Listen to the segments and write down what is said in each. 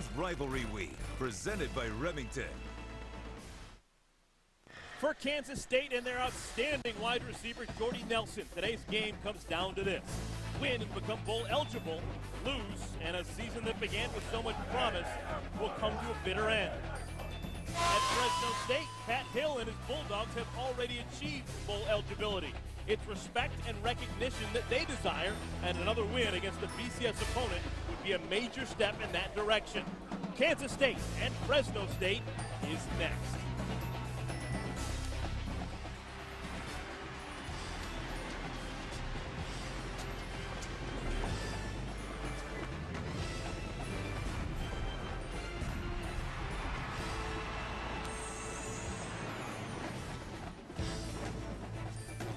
Fans Rivalry Week, presented by Remington. For Kansas State and their outstanding wide receiver, Jordy Nelson, today's game comes down to this. Win and become bowl eligible, lose, and a season that began with so much promise will come to a bitter end. At Fresno State, Pat Hill and his Bulldogs have already achieved bowl eligibility. It's respect and recognition that they desire, and another win against a BCS opponent would be a major step in that direction. Kansas State and Fresno State is next.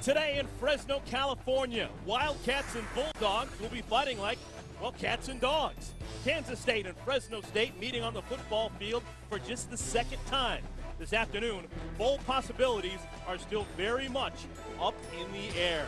Today in Fresno, California, Wildcats and Bulldogs will be fighting like, well, cats and dogs. Kansas State and Fresno State meeting on the football field for just the second time. This afternoon, bowl possibilities are still very much up in the air.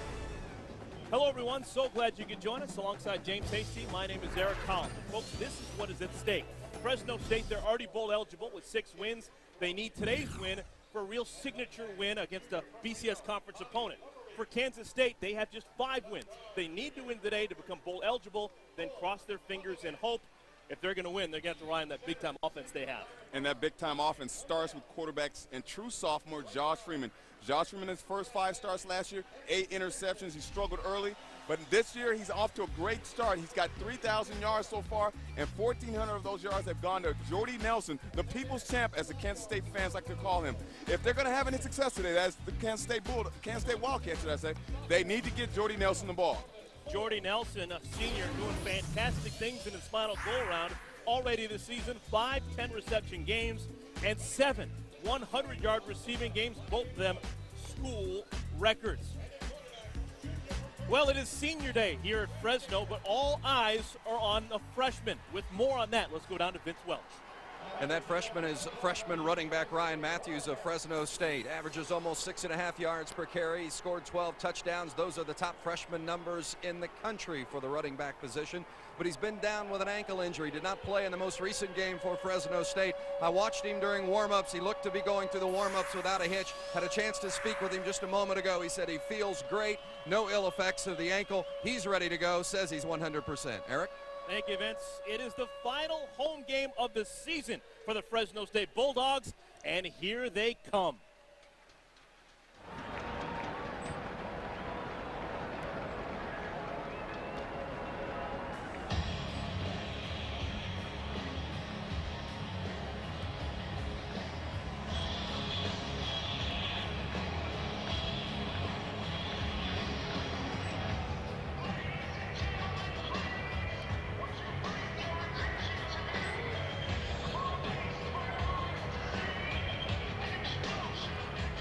Hello, everyone. So glad you could join us alongside James Hasty. My name is Eric Collins. And folks, this is what is at stake. Fresno State, they're already bowl eligible with 6 wins. They need today's win for a real signature win against a BCS conference opponent. For Kansas State, they have just 5 wins. They need to win today to become bowl eligible, then cross their fingers and hope. If they're going to win, they're going to have to rely on that big-time offense they have. And that big-time offense starts with quarterbacks and true sophomore Josh Freeman. Josh Freeman, his first 5 starts last year, 8 interceptions. He struggled early, but this year he's off to a great start. He's got 3,000 yards so far, and 1,400 of those yards have gone to Jordy Nelson, the people's champ, as the Kansas State fans like to call him. If they're going to have any success today, as the Kansas State Wildcats, should I say, they need to get Jordy Nelson the ball. Jordy Nelson, a senior, doing fantastic things in his final go-around. Already this season, 5 10-reception games and 7 100-yard receiving games, both of them school records. Well, it is senior day here at Fresno, but all eyes are on a freshman. With more on that, let's go down to Vince Welch. And that freshman is freshman running back Ryan Matthews of Fresno State. Averages almost 6.5 yards per carry. He scored 12 touchdowns. Those are the top freshman numbers in the country for the running back position. But he's been down with an ankle injury. Did not play in the most recent game for Fresno State. I watched him during warm-ups. He looked to be going through the warm-ups without a hitch. Had a chance to speak with him just a moment ago. He said he feels great. No ill effects of the ankle. He's ready to go. Says he's 100%. Eric? Thank you, Vince. It is the final home game of the season for the Fresno State Bulldogs, and here they come.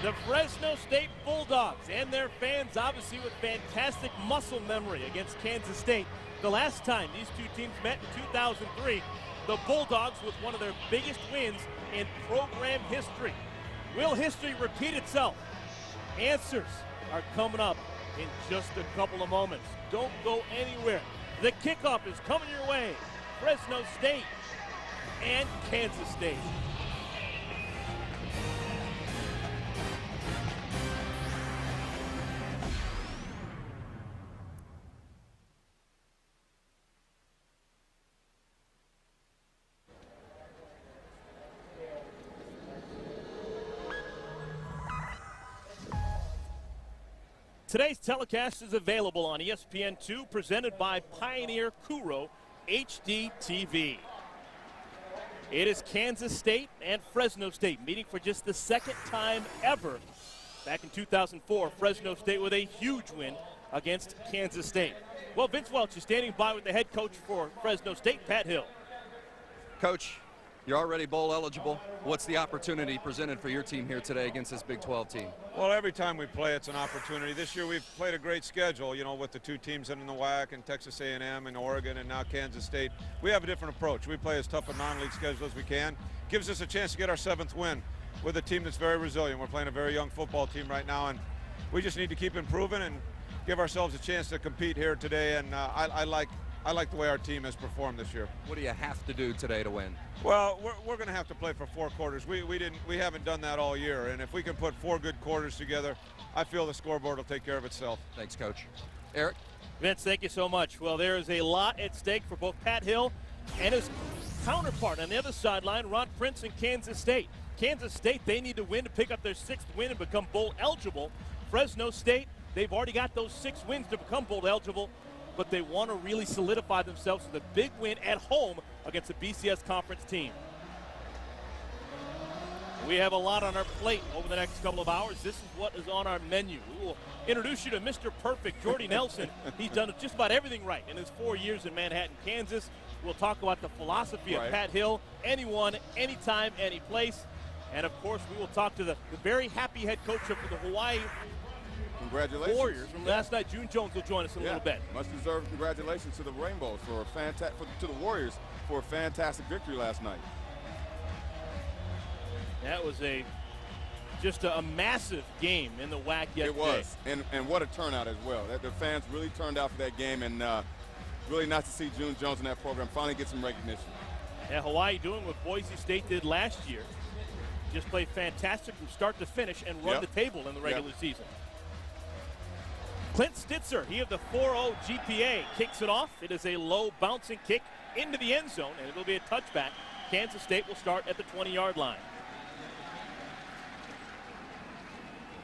The Fresno State Bulldogs and their fans, obviously with fantastic muscle memory against Kansas State. The last time these two teams met in 2003, the Bulldogs with one of their biggest wins in program history. Will history repeat itself? Answers are coming up in just a couple of moments. Don't go anywhere. The kickoff is coming your way. Fresno State and Kansas State. Today's telecast is available on ESPN2, presented by Pioneer Kuro HD TV. It is Kansas State and Fresno State meeting for just the second time ever. Back in 2004, Fresno State with a huge win against Kansas State. Well, Vince Welch is standing by with the head coach for Fresno State, Pat Hill. Coach, you're already bowl eligible. What's the opportunity presented for your team here today against this Big 12 team? Well, every time we play, it's an opportunity. This year we've played a great schedule, you know, with the 2 teams in the WAC and Texas A&M and Oregon and now Kansas State. We have a different approach. We play as tough a non-league schedule as we can. Gives us a chance to get our 7th win with a team that's very resilient. We're playing a very young football team right now, and we just need to keep improving and give ourselves a chance to compete here today. And I I like the way our team has performed this year. What do you have to do today to win? Well, we're going to have to play for 4 quarters. We haven't done that all year, and if we can put 4 good quarters together, I feel the scoreboard will take care of itself. Thanks, Coach. Eric? Vince, thank you so much. Well, there is a lot at stake for both Pat Hill and his counterpart on the other sideline, Ron Prince in Kansas State. Kansas State, they need to win to pick up their 6th win and become bowl eligible. Fresno State, they've already got those 6 wins to become bowl eligible, but they want to really solidify themselves with a big win at home against a BCS conference team. We have a lot on our plate over the next couple of hours. This is what is on our menu. We will introduce you to Mr. Perfect, Jordy Nelson. He's done just about everything right in his 4 years in Manhattan, Kansas. We'll talk about the philosophy of Pat Hill, anyone, anytime, any place. And, of course, we will talk to the very happy head coach of the Hawaii Warriors from last night. June Jones will join us in a little bit. Much deserved congratulations to the Rainbows to the Warriors for a fantastic victory last night. That was just a massive game in the WAC yesterday. It was, and what a turnout as well. The fans really turned out for that game, and really nice to see June Jones in that program finally get some recognition. Yeah, Hawaii doing what Boise State did last year. Just play fantastic from start to finish and run the table in the regular season. Clint Stitzer, he of the 4.0 GPA, kicks it off. It is a low bouncing kick into the end zone, and it'll be a touchback. Kansas State will start at the 20-yard line.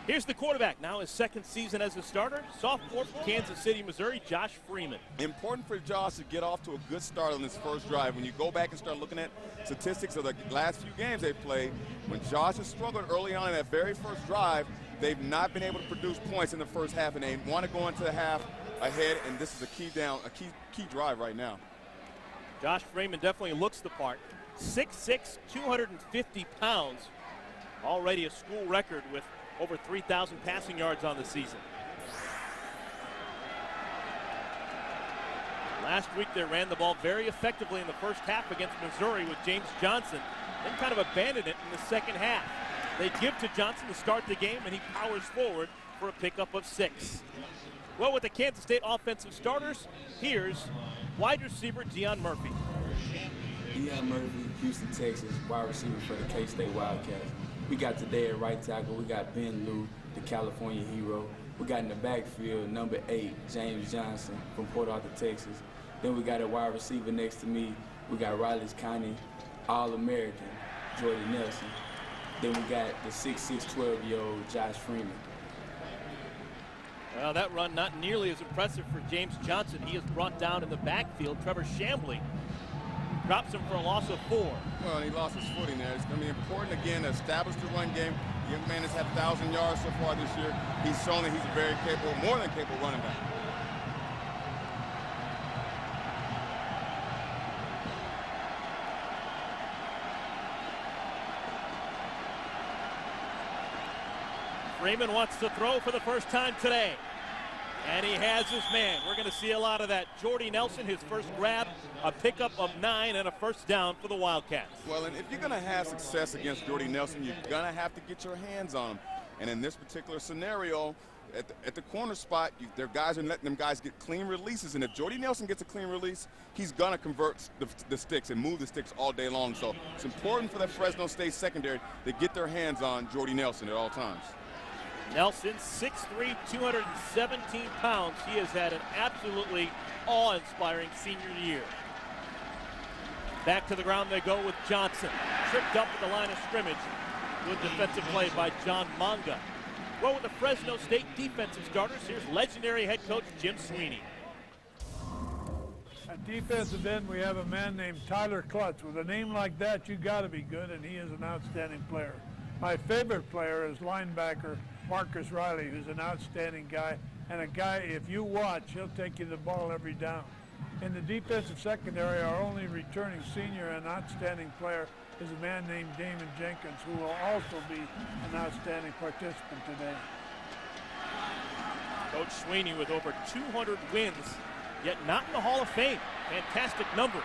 Here's the quarterback, now his 2nd season as a starter, sophomore from Kansas City, Missouri, Josh Freeman. Important for Josh to get off to a good start on this first drive. When you go back and start looking at statistics of the last few games they've played, when Josh has struggled early on in that very first drive, they've not been able to produce points in the first half, and they want to go into the half ahead, and this is a key drive right now. Josh Freeman definitely looks the part. 6'6", 250 pounds, already a school record with over 3,000 passing yards on the season. Last week they ran the ball very effectively in the first half against Missouri with James Johnson, then kind of abandoned it in the second half. They give to Johnson to start the game, and he powers forward for a pickup of 6. Well, with the Kansas State offensive starters, here's wide receiver Deion Murphy. Deion Murphy, Houston, Texas, wide receiver for the K-State Wildcats. We got today at right tackle, we got Ben Liu, the California hero. We got in the backfield, number 8, James Johnson from Port Arthur, Texas. Then we got a wide receiver next to me. We got Riley County, All-American, Jordy Nelson. Then we got the 6'6", 12-year-old Josh Freeman. Well, that run not nearly as impressive for James Johnson. He is brought down in the backfield. Trevor Chambly drops him for a loss of 4. Well, and he lost his footing there. It's going to be important, again, to establish the run game. The young man has had 1,000 yards so far this year. He's shown that he's a very capable, more than capable running back. Freeman wants to throw for the first time today. And he has his man. We're going to see a lot of that. Jordy Nelson, his first grab, a pickup of 9 and a first down for the Wildcats. Well, and if you're going to have success against Jordy Nelson, you're going to have to get your hands on him. And in this particular scenario, at the corner spot, their guys are letting them guys get clean releases. And if Jordy Nelson gets a clean release, he's going to convert the sticks and move the sticks all day long. So it's important for the Fresno State secondary to get their hands on Jordy Nelson at all times. Nelson, 6'3", 217 pounds. He has had an absolutely awe-inspiring senior year. Back to the ground they go with Johnson. Tripped up at the line of scrimmage. Good defensive play by John Manga. Well, with the Fresno State defensive starters, here's legendary head coach Jim Sweeney. At defensive end, we have a man named Tyler Klutz. With a name like that, you got to be good, and he is an outstanding player. My favorite player is linebacker Marcus Riley, who's an outstanding guy, and a guy, if you watch, he'll take you the ball every down. In the defensive secondary, our only returning senior and outstanding player is a man named Damon Jenkins, who will also be an outstanding participant today. Coach Sweeney with over 200 wins, yet not in the Hall of Fame. Fantastic numbers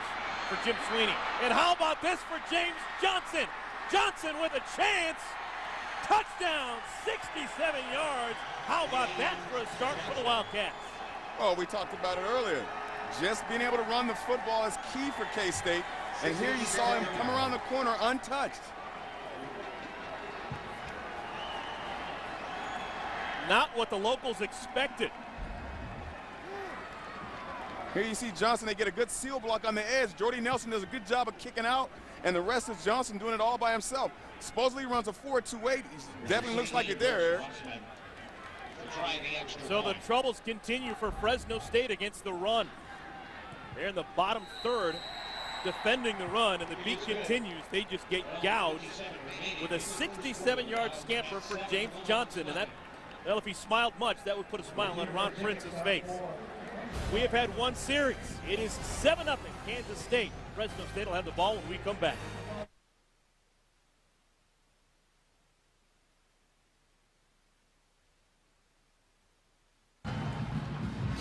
for Jim Sweeney. And how about this for James Johnson? Johnson with a chance. Touchdown, 67 yards. How about that for a start for the Wildcats? Oh, we talked about it earlier. Just being able to run the football is key for K-State. And here you saw him come around the corner untouched. Not what the locals expected. Here you see Johnson, they get a good seal block on the edge. Jordy Nelson does a good job of kicking out, and the rest is Johnson doing it all by himself. Supposedly he runs a 4.28. He definitely looks like it there, Eric. So the troubles continue for Fresno State against the run. They're in the bottom third defending the run, and the beat continues. They just get gouged with a 67-yard scamper for James Johnson, and that, well, if he smiled much, that would put a smile on Ron Prince's face. We have had one series. It is 7-0 Kansas State. Fresno State will have the ball when we come back.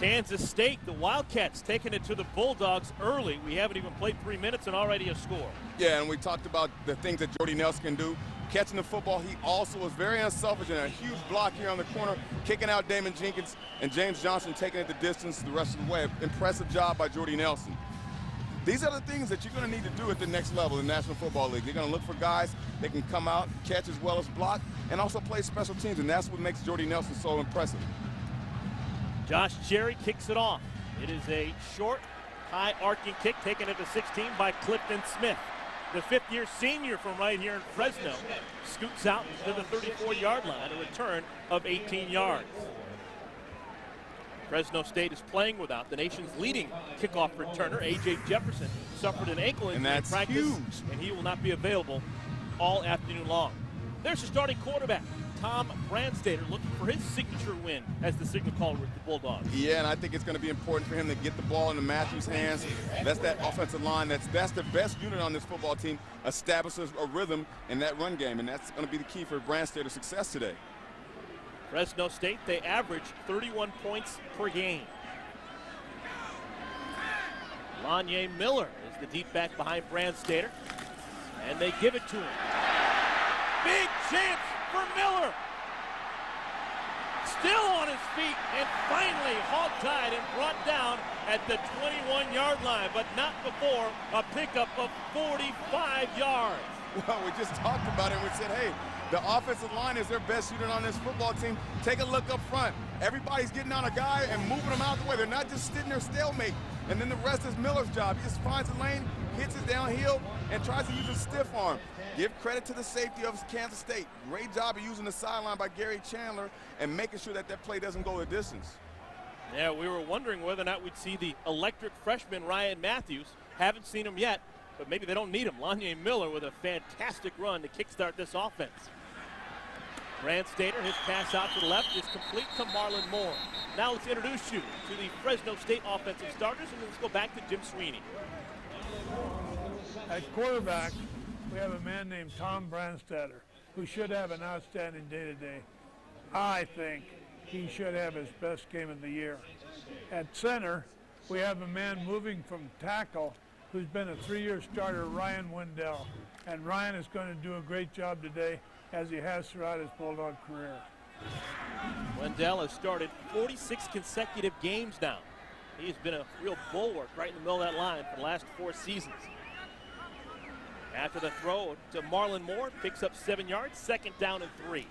Kansas State, the Wildcats taking it to the Bulldogs early. We haven't even played 3 minutes and already a score. Yeah, and we talked about the things that Jordy Nelson can do. Catching the football, he also was very unselfish and a huge block here on the corner, kicking out Damon Jenkins, and James Johnson taking it the distance the rest of the way. Impressive job by Jordy Nelson. These are the things that you're going to need to do at the next level in the National Football League. You're going to look for guys that can come out, catch as well as block, and also play special teams, and that's what makes Jordy Nelson so impressive. Josh Cherry kicks it off. It is a short, high arcing kick taken at the 16 by Clifton Smith. The fifth-year senior from right here in Fresno scoots out to the 34-yard line, a return of 18 yards. Fresno State is playing without the nation's leading kickoff returner, A.J. Jefferson, suffered an ankle injury in practice, huge. and he will not be available all afternoon long. There's the starting quarterback, Tom Brandstater, looking for his signature win as the signal caller with the Bulldogs. Yeah, and I think it's going to be important for him to get the ball into Matthews' hands. That's that offensive line. That's the best unit on this football team, establishes a rhythm in that run game, and that's going to be the key for Brandstater's success today. Fresno State, they average 31 points per game. Lanye Miller is the deep back behind Brandstater, and they give it to him. Big chance for Miller. Still on his feet and finally hog-tied and brought down at the 21-yard line, but not before a pickup of 45 yards. Well, we just talked about it. We said, hey, the offensive line is their best unit on this football team. Take a look up front. Everybody's getting on a guy and moving him out the way. They're not just sitting there stalemate. And then the rest is Miller's job. He just finds a lane, hits it downhill, and tries to use his stiff arm. Give credit to the safety of Kansas State. Great job of using the sideline by Gary Chandler and making sure that that play doesn't go the distance. Yeah, we were wondering whether or not we'd see the electric freshman Ryan Matthews. Haven't seen him yet, but maybe they don't need him. Lanye Miller with a fantastic run to kickstart this offense. Brandstater, his pass out to the left is complete to Marlon Moore. Now let's introduce you to the Fresno State offensive starters, and let's go back to Jim Sweeney. At quarterback, we have a man named Tom Brandstater, who should have an outstanding day today. I think he should have his best game of the year. At center, we have a man moving from tackle who's been a 3-year starter, Ryan Wendell. And Ryan is going to do a great job today, as he has throughout his Bulldog career. Wendell has started 46 consecutive games now. He's been a real bulwark right in the middle of that line for the last 4 seasons. After the throw to Marlon Moore, picks up 7 yards, second down and 3.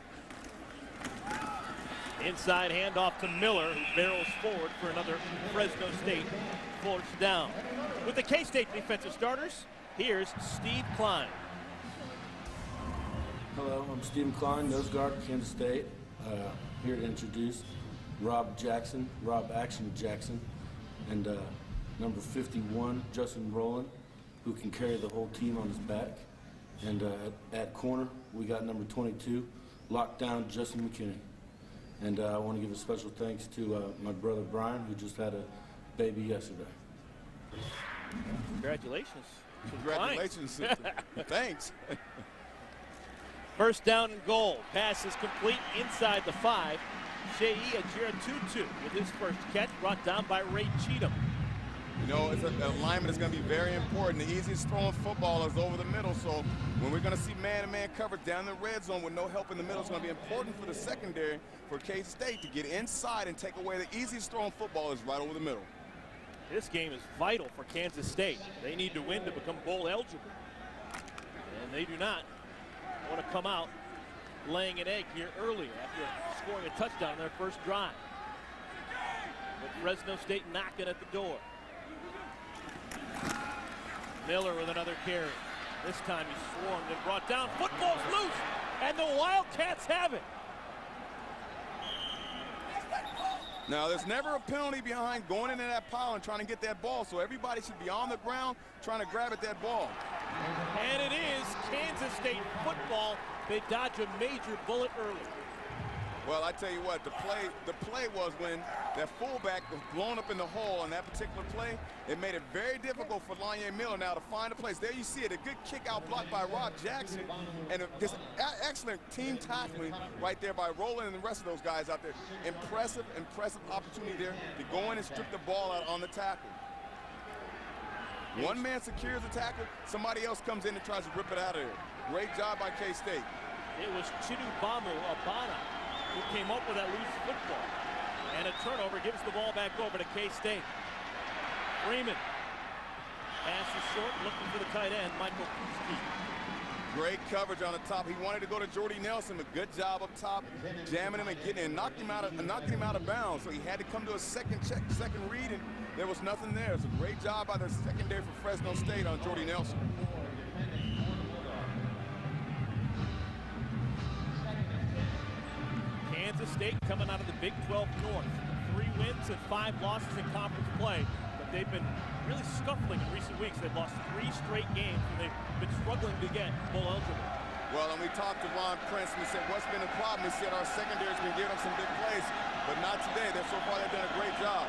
Inside handoff to Miller, who barrels forward for another Fresno State first down. With the K-State defensive starters, here's Steve Klein. Hello, I'm Stephen Klein, nose guard, Kansas State. Here to introduce Rob Action Jackson, and number 51, Justin Rowland, who can carry the whole team on his back. And at corner, we got number 22, lockdown Justin McKinney. And I want to give a special thanks to my brother Brian, who just had a baby yesterday. Congratulations. Congratulations. Thanks. First down and goal. Pass is complete inside the 5. Shea Ajira-Tutu with his first catch, brought down by Ray Cheatham. You know, it's an alignment is going to be very important. The easiest throwing football is over the middle, so when we're going to see man-to-man coverage down the red zone with no help in the middle, it's going to be important for the secondary for K-State to get inside and take away. The easiest throwing football is right over the middle. This game is vital for Kansas State. They need to win to become bowl eligible. And they do not want to come out laying an egg here early after scoring a touchdown on their first drive. But Fresno State knocking at the door. Miller with another carry. This time he's swarmed and brought down. Football's loose, and the Wildcats have it. Now, there's never a penalty behind going into that pile and trying to get that ball, so everybody should be on the ground trying to grab at that ball. And it is Kansas State football. They dodge a major bullet early. Well, I tell you what, the play was when that fullback was blown up in the hole on that particular play. It made it very difficult for Lanye Miller now to find a place. There you see it, a good kick out block by Rob Jackson, and just excellent team tackling right there by Roland and the rest of those guys out there. Impressive opportunity there to go in and strip the ball out on the tackle. One man secures the tackle, somebody else comes in and tries to rip it out of there. Great job by K-State. It was Chinubamu Abana who came up with that loose football. And a turnover gives the ball back over to K-State. Freeman. Pass is short, looking for the tight end, Michael Kuski. Great coverage on the top. He wanted to go to Jordy Nelson, but good job up top, jamming him and getting in, knocking him out of bounds. So he had to come to a second check, second read, and there was nothing there. It's a great job by the secondary for Fresno State on Jordy Nelson. Kansas State coming out of the Big 12 North. 3 wins and 5 losses in conference play, but they've been really scuffling in recent weeks. They've lost 3 straight games, and they've been struggling to get bowl eligible. Well, and we talked to Ron Prince, and he said, what's been the problem? He said, our secondary's been giving them some big plays, but not today. So far, they've done a great job.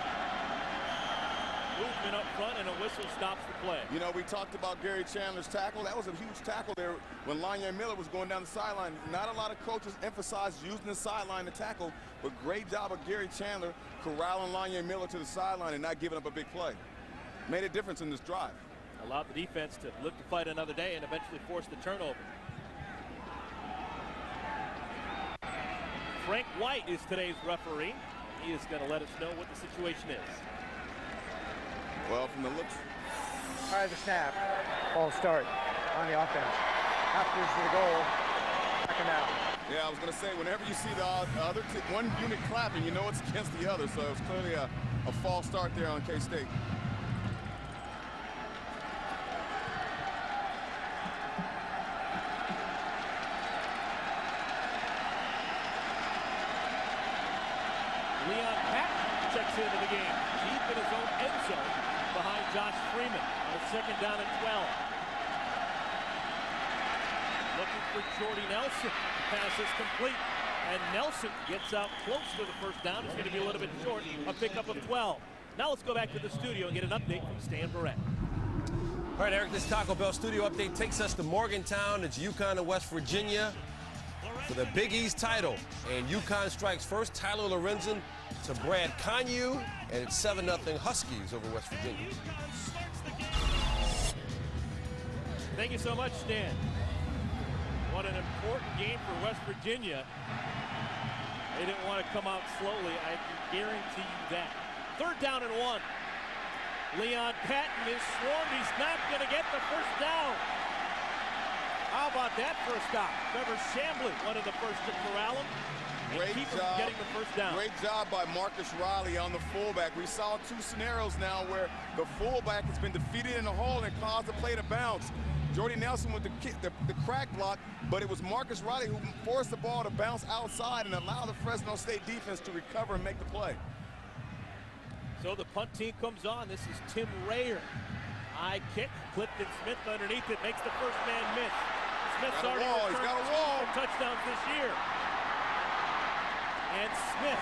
Movement up front, and a whistle stops the play. You know, we talked about Gary Chandler's tackle. That was a huge tackle there when Lanye Miller was going down the sideline. Not a lot of coaches emphasize using the sideline to tackle, but great job of Gary Chandler corralling Lanye Miller to the sideline and not giving up a big play. Made a difference in this drive. Allowed the defense to live to fight another day and eventually force the turnover. Frank White is today's referee. He is going to let us know what the situation is. Well, from the looks. All right, the snap. Ball start on the offense. After the goal, second down. Yeah, I was going to say, whenever you see the other one unit clapping, you know it's against the other. So it's clearly a false start there on K-State. Leon Patton checks into the game, deep in his own end zone behind Josh Freeman on a second down and 12. Looking for Jordy Nelson. Pass is complete, and Nelson gets out close to the first down. It's going to be a little bit short, a pickup of 12. Now let's go back to the studio and get an update from Stan Barrett. All right, Eric, this Taco Bell studio update takes us to Morgantown. It's UConn and West Virginia for the Big East title. And UConn strikes first, Tyler Lorenzen to Brad Conyu, and it's 7-0 Huskies over West Virginia. Thank you so much, Stan. What an important game for West Virginia. They didn't want to come out slowly, I can guarantee you that. 3rd down and 1. Leon Patton is swarmed. He's not going to get the first down. How about that for a stop? Trevor Chambly, one of the first to corral him. Great job. Getting the first down. Great job by Marcus Riley on the fullback. We saw 2 scenarios now where the fullback has been defeated in the hole and caused the play to bounce. Jordy Nelson with the crack block, but it was Marcus Riley who forced the ball to bounce outside and allow the Fresno State defense to recover and make the play. So the punt team comes on. This is Tim Rayer. High kick, Clifton Smith underneath it, makes the first man miss. Smith's already returned 2 touchdowns this year. And Smith,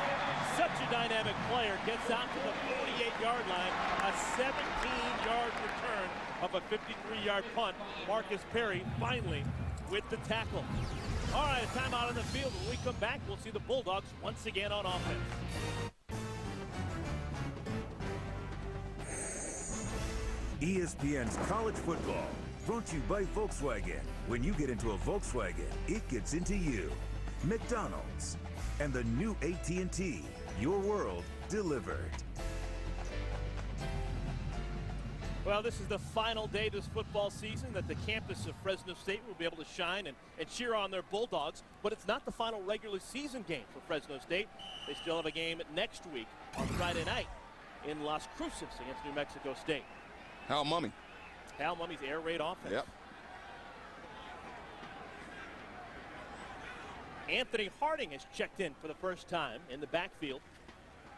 such a dynamic player, gets out to the 48-yard line, a 17-yard return of a 53-yard punt. Marcus Perry finally with the tackle. All right, a timeout on the field. When we come back, we'll see the Bulldogs once again on offense. ESPN's College Football, brought to you by Volkswagen. When you get into a Volkswagen, it gets into you. McDonald's and the new AT&T, your world delivered. Well, this is the final day this football season that the campus of Fresno State will be able to shine and cheer on their Bulldogs, but it's not the final regular season game for Fresno State. They still have a game next week on Friday night in Las Cruces against New Mexico State. Hal Mumme. Hal Mumme's air raid offense. Yep. Anthony Harding has checked in for the first time in the backfield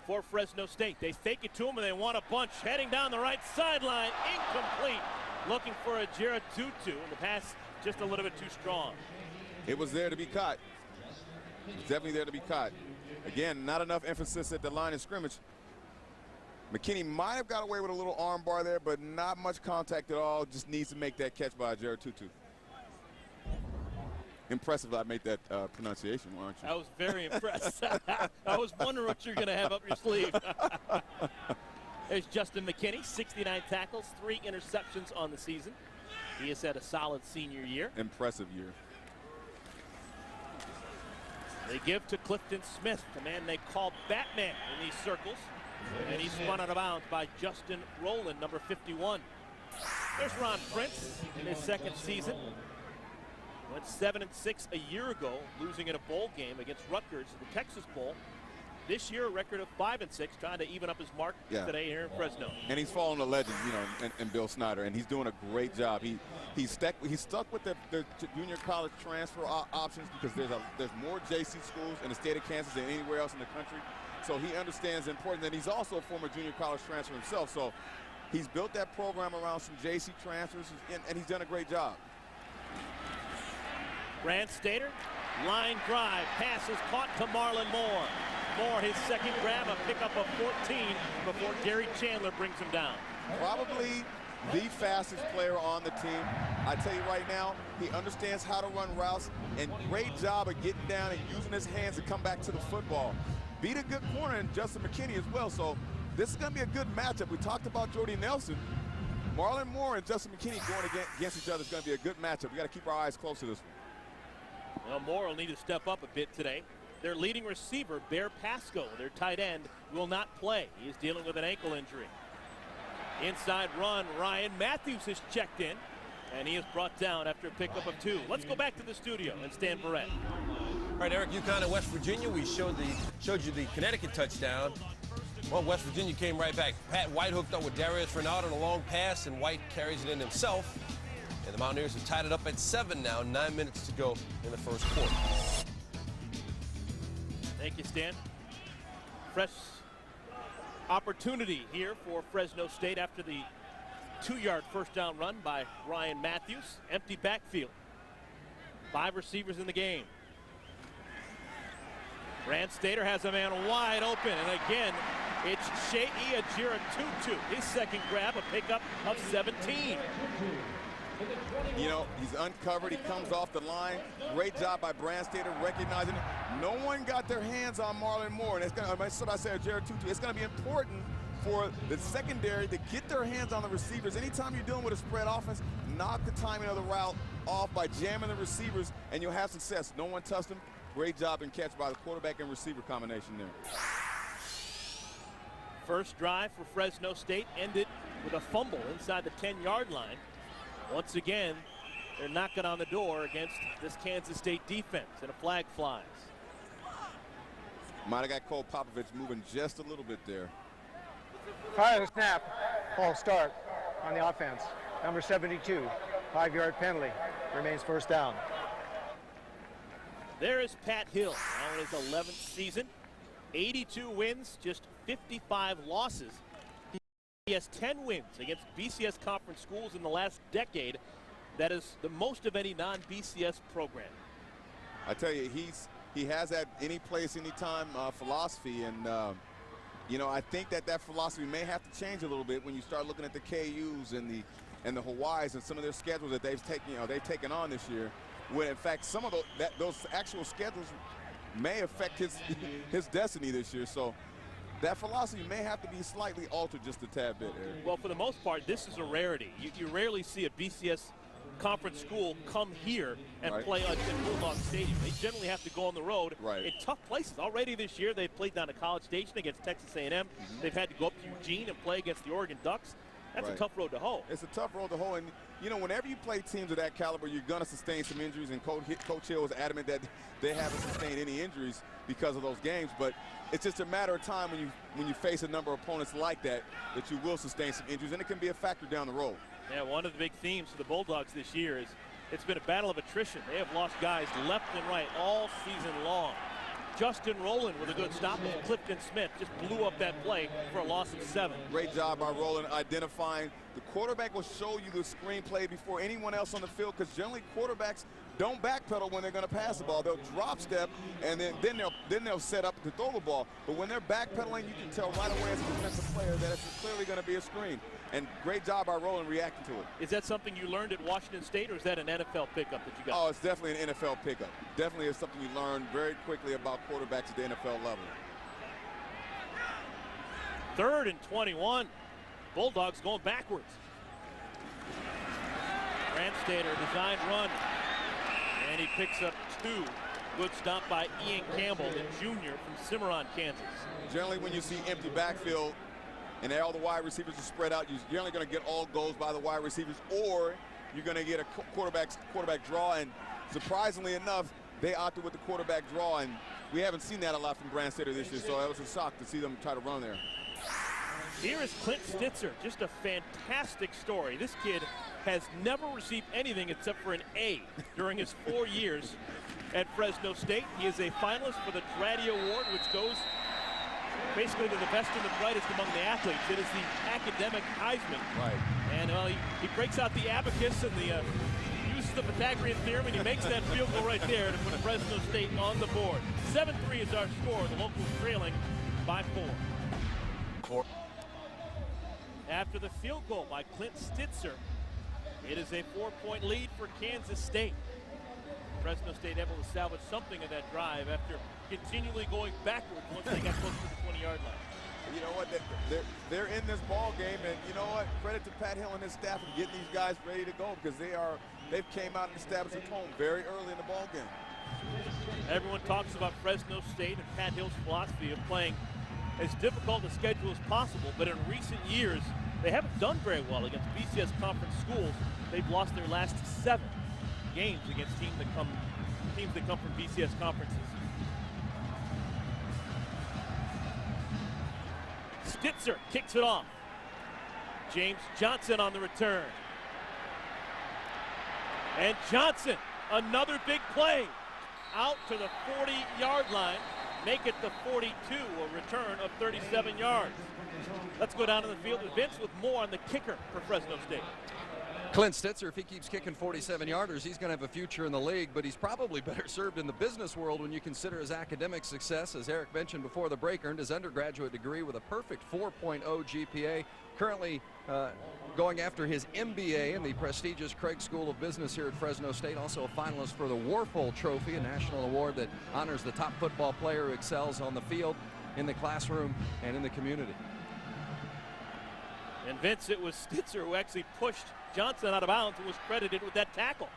for Fresno State. They fake it to him and they want a bunch. Heading down the right sideline, incomplete. Looking for a Jared Tutu, and the pass just a little bit too strong. It was there to be caught. It was definitely there to be caught. Again, not enough emphasis at the line of scrimmage. McKinney might have got away with a little arm bar there, but not much contact at all. Just needs to make that catch by Jared Tutu. Impressive I made that pronunciation, aren't you? I was very impressed. I was wondering what you're going to have up your sleeve. There's Justin McKinney, 69 tackles, 3 interceptions on the season. He has had a solid senior year. Impressive year. They give to Clifton Smith, the man they call Batman in these circles. And he's spun out of bounds by Justin Rowland, number 51. There's Ron Prince in his second season. Went 7-6 a year ago, losing in a bowl game against Rutgers in the Texas Bowl. This year, a record of 5-6, trying to even up his mark today here in Fresno. And he's following a legend, you know, in Bill Snyder, and he's doing a great job. He's stuck with the junior college transfer options because there's more JC schools in the state of Kansas than anywhere else in the country. So he understands the importance, and he's also a former junior college transfer himself. So he's built that program around some JC transfers, and he's done a great job. Grant Stater, line drive, pass is caught to Marlon Moore. Moore, his second grab, a pickup of 14 before Gary Chandler brings him down. Probably the fastest player on the team. I tell you right now, he understands how to run routes, and great job of getting down and using his hands to come back to the football. Beat a good corner in Justin McKinney as well, so this is going to be a good matchup. We talked about Jordy Nelson. Marlon Moore and Justin McKinney going against each other is going to be a good matchup. We got to keep our eyes close to this one. Well, Moore will need to step up a bit today. Their leading receiver, Bear Pasco, their tight end, will not play. He is dealing with an ankle injury. Inside run, Ryan Matthews has checked in, and he is brought down after a pickup of 2. Let's go back to the studio and Stan Barrett. All right, Eric, UConn and West Virginia, we showed you the Connecticut touchdown. Well, West Virginia came right back. Pat White hooked up with Darius Renard on a long pass, and White carries it in himself. And the Mountaineers have tied it up at 7 now, 9 minutes to go in the first quarter. Thank you, Stan. Fresh opportunity here for Fresno State after the 2-yard first down run by Ryan Matthews. Empty backfield. 5 receivers in the game. Grant Stater has a man wide open, and again, it's Shea Ajira Tutu. His second grab, a pickup of 17. You know, he's uncovered. He comes off the line. Great job by Grant Stater recognizing it. No one got their hands on Marlon Moore. And it's going to, that's what I said, Jared Tutu. It's going to be important for the secondary to get their hands on the receivers. Anytime you're dealing with a spread offense, knock the timing of the route off by jamming the receivers, and you'll have success. No one touched him. Great job and catch by the quarterback and receiver combination there. First drive for Fresno State ended with a fumble inside the 10-yard line. Once again, they're knocking on the door against this Kansas State defense, and a flag flies. Might have got Cole Popovich moving just a little bit there. Prior to the snap, false start on the offense. Number 72, 5-yard penalty. Remains first down. There is Pat Hill, now in his 11th season. 82 wins, just 55 losses. He has 10 wins against BCS conference schools in the last decade. That is the most of any non-BCS program. I tell you, he has that any place, anytime philosophy, and you know, I think that philosophy may have to change a little bit when you start looking at the KUs and the Hawaiis and some of their schedules that they've taken on this year. When in fact some of those actual schedules may affect his destiny this year. So that philosophy may have to be slightly altered just a tad bit, Eric. Well, for the most part, this is a rarity. You rarely see a BCS conference school come here and play in Bulldog Stadium. They generally have to go on the road in tough places. Already this year, they've played down at College Station against Texas A&M. They've had to go up to Eugene and play against the Oregon Ducks. That's a tough road to hoe. It's a tough road to hoe, and you know, whenever you play teams of that caliber, you're going to sustain some injuries, and Coach Hill was adamant that they haven't sustained any injuries because of those games, but it's just a matter of time when you face a number of opponents like that you will sustain some injuries, and it can be a factor down the road. Yeah, one of the big themes for the Bulldogs this year is it's been a battle of attrition. They have lost guys left and right all season long. Justin Rowland with a good stop with Clifton Smith just blew up that play for a loss of 7. Great job by Rowland identifying. The quarterback will show you the screenplay before anyone else on the field, because generally quarterbacks don't backpedal when they're going to pass the ball. They'll drop step, and then they'll set up to throw the ball. But when they're backpedaling, you can tell right away as a defensive player that it's clearly going to be a screen. And great job by Rowland reacting to it. Is that something you learned at Washington State, or is that an NFL pickup that you got? Oh, it's definitely an NFL pickup. Definitely is something you learn very quickly about quarterbacks at the NFL level. 3rd and 21. Bulldogs going backwards. Brandstater designed run, and he picks up 2. Good stop by Ian Campbell, the junior from Cimarron, Kansas. Generally, when you see empty backfield and all the wide receivers are spread out, you're generally going to get all goals by the wide receivers, or you're going to get a quarterback draw. And surprisingly enough, they opted with the quarterback draw, and we haven't seen that a lot from Brandstater this year, so it was a shock to see them try to run there. Here is Clint Stitzer, just a fantastic story. This kid has never received anything except for an A during his 4 years at Fresno State. He is a finalist for the Dratty Award, which goes basically to the best and the brightest among the athletes. It is the academic Heisman. Right. And he breaks out the abacus and the uses the Pythagorean theorem, and he makes that field goal right there to put Fresno State on the board. 7-3 is our score. The locals trailing by 4. After the field goal by Clint Stitzer, it is a 4-point lead for Kansas State. Fresno State able to salvage something of that drive after continually going backwards once they got close to the 20-yard line. You know what? They're in this ball game, and you know what? Credit to Pat Hill and his staff for getting these guys ready to go, because they've came out and established a tone very early in the ball game. Everyone talks about Fresno State and Pat Hill's philosophy of playing as difficult a schedule as possible, but in recent years they haven't done very well against BCS conference schools. They've lost their last 7 games against teams that come from BCS conferences. Stitzer kicks it off. James Johnson on the return. And Johnson, another big play, out to the 40-yard line. Make it the 42, a return of 37 yards. Let's go down to the field with Vince with more on the kicker for Fresno State. Clint Stitzer, if he keeps kicking 47-yarders, he's going to have a future in the league, but he's probably better served in the business world when you consider his academic success. As Eric mentioned before the break, earned his undergraduate degree with a perfect 4.0 GPA. Currently going after his MBA in the prestigious Craig School of Business here at Fresno State. Also a finalist for the Warpole Trophy, a national award that honors the top football player who excels on the field, in the classroom, and in the community. And Vince, it was Stitzer who actually pushed Johnson out of bounds and was credited with that tackle.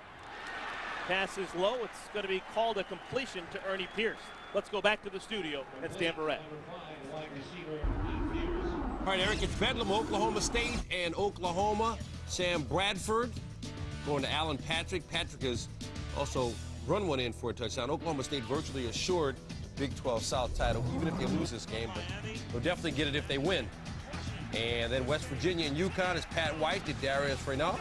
Pass is low. It's going to be called a completion to Ernie Pierce. Let's go back to the studio. That's Dan Barrett. All right, Eric, it's Bedlam, Oklahoma State and Oklahoma. Sam Bradford going to Alan Patrick. Patrick has also run one in for a touchdown. Oklahoma State virtually assured Big 12 South title, even if they lose this game, but they'll definitely get it if they win. And then West Virginia and UConn is Pat White to Darius Renaud.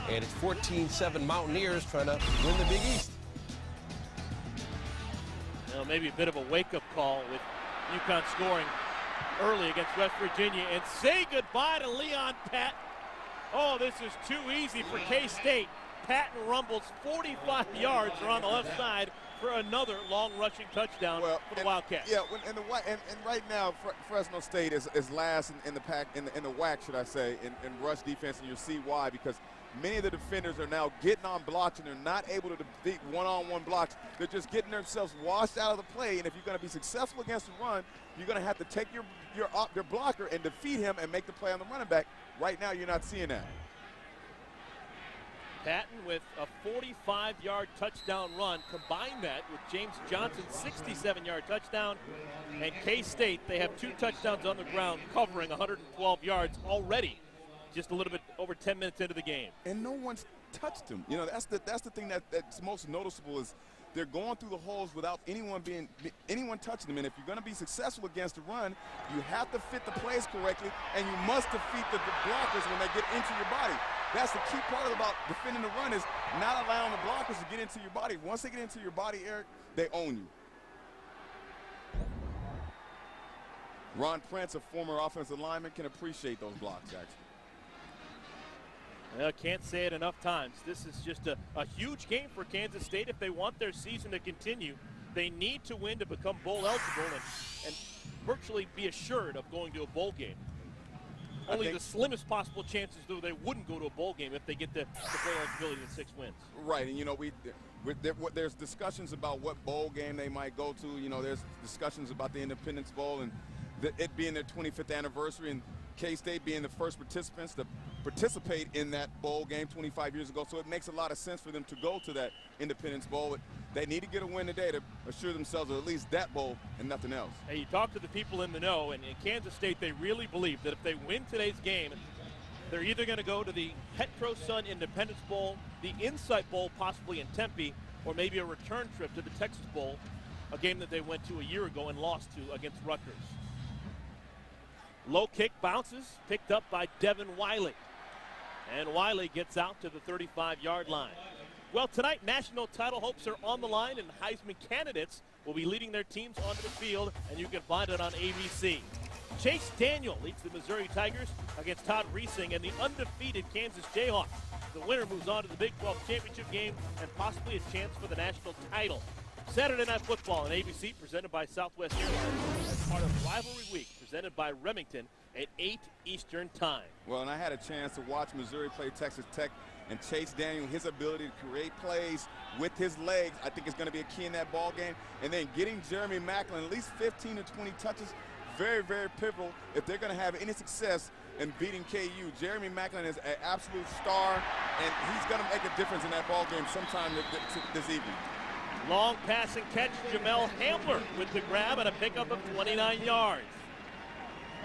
And it's 14-7 Mountaineers trying to win the Big East. Well, maybe a bit of a wake-up call with UConn scoring early against West Virginia. And say goodbye to Leon Patton. Oh, this is too easy for K-State. Patton rumbles 45 yards around the left side for another long rushing touchdown for the Wildcats. Yeah, and right now Fresno State is last in the pack in the WAC, should I say, in rush defense, and you'll see why, because many of the defenders are now getting on blocks and they're not able to defeat one-on-one blocks. They're just getting themselves washed out of the play, and if you're going to be successful against the run, you're going to have to take your blocker and defeat him and make the play on the running back. Right now, you're not seeing that. Patton with a 45-yard touchdown run. Combine that with James Johnson's 67-yard touchdown. And K-State, they have 2 touchdowns on the ground covering 112 yards already just a little bit over 10 minutes into the game. And no one's touched him. You know, that's the thing that's most noticeable is they're going through the holes without anyone touching them. And if you're going to be successful against the run, you have to fit the plays correctly, and you must defeat the blockers when they get into your body. That's the key part about defending the run is not allowing the blockers to get into your body. Once they get into your body, Eric, they own you. Ron Prince, a former offensive lineman, can appreciate those blocks, actually. Well, can't say it enough times. This is just a huge game for Kansas State. If they want their season to continue, they need to win to become bowl eligible and virtually be assured of going to a bowl game. Only the slimmest possible chances, though, they wouldn't go to a bowl game if they get the bowl eligibility in 6 wins. Right, and you know, there's discussions about what bowl game they might go to. You know, there's discussions about the Independence Bowl and it being their 25th anniversary, and K-State being the first participants to participate in that bowl game 25 years ago. So it makes a lot of sense for them to go to that Independence Bowl. They need to get a win today to assure themselves of at least that bowl and nothing else. Hey, you talk to the people in the know, and in Kansas State, they really believe that if they win today's game, they're either going to go to the Petro Sun Independence Bowl, the Insight Bowl possibly in Tempe, or maybe a return trip to the Texas Bowl, a game that they went to a year ago and lost to against Rutgers. Low kick bounces, picked up by Devin Wiley. And Wiley gets out to the 35-yard line. Well, tonight, national title hopes are on the line, and Heisman candidates will be leading their teams onto the field, and you can find it on ABC. Chase Daniel leads the Missouri Tigers against Todd Reesing and the undefeated Kansas Jayhawks. The winner moves on to the Big 12 championship game and possibly a chance for the national title. Saturday Night Football on ABC, presented by Southwest Airlines, as part of Rivalry Week, presented by Remington at 8 Eastern Time. Well, and I had a chance to watch Missouri play Texas Tech, and Chase Daniel, his ability to create plays with his legs, I think is going to be a key in that ball game. And then getting Jeremy Maclin at least 15 to 20 touches, very, very pivotal if they're going to have any success in beating KU. Jeremy Maclin is an absolute star, and he's going to make a difference in that ball game sometime this evening. Long pass and catch, Jamel Hamler with the grab and a pickup of 29 yards.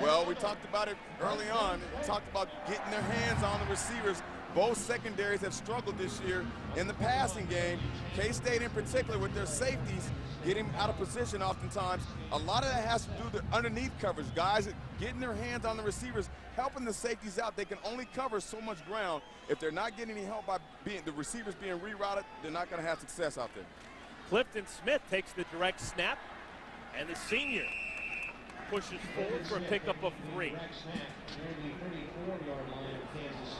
Well, we talked about it early on. We talked about getting their hands on the receivers. Both secondaries have struggled this year in the passing game. K-State in particular with their safeties getting out of position oftentimes. A lot of that has to do with the underneath coverage. Guys getting their hands on the receivers, helping the safeties out. They can only cover so much ground. If they're not getting any help by the receivers being rerouted, they're not going to have success out there. Clifton Smith takes the direct snap, and the senior pushes forward for a pickup of 3.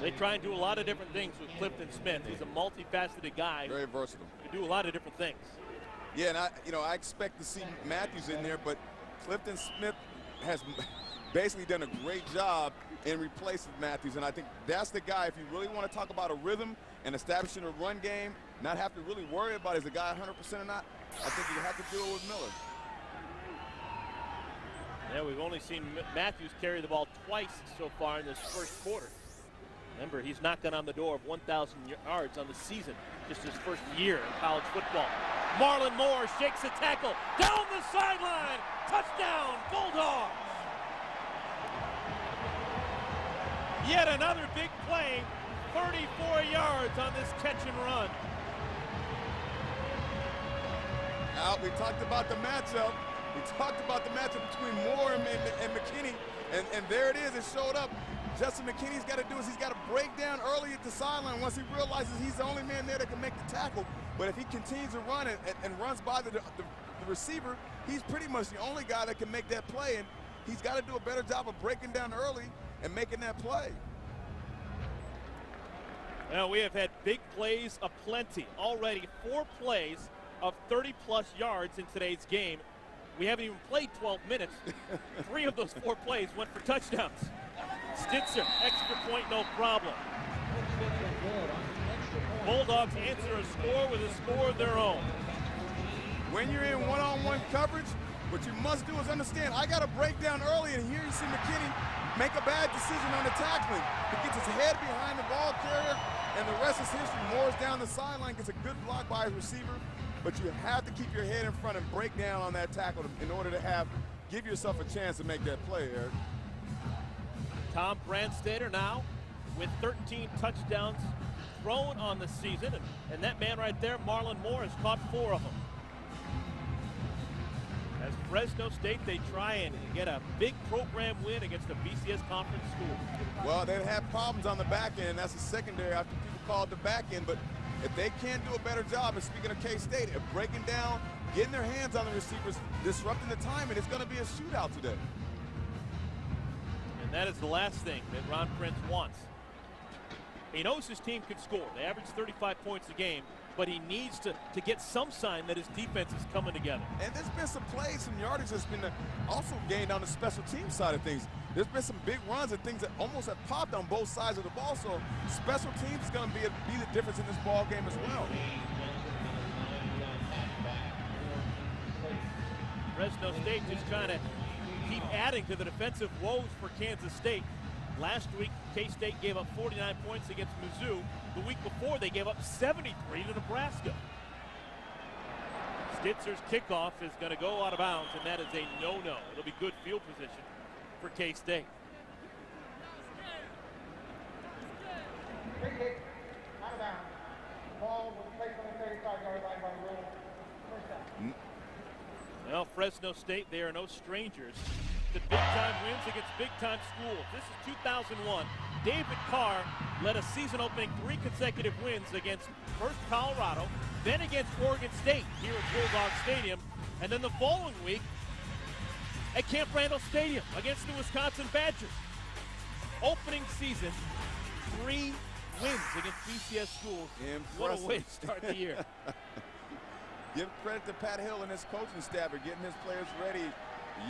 They try and do a lot of different things with Clifton Smith. He's a multifaceted guy. Very versatile. He can do a lot of different things. Yeah, and I expect to see Matthews in there, but Clifton Smith has basically done a great job in replacing Matthews, and I think that's the guy, if you really want to talk about a rhythm and establishing a run game, not have to really worry about is the guy 100% or not, I think you have to deal with Miller. Yeah, we've only seen Matthews carry the ball twice so far in this first quarter. Remember, he's knocking on the door of 1,000 yards on the season, just his first year in college football. Marlon Moore shakes a tackle down the sideline. Touchdown, Bulldogs. Yet another big play, 34 yards on this catch and run. Now, we talked about the matchup. We talked about the matchup between Moore and McKinney, and there it is. It showed up. Justin McKinney's got to do is he's got to break down early at the sideline once he realizes he's the only man there that can make the tackle. But if he continues to run and runs by the receiver, he's pretty much the only guy that can make that play, and he's got to do a better job of breaking down early and making that play. Well, we have had big plays aplenty. Already 4 plays of 30-plus yards in today's game. We haven't even played 12 minutes. 3 of those 4 plays went for touchdowns. Stitzer, extra point, no problem. Bulldogs answer a score with a score of their own. When you're in one-on-one coverage, what you must do is understand, I got to break down early, and here you see McKinney make a bad decision on the tackling. He gets his head behind the ball carrier, and the rest is history. Moore's down the sideline, gets a good block by his receiver, but you have to keep your head in front and break down on that tackle in order to give yourself a chance to make that play, Eric. Tom Brandstater now with 13 touchdowns thrown on the season. And that man right there, Marlon Moore, has caught 4 of them. As Fresno State, they try and get a big program win against a BCS conference school. Well, they've had problems on the back end. That's the secondary after people called the back end. But if they can't do a better job, and speaking of K-State, of breaking down, getting their hands on the receivers, disrupting the timing, it's going to be a shootout today. And that is the last thing that Ron Prince wants. He knows his team can score. They average 35 points a game, but he needs to get some sign that his defense is coming together. And there's been some plays, some yardage that's been also gained on the special team side of things. There's been some big runs and things that almost have popped on both sides of the ball. So special teams is going to be the difference in this ball game as well. Fresno State just trying to keep adding to the defensive woes for Kansas State. Last week, K-State gave up 49 points against Mizzou. The week before, they gave up 73 to Nebraska. Stitzer's kickoff is going to go out of bounds, and that is a no-no. It'll be good field position for K-State. Free kick, out of bounds. Ball was placed on the 35-yard line by Will. First down. Well, Fresno State, they are no strangers to big-time wins against big-time schools. This is 2001. David Carr led a season-opening 3 consecutive wins against first Colorado, then against Oregon State here at Bulldog Stadium, and then the following week at Camp Randall Stadium against the Wisconsin Badgers. Opening season, 3 wins against BCS schools. Impressive. What a way to start the year. Give credit to Pat Hill and his coaching staff for getting his players ready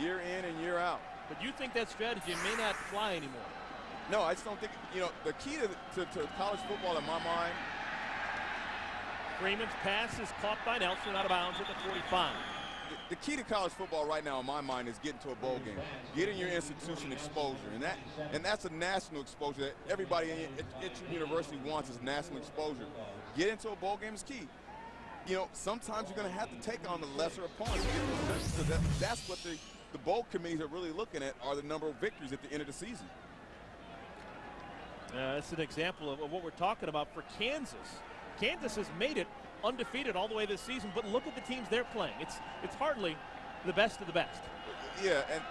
year in and year out. But you think that strategy may not fly anymore? No, I just don't think, the key to college football in my mind. Freeman's pass is caught by Nelson out of bounds at the 45. The key to college football right now in my mind is getting to a bowl game, getting your institution exposure, and that's a national exposure that everybody at your university wants is national exposure. Get into a bowl game is key. Sometimes you're going to have to take on the lesser opponents because that's what the bowl committees are really looking at, are the number of victories at the end of the season. That's an example of what we're talking about for Kansas. Kansas has made it undefeated all the way this season, but look at the teams they're playing. It's hardly the best of the best. Yeah, and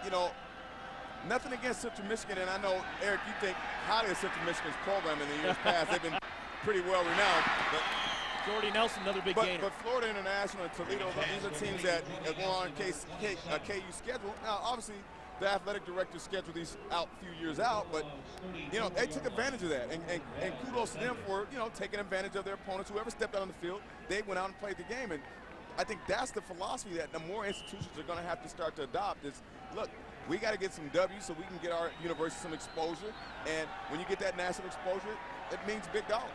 nothing against Central Michigan, and I know, Eric, you think highly of Central Michigan's program in the years past. They've been pretty well renowned. But Jordy Nelson, another big gainer. But Florida International and Toledo, these are teams that were on KU schedule. Now, obviously, the athletic director scheduled these out a few years out, but, they took advantage of that. And kudos to them for, taking advantage of their opponents. Whoever stepped out on the field, they went out and played the game. And I think that's the philosophy that the more institutions are going to have to start to adopt is, look, we got to get some W's so we can get our university some exposure. And when you get that national exposure, it means big dollars.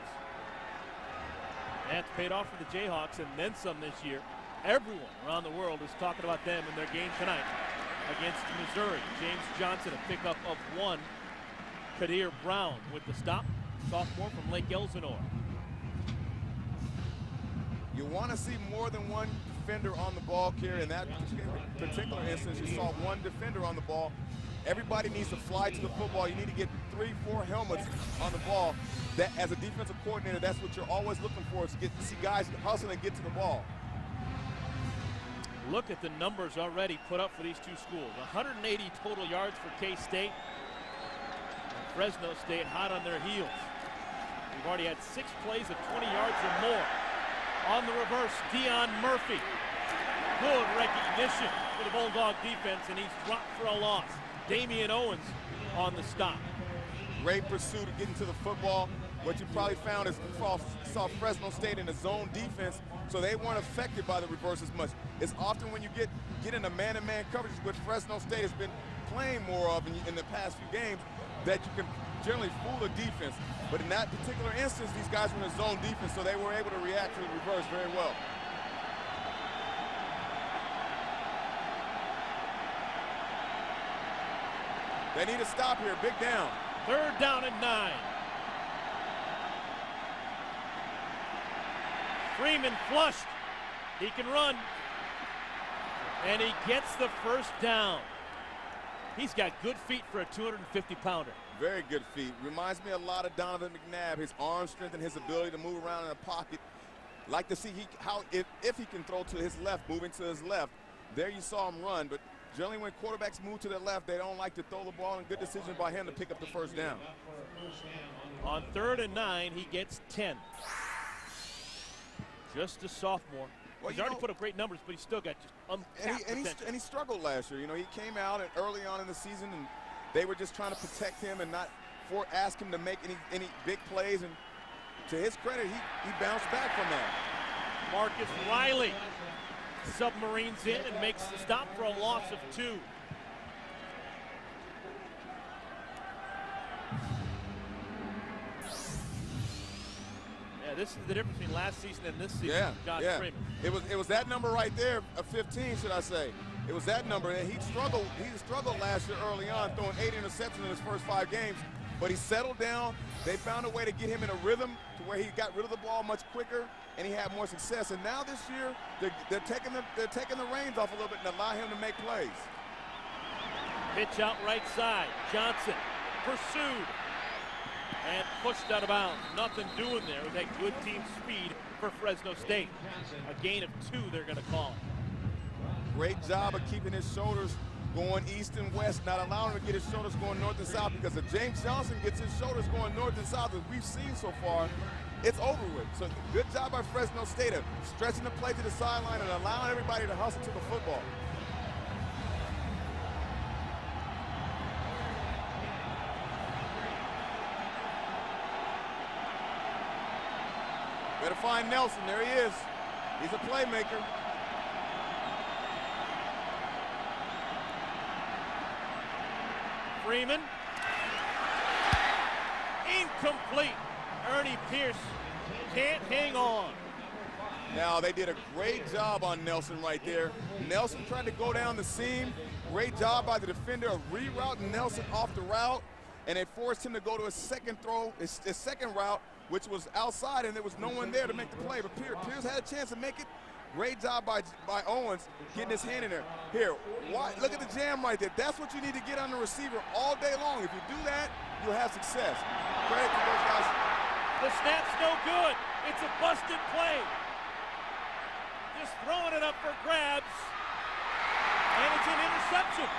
That's paid off for the Jayhawks and then some this year. Everyone around the world is talking about them in their game tonight against Missouri. James Johnson, a pickup of 1. Kadir Brown with the stop. Sophomore from Lake Elsinore. You want to see more than one defender on the ball, Kerry. In that particular instance, you saw one defender on the ball. Everybody needs to fly to the football. You need to get 3-4 helmets on the ball. That, as a defensive coordinator, that's what you're always looking for, is to see guys hustle and get to the ball. Look at the numbers already put up for these two schools. 180 total yards for K-State. Fresno State hot on their heels. We've already had 6 plays of 20 yards or more. On the reverse, Dion Murphy. Good recognition for the Bulldog defense, and he's dropped for a loss. Damian Owens on the stop. Great pursuit of getting to the football. What you probably found is you saw Fresno State in a zone defense, so they weren't affected by the reverse as much. It's often when you get in a man-to-man coverage, which Fresno State has been playing more of in the past few games, that you can generally fool a defense. But in that particular instance, these guys were in a zone defense, so they were able to react to the reverse very well. They need to stop here, big down. 3rd down and 9. Freeman flushed. He can run. And he gets the 1st down. He's got good feet for a 250-pounder. Very good feet. Reminds me a lot of Donovan McNabb. His arm strength and his ability to move around in the pocket. Like to see if he can throw to his left, moving to his left. There you saw him run, but generally when quarterbacks move to their left, they don't like to throw the ball, and good decision by him to pick up the first down. On 3rd and 9, he gets 10. Just a sophomore. Well, He's already put up great numbers, but he's still got just untapped potential. And he struggled last year. You know, he came out early on in the season, and they were just trying to protect him and not ask him to make any big plays. And to his credit, he bounced back from that. Marcus Riley submarines in and makes the stop for a loss of 2. Yeah, this is the difference between last season and this season. Josh Freeman. It was that number right there, a 15, should I say. It was that number, and he struggled last year early on, throwing 8 interceptions in his first 5 games. But he settled down. They found a way to get him in a rhythm to where he got rid of the ball much quicker, and he had more success. And now this year, they're taking the reins off a little bit and allow him to make plays. Pitch out right side. Johnson pursued and pushed out of bounds. Nothing doing there with that good team speed for Fresno State. A gain of 2, they're going to call it. Great job of keeping his shoulders going east and west, not allowing him to get his shoulders going north and south, because if James Johnson gets his shoulders going north and south, as we've seen so far, it's over with. So good job by Fresno State of stretching the play to the sideline and allowing everybody to hustle to the football. Better find Nelson. There he is. He's a playmaker. Freeman. Incomplete. Ernie Pierce can't hang on. Now, they did a great job on Nelson right there. Nelson tried to go down the seam. Great job by the defender of rerouting Nelson off the route, and it forced him to go to his second throw, his second route, which was outside, and there was no one there to make the play. But Pierce had a chance to make it. Great job by Owens getting his hand in there. Here, look at the jam right there. That's what you need to get on the receiver all day long. If you do that, you'll have success. Credit to those guys. The snap's no good. It's a busted play. Just throwing it up for grabs. And it's an interception.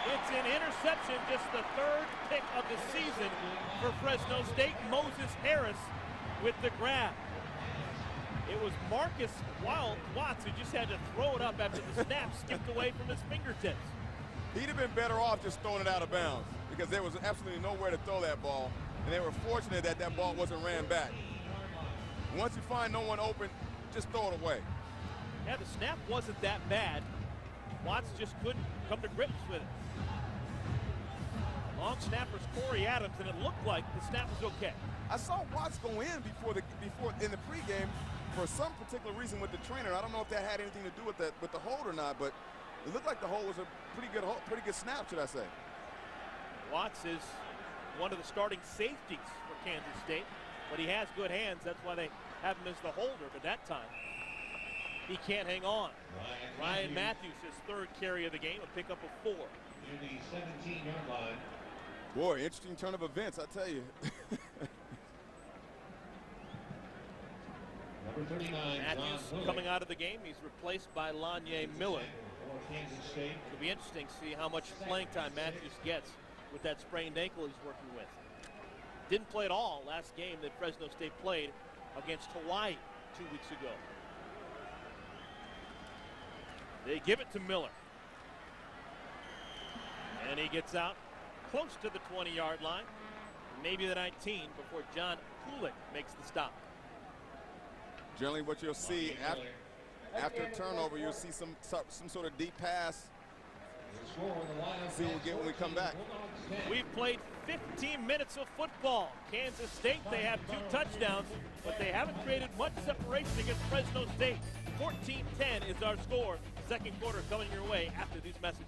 It's an interception, just the 3rd pick of the season for Fresno State. Moses Harris with the grab. It was Marcus Watts who just had to throw it up after the snap skipped away from his fingertips. He'd have been better off just throwing it out of bounds, because there was absolutely nowhere to throw that ball, and they were fortunate that that ball wasn't ran back. Once you find no one open, just throw it away. Yeah, the snap wasn't that bad. Watts just couldn't come to grips with it. Long snapper's Corey Adams, and it looked like the snap was okay. I saw Watts go in before in the pregame for some particular reason with the trainer. I don't know if that had anything to do with the hold or not, but it looked like the hold was a pretty good snap, should I say. Watts is one of the starting safeties for Kansas State, but he has good hands. That's why they have him as the holder. But that time, he can't hang on. Ryan Matthews, his 3rd carry of the game, a pickup of 4. In the 17-yard line. Boy, interesting turn of events, I tell you. Number 39, Matthews coming out of the game. He's replaced by Lanye Miller. It'll be interesting to see how much playing time Matthews gets with that sprained ankle he's working with. Didn't play at all last game that Fresno State played against Hawaii 2 weeks ago. They give it to Miller. And he gets out close to the 20-yard line, maybe the 19, before John Kulik makes the stop. Generally what you'll see after a turnover, you'll see some sort of deep pass. See what we'll get when we come back. We've played 15 minutes of football. Kansas State, they have 2 touchdowns, but they haven't created much separation against Fresno State. 14-10 is our score. Second quarter coming your way after these messages.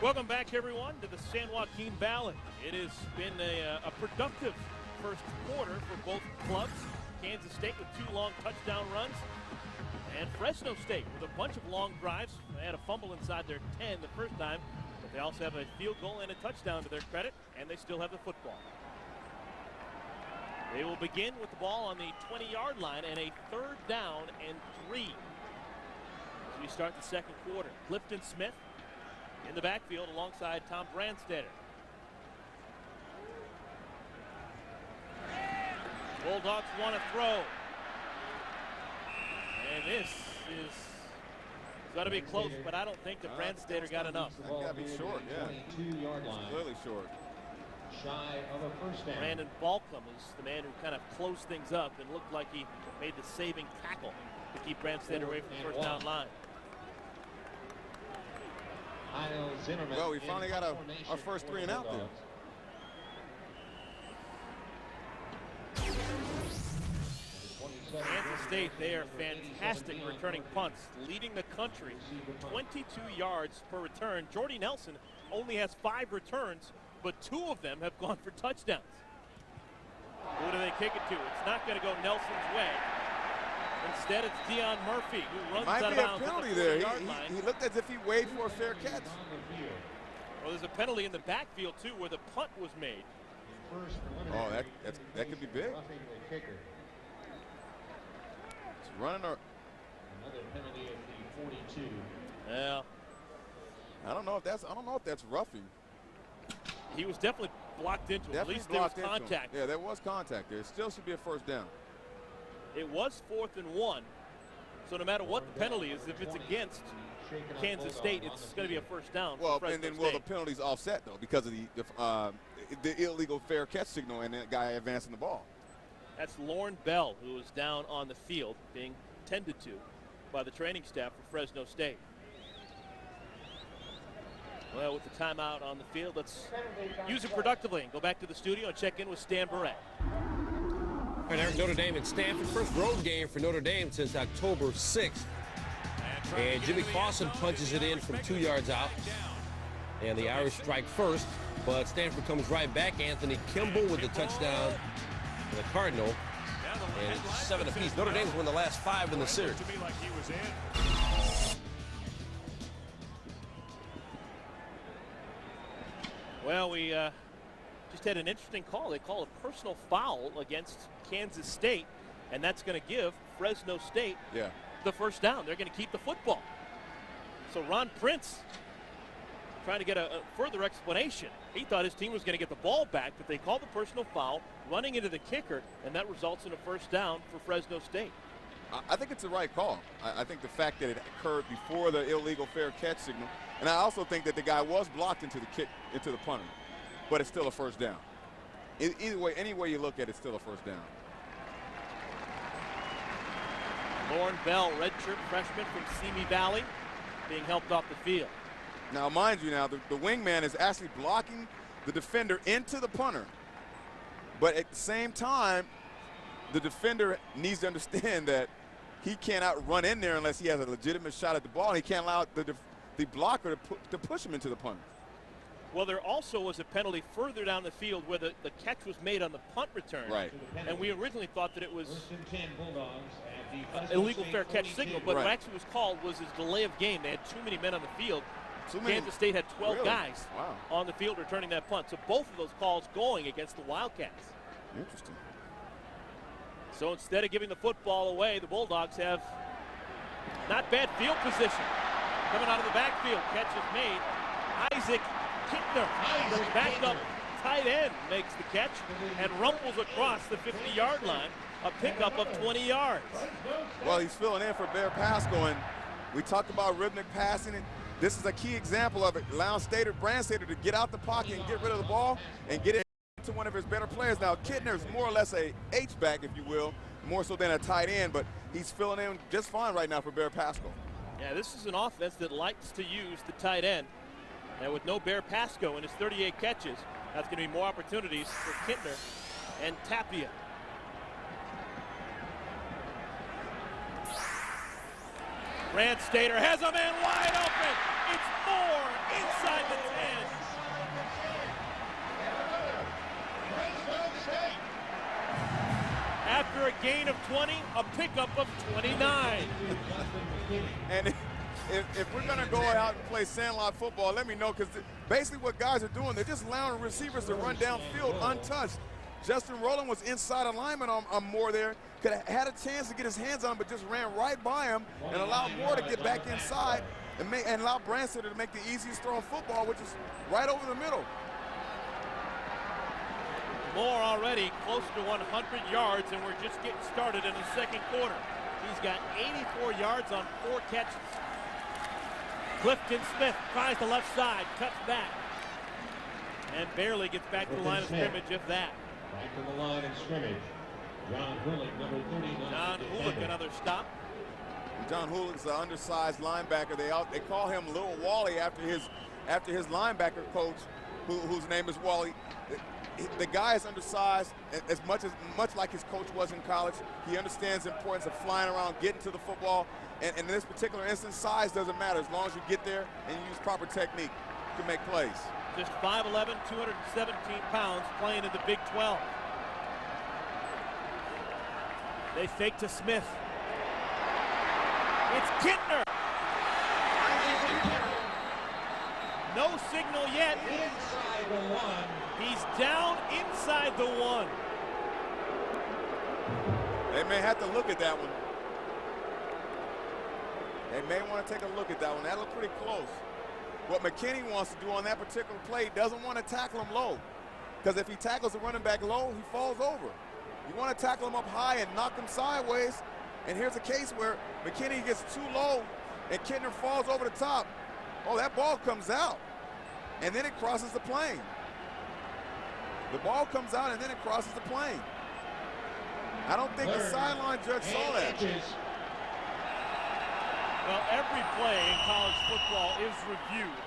Welcome back, everyone, to the San Joaquin Valley. It has been a productive first quarter for both clubs. Kansas State with 2 long touchdown runs, And Fresno State with a bunch of long drives. They had a fumble inside their 10 the first time, but they also have a field goal and a touchdown to their credit, and they still have the football. They will begin with the ball on the 20-yard line and a 3rd down and 3. As we start the second quarter, Clifton Smith in the backfield alongside Tom Brandstatter. Bulldogs want to throw. And this is going to be close, but I don't think the Brandstatter got enough. That's got to be short, yeah. 22-yard line. Clearly short. Shy of a first down. Brandon Balcom is the man who kind of closed things up and looked like he made the saving tackle to keep Brandstatter away from the first down line. Well, we finally got our first 3 and out there. Kansas State, they are fantastic returning punts, leading the country, 22 yards per return. Jordy Nelson only has 5 returns, but 2 of them have gone for touchdowns. Who do they kick it to? It's not going to go Nelson's way. Instead, it's Dion Murphy, who runs out of bounds. Might be a penalty at the there. 40-yard line. He looked as if he waited for a fair catch. Well, there's a penalty in the backfield, too, where the punt was made. Oh, that could be big. It's running or Another penalty at the 42. Yeah. I don't know if that's roughing. He was definitely blocked into him. At least there was contact. Yeah, there was contact there. It still should be a first down. It was 4th and 1. So no matter what the penalty is, if it's against Kansas State, it's going to be a first down. Well, and then will the penalties offset though because of the illegal fair catch signal and that guy advancing the ball? That's Lauren Bell, who is down on the field being tended to by the training staff for Fresno State. Well, with the timeout on the field, let's use it productively and go back to the studio and check in with Stan Barrett. All right, Eric, Notre Dame and Stanford. First road game for Notre Dame since October 6th. And Jimmy Clausen punches it in from 2 yards out. And the Irish strike first, but Stanford comes right back. Anthony Kimball with the touchdown for the Cardinal. And it's 7 apiece. Notre Dame's won the last 5 in the series. Well, we just had an interesting call. They call a personal foul against Kansas State, and that's going to give Fresno State the first down. They're going to keep the football. So Ron Prince trying to get a further explanation. He thought his team was going to get the ball back, but they called the personal foul, running into the kicker, and that results in a first down for Fresno State. I think it's the right call. I think the fact that it occurred before the illegal fair catch signal, and I also think that the guy was blocked into the punter, but it's still a first down. Either way, any way you look at it, it's still a first down. Lauren Bell, redshirt freshman from Simi Valley, being helped off the field. Now, mind you, the wingman is actually blocking the defender into the punter, but at the same time, the defender needs to understand that he cannot run in there unless he has a legitimate shot at the ball, and he can't allow the blocker to push him into the punter. Well, there also was a penalty further down the field where the catch was made on the punt return. Right. And we originally thought that it was illegal fair catch signal, but what actually was called was his delay of game. They had too many men on the field. Kansas State had 12 guys on the field returning that punt. So both of those calls going against the Wildcats. Interesting. So instead of giving the football away, the Bulldogs have not bad field position. Coming out of the backfield, catch is made. Isaac Kittner, the backup tight end, makes the catch and rumples across the 50-yard line, a pickup of 20 yards. Well, he's filling in for Bear Pasco, and we talked about rhythmic passing. This is a key example of it. Allowing Brandstatter to get out the pocket and get rid of the ball and get it to one of his better players. Now, Kittner is more or less a H-back, if you will, more so than a tight end, but he's filling in just fine right now for Bear Pasco. Yeah, this is an offense that likes to use the tight end. And with no Bear Pasco in his 38 catches, that's going to be more opportunities for Kittner and Tapia. Brandstatter has a man wide open. It's Moore inside the 10. After a gain of 20, a pickup of 29. And if we're going to go out and play sandlot football, let me know, because basically what guys are doing, they're just allowing receivers to run downfield untouched. Justin Rowland was inside alignment on Moore there. Could have had a chance to get his hands on him, but just ran right by him and allowed Moore to get back inside and allow Branstetter to make the easiest throw in football, which is right over the middle. Moore already close to 100 yards, and we're just getting started in the second quarter. He's got 84 yards on 4 catches. Clifton Smith tries the left side, cuts back, and barely gets back to the line of scrimmage, if that. Back to the line of scrimmage. John Hulick, number 39. John Hulick, another stop. John Hulick's an undersized linebacker. They call him Little Wally after his linebacker coach, whose name is Wally. The guy is undersized as much like his coach was in college. He understands the importance of flying around, getting to the football, and in this particular instance, size doesn't matter as long as you get there and you use proper technique to make plays. Just 5'11", 217 pounds, playing in the Big 12. They fake to Smith. It's Kittner. No signal yet. Inside the 1. He's down inside the 1. They may have to look at that one. They may want to take a look at that one. That looked pretty close. What McKinney wants to do on that particular play, doesn't want to tackle him low. Because if he tackles the running back low, he falls over. You want to tackle him up high and knock him sideways. And here's a case where McKinney gets too low and Kittner falls over the top. Oh, that ball comes out. And then it crosses the plane. The ball comes out and then it crosses the plane. I don't think the sideline judge saw that. Well, every play in college football is reviewed.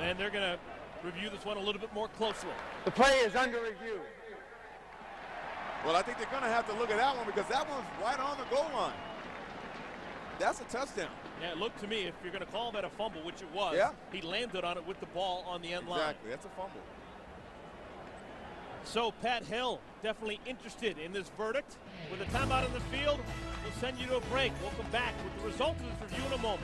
And they're going to review this one a little bit more closely. The play is under review. Well, I think they're going to have to look at that one because that one's right on the goal line. That's a touchdown. Yeah, it looked to me, if you're going to call that a fumble, which it was, he landed on it with the ball on the end line. Exactly, that's a fumble. So Pat Hill definitely interested in this verdict. With a timeout on the field, we'll send you to a break. We'll come back with the result of this review in a moment.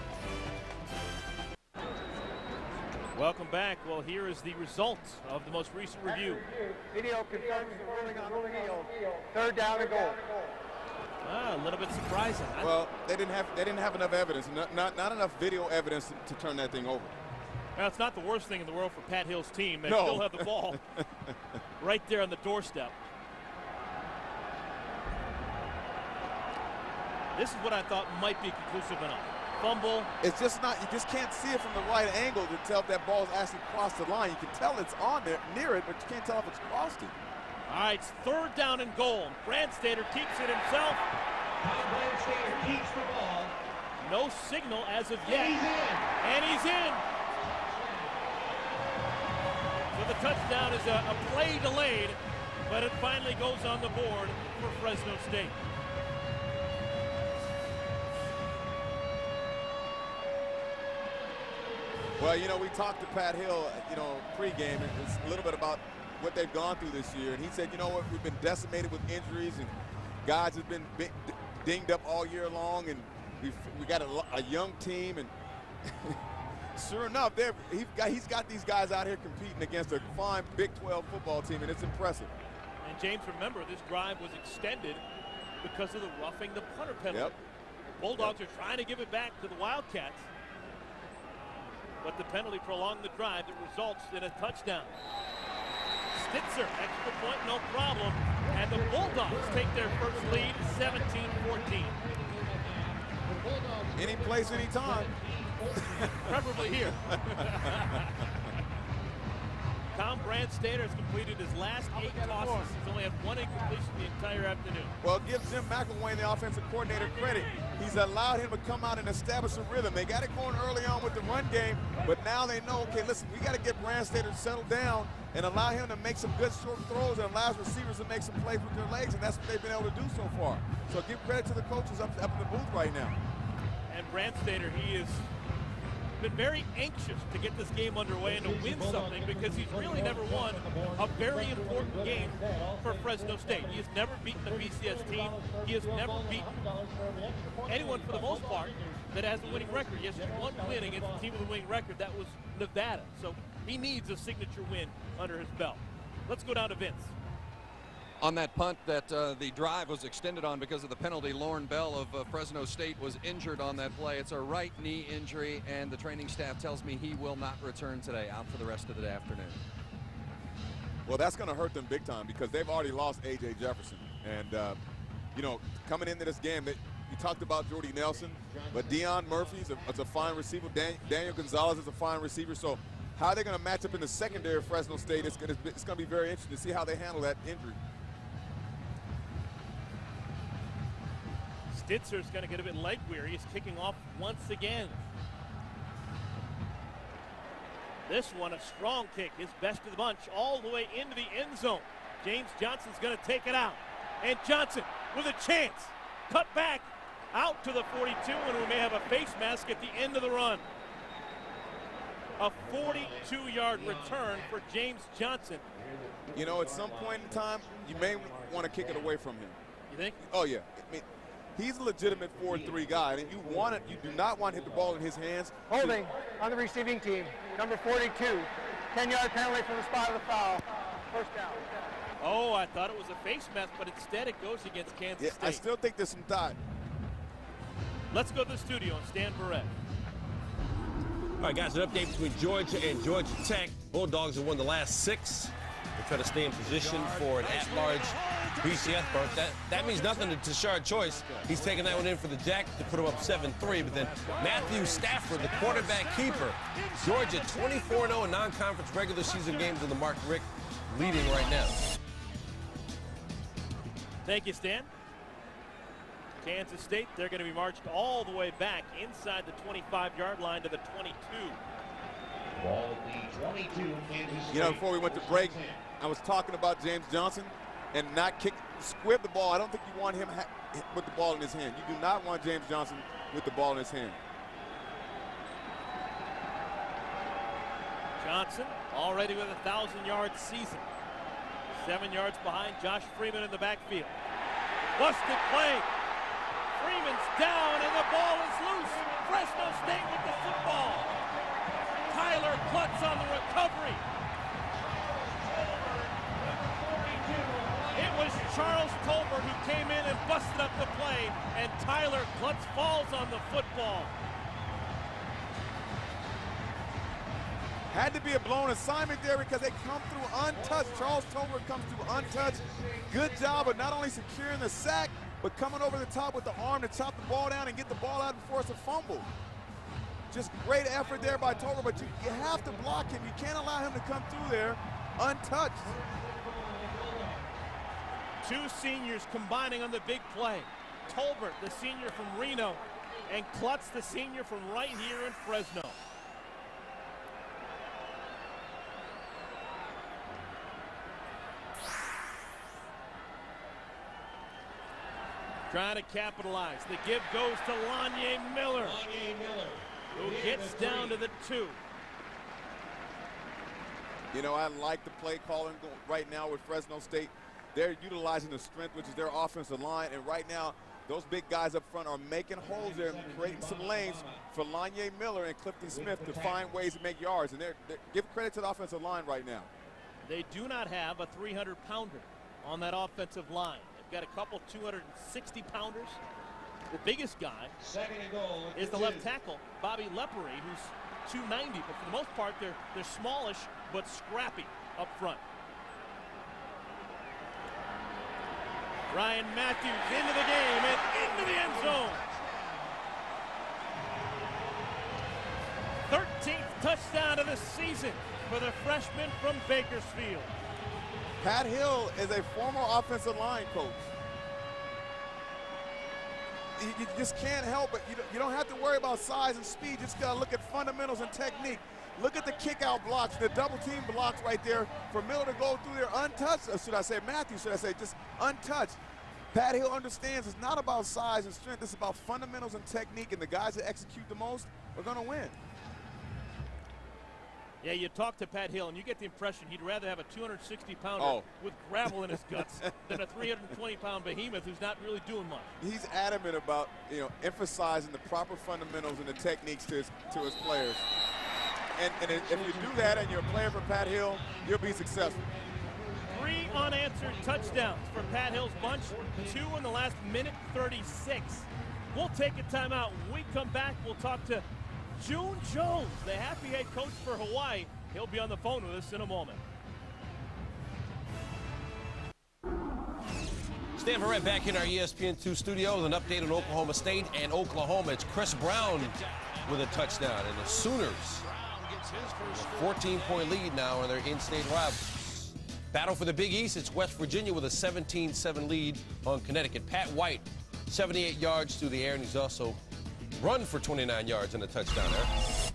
Welcome back. Well, here is the result of the most recent review. Video confirms the ruling on the field. 3rd down and goal. A little bit surprising. Well, they didn't have enough evidence, not enough video evidence to turn that thing over. Well, it's not the worst thing in the world for Pat Hill's team. They No. still have the ball right there on the doorstep. This is what I thought might be conclusive enough. Fumble. It's just not, you just can't see it from the right angle to tell if that ball's actually crossed the line. You can tell it's on there, near it, but you can't tell if it's crossed it. All right, it's 3rd down and goal. Branstetter keeps it himself. Branstetter keeps the ball. No signal as of yet. And he's in. So the touchdown is a play delayed, but it finally goes on the board for Fresno State. Well, you know, we talked to Pat Hill, you know, pregame, and it's a little bit about what they've gone through this year. And he said, you know what, we've been decimated with injuries, and guys have been dinged up all year long, and we got a young team, and sure enough, he's got these guys out here competing against a fine Big 12 football team, and it's impressive. And James, remember, this drive was extended because of the roughing the punter penalty. Yep. The Bulldogs are trying to give it back to the Wildcats, but the penalty prolonged the drive that results in a touchdown. Stitzer, extra point, no problem. And the Bulldogs take their first lead, 17-14. Any place, any time. Preferably here. Tom Branstetter has completed his last 8 tosses. He's only had 1 incompletion the entire afternoon. Well, give Jim McElwain, the offensive coordinator, credit. He's allowed him to come out and establish a rhythm. They got it going early on with the run game, but now they know, okay, listen, we got to get Branstetter settled down and allow him to make some good short throws and allows receivers to make some plays with their legs, and that's what they've been able to do so far. So give credit to the coaches up in the booth right now. And Branstetter, he is been very anxious to get this game underway and to win something because he's really never won a very important game for Fresno State. He has never beaten the BCS team. He has never beaten anyone for the most part that has a winning record. He has just one win against a team with a winning record. That was Nevada. So he needs a signature win under his belt. Let's go down to Vince. On that punt that the drive was extended on because of the penalty, Lauren Bell of Fresno State was injured on that play. It's a right knee injury, and the training staff tells me he will not return today, out for the rest of the afternoon. Well, that's going to hurt them big time because they've already lost A.J. Jefferson. And, you know, coming into this game, you talked about Jordy Nelson, but Deion Murphy is a fine receiver. Daniel Gonzalez is a fine receiver. So how they're going to match up in the secondary of Fresno State, it's going to be very interesting to see how they handle that injury. Stitzer's going to get a bit leg weary. He's kicking off once again. This one, a strong kick, his best of the bunch, all the way into the end zone. James Johnson's going to take it out. And Johnson with a chance. Cut back out to the 42, and we may have a face mask at the end of the run. A 42-yard return for James Johnson. You know, at some point in time, you may want to kick it away from him. You think? Oh, yeah. I mean, he's a legitimate 4-3 guy, and you do not want to hit the ball in his hands. Holding on the receiving team, number 42. 10-yard penalty from the spot of the foul. First down. Oh, I thought it was a face mask, but instead it goes against Kansas State. I still think there's some thought. Let's go to the studio and Stan Barrett. All right, guys, an update between Georgia and Georgia Tech. Bulldogs have won the last 6. They try to stay in position for an at-large BCS berth. That means nothing to Tashard Choice. He's taking that one in for the Jacks to put them up 7-3. But then Matthew Stafford, the quarterback keeper, Georgia 24-0 in non-conference regular season games in the Mark Richt, leading right now. Thank you, Stan. Kansas State, they're going to be marched all the way back inside the 25-yard line to the 22. Ball the 22, Kansas State. You know, before we went to break, I was talking about James Johnson and not squib the ball. I don't think you want him with the ball in his hand. You do not want James Johnson with the ball in his hand. Johnson already with a 1,000-yard season. 7 yards behind Josh Freeman in the backfield. Busted play. Freeman's down and the ball is loose. Fresno State with the football. Tyler Klutz on the recovery. It was Charles Tolbert who came in and busted up the play, and Tyler Klutz falls on the football. Had to be a blown assignment there because they come through untouched. Charles Tolbert comes through untouched. Good job of not only securing the sack, but coming over the top with the arm to chop the ball down and get the ball out before it's a fumble. Just great effort there by Tolbert, but you have to block him. You can't allow him to come through there untouched. Two seniors combining on the big play. Tolbert, the senior from Reno, and Klutz, the senior from right here in Fresno. Trying to capitalize. The give goes to Lanye Miller, who gets down to the 2. You know, I like the play calling right now with Fresno State. They're utilizing the strength, which is their offensive line, and right now, those big guys up front are making holes there and creating some lanes for Lanye Miller and Clifton Smith to find ways to make yards, and they're give credit to the offensive line right now. They do not have a 300-pounder on that offensive line. They've got a couple 260-pounders. The biggest guy is the left tackle, Bobby Lepery, who's 290, but for the most part, they're smallish but scrappy up front. Ryan Matthews into the game and into the end zone. 13th touchdown of the season for the freshman from Bakersfield. Pat Hill is a former offensive line coach. You just can't help it. You don't have to worry about size and speed. You just got to look at fundamentals and technique. Look at the kick-out blocks, the double-team blocks right there for Miller to go through there untouched. Or should I say Matthews, should I say just untouched. Pat Hill understands it's not about size and strength. It's about fundamentals and technique, and the guys that execute the most are going to win. Yeah, you talk to Pat Hill, and you get the impression he'd rather have a 260-pounder with gravel in his guts than a 320-pound behemoth who's not really doing much. He's adamant about, emphasizing the proper fundamentals and the techniques to his players. And if you do that and you're a player for Pat Hill, you'll be successful. 3 unanswered touchdowns for Pat Hill's bunch, 2 in the last minute 36. We'll take a timeout. When we come back, we'll talk to June Jones, the happy head coach for Hawaii. He'll be on the phone with us in a moment. Stanford right back in our ESPN2 studio with an update on Oklahoma State and Oklahoma. It's Chris Brown with a touchdown, and the Sooners a 14-point lead now in their in-state rivals. Battle for the Big East, it's West Virginia with a 17-7 lead on Connecticut. Pat White, 78 yards through the air, and he's also run for 29 yards and a touchdown there.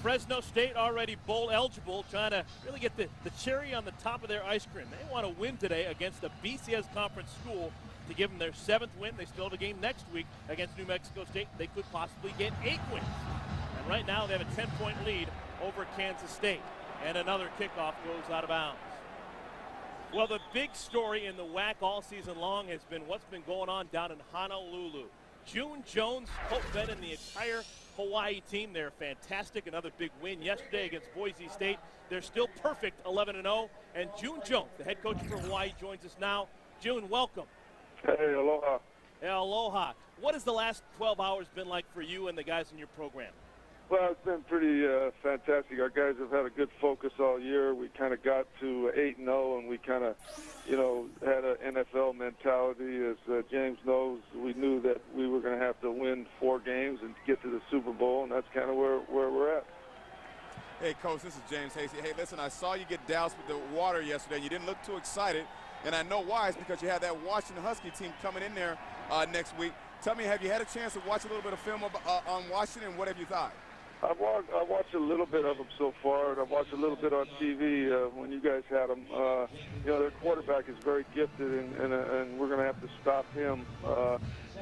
Fresno State already bowl eligible, trying to really get the cherry on the top of their ice cream. They want to win today against a BCS conference school to give them their 7th win. They still have a game next week against New Mexico State. They could possibly get 8 wins. And right now they have a 10-point lead over Kansas State. And another kickoff goes out of bounds. Well, the big story in the WAC all season long has been what's been going on down in Honolulu. June Jones, Colt Bennett, and the entire Hawaii team, they're fantastic. Another big win yesterday against Boise State. They're still perfect, 11-0. And June Jones, the head coach for Hawaii, joins us now. June, welcome. Hey, aloha. Hey, aloha. What has the last 12 hours been like for you and the guys in your program? Well, it's been pretty fantastic. Our guys have had a good focus all year. We kind of got to 8-0, and we kind of, had an NFL mentality. As James knows, we knew that we were going to have to win 4 games and get to the Super Bowl, and that's kind of where we're at. Hey, Coach, this is James Hasty. Hey, listen, I saw you get doused with the water yesterday. You didn't look too excited, and I know why. It's because you have that Washington Husky team coming in there next week. Tell me, have you had a chance to watch a little bit of film on Washington? What have you thought? I watched a little bit of them so far, and I watched a little bit on TV when you guys had them. Their quarterback is very gifted, and we're going to have to stop him,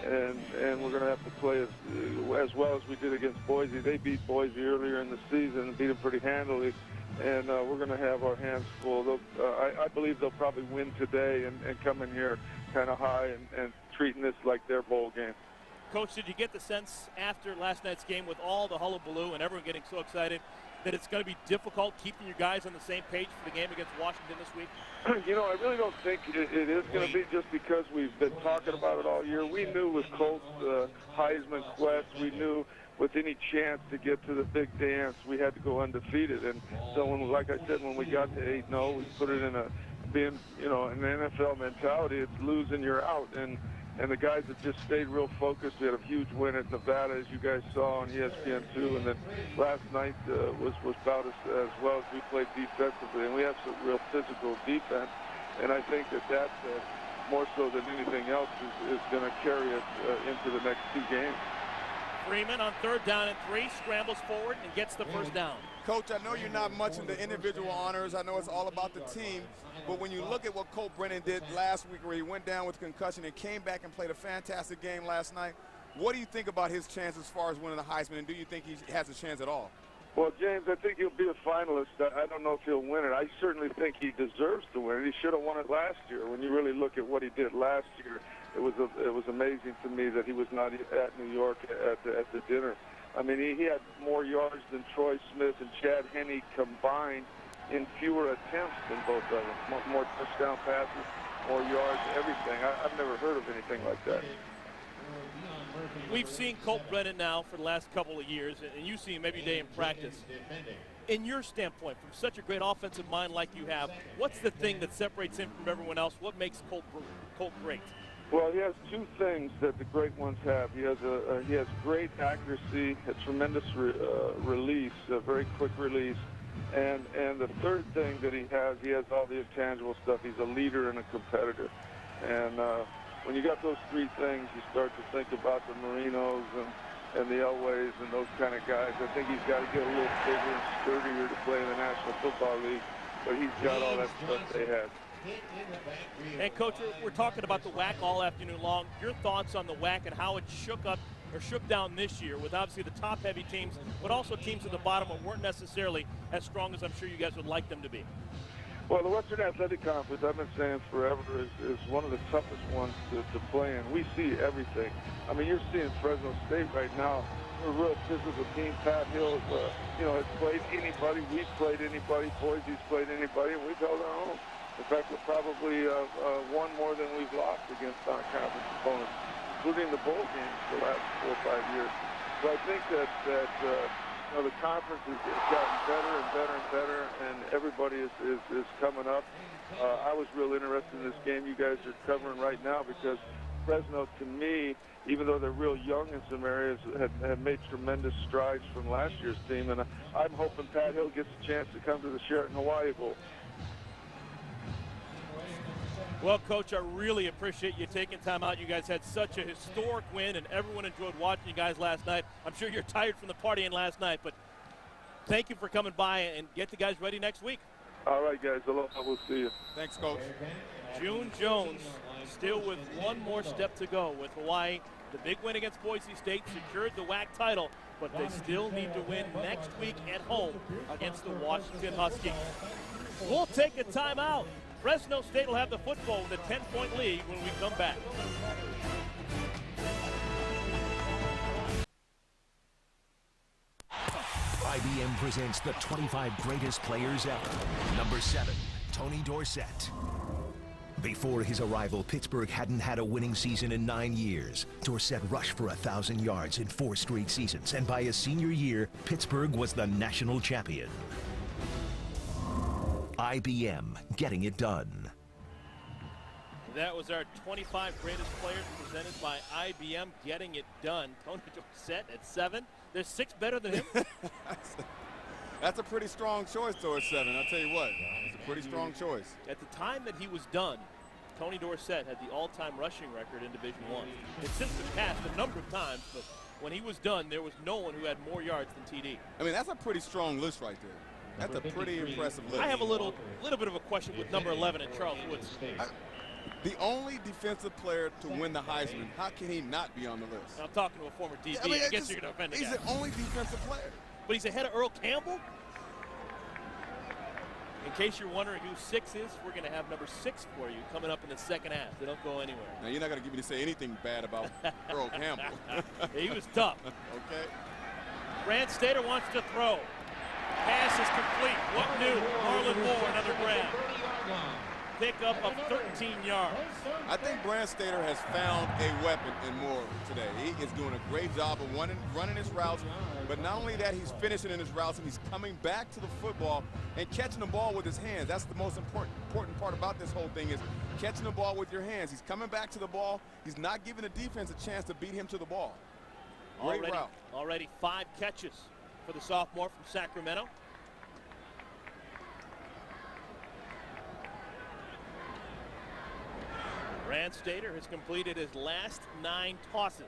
and we're going to have to play as well as we did against Boise. They beat Boise earlier in the season and beat them pretty handily, and we're going to have our hands full. I believe they'll probably win today and come in here kind of high and treating this like their bowl game. Coach, did you get the sense after last night's game with all the hullabaloo and everyone getting so excited that it's going to be difficult keeping your guys on the same page for the game against Washington this week? I really don't think it is going to be, just because we've been talking about it all year. We knew with Colt's Heisman quest, we knew with any chance to get to the big dance, we had to go undefeated. And so, like I said, when we got to 8-0, we put it in an NFL mentality. It's losing, you're out. And the guys have just stayed real focused. We had a huge win at Nevada, as you guys saw on ESPN2. And then last night was about as well as we played defensively. And we have some real physical defense. And I think that more so than anything else, is going to carry us into the next 2 games. Freeman on 3rd down and 3, scrambles forward and gets the first down. Coach, I know you're not much into individual honors. I know it's all about the team. But when you look at what Colt Brennan did last week, where he went down with concussion and came back and played a fantastic game last night, what do you think about his chance as far as winning the Heisman, and do you think he has a chance at all? Well, James, I think he'll be a finalist. I don't know if he'll win it. I certainly think he deserves to win it. He should have won it last year. When you really look at what he did last year, it was amazing to me that he was not at New York at the dinner. I mean, he had more yards than Troy Smith and Chad Henne combined in fewer attempts than both of them. More touchdown passes, more yards, everything. I've never heard of anything like that. We've seen Colt Brennan now for the last couple of years, and you see him every day in practice. In your standpoint, from such a great offensive mind like you have, what's the thing that separates him from everyone else? What makes Colt great? Well, he has 2 things that the great ones have. He has great accuracy, a tremendous release, a very quick release, and the third thing that he has all the intangible stuff. He's a leader and a competitor, and when you got those 3 things, you start to think about the Marinos and the Elways and those kind of guys. I think he's got to get a little bigger and sturdier to play in the National Football League, but he's got all that stuff they had. And, Coach, we're talking about the WAC all afternoon long. Your thoughts on the WAC and how it shook up are shook down this year with obviously the top-heavy teams, but also teams at the bottom that weren't necessarily as strong as I'm sure you guys would like them to be? Well, the Western Athletic Conference, I've been saying forever, is one of the toughest ones to play in. We see everything. I mean, you're seeing Fresno State right now. We're a real physical team. Pat Hill, has played anybody. We've played anybody. Boise's played anybody, and we've held our own. In fact, we're probably won more than we've lost against non-conference opponents, including the bowl games the last 4 or 5 years. So I think that the conference has gotten better and better and better, and everybody is coming up. I was real interested in this game you guys are covering right now because Fresno, to me, even though they're real young in some areas, have made tremendous strides from last year's team, and I'm hoping Pat Hill gets a chance to come to the Sheraton Hawaii Bowl. Well, Coach, I really appreciate you taking time out. You guys had such a historic win, and everyone enjoyed watching you guys last night. I'm sure you're tired from the partying last night, but thank you for coming by and get the guys ready next week. All right, guys. Aloha. We'll see you. Thanks, Coach. June Jones still with one more step to go with Hawaii. The big win against Boise State secured the WAC title, but they still need to win next week at home against the Washington Huskies. We'll take a timeout. Fresno State will have the football with a 10-point lead when we come back. IBM presents the 25 greatest players ever. Number 7, Tony Dorsett. Before his arrival, Pittsburgh hadn't had a winning season in 9 years. Dorsett rushed for 1,000 yards in 4 straight seasons, and by his senior year, Pittsburgh was the national champion. IBM, getting it done. That was our 25 greatest players presented by IBM, getting it done. Tony Dorsett at 7. There's 6 better than him. That's a pretty strong choice, though, at 7. I'll tell you what. It's a pretty strong choice. At the time that he was done, Tony Dorsett had the all-time rushing record in Division I. It's since been passed a number of times, but when he was done, there was no one who had more yards than TD. I mean, that's a pretty strong list right there. That's a pretty impressive list. I have a little bit of a question with number 11 and Charles Woods. The only defensive player to win the Heisman, how can he not be on the list? I'm talking to a former DB. I guess you're going to offend the guy. He's the only defensive player. But he's ahead of Earl Campbell? In case you're wondering who 6 is, we're going to have number 6 for you coming up in the second half. They don't go anywhere. Now, you're not going to get me to say anything bad about Earl Campbell. He was tough. Okay. Brant Stater wants to throw. Pass is complete. What new? Marlon Moore, another grab. Pickup of 13 yards. I think Brant Stater has found a weapon in Moore today. He is doing a great job of running his routes, but not only that, he's finishing in his routes, and he's coming back to the football and catching the ball with his hands. That's the most important part about this whole thing is catching the ball with your hands. He's coming back to the ball. He's not giving the defense a chance to beat him to the ball. Great route. Already 5 catches for the sophomore from Sacramento. Brant Stater has completed his last 9 tosses.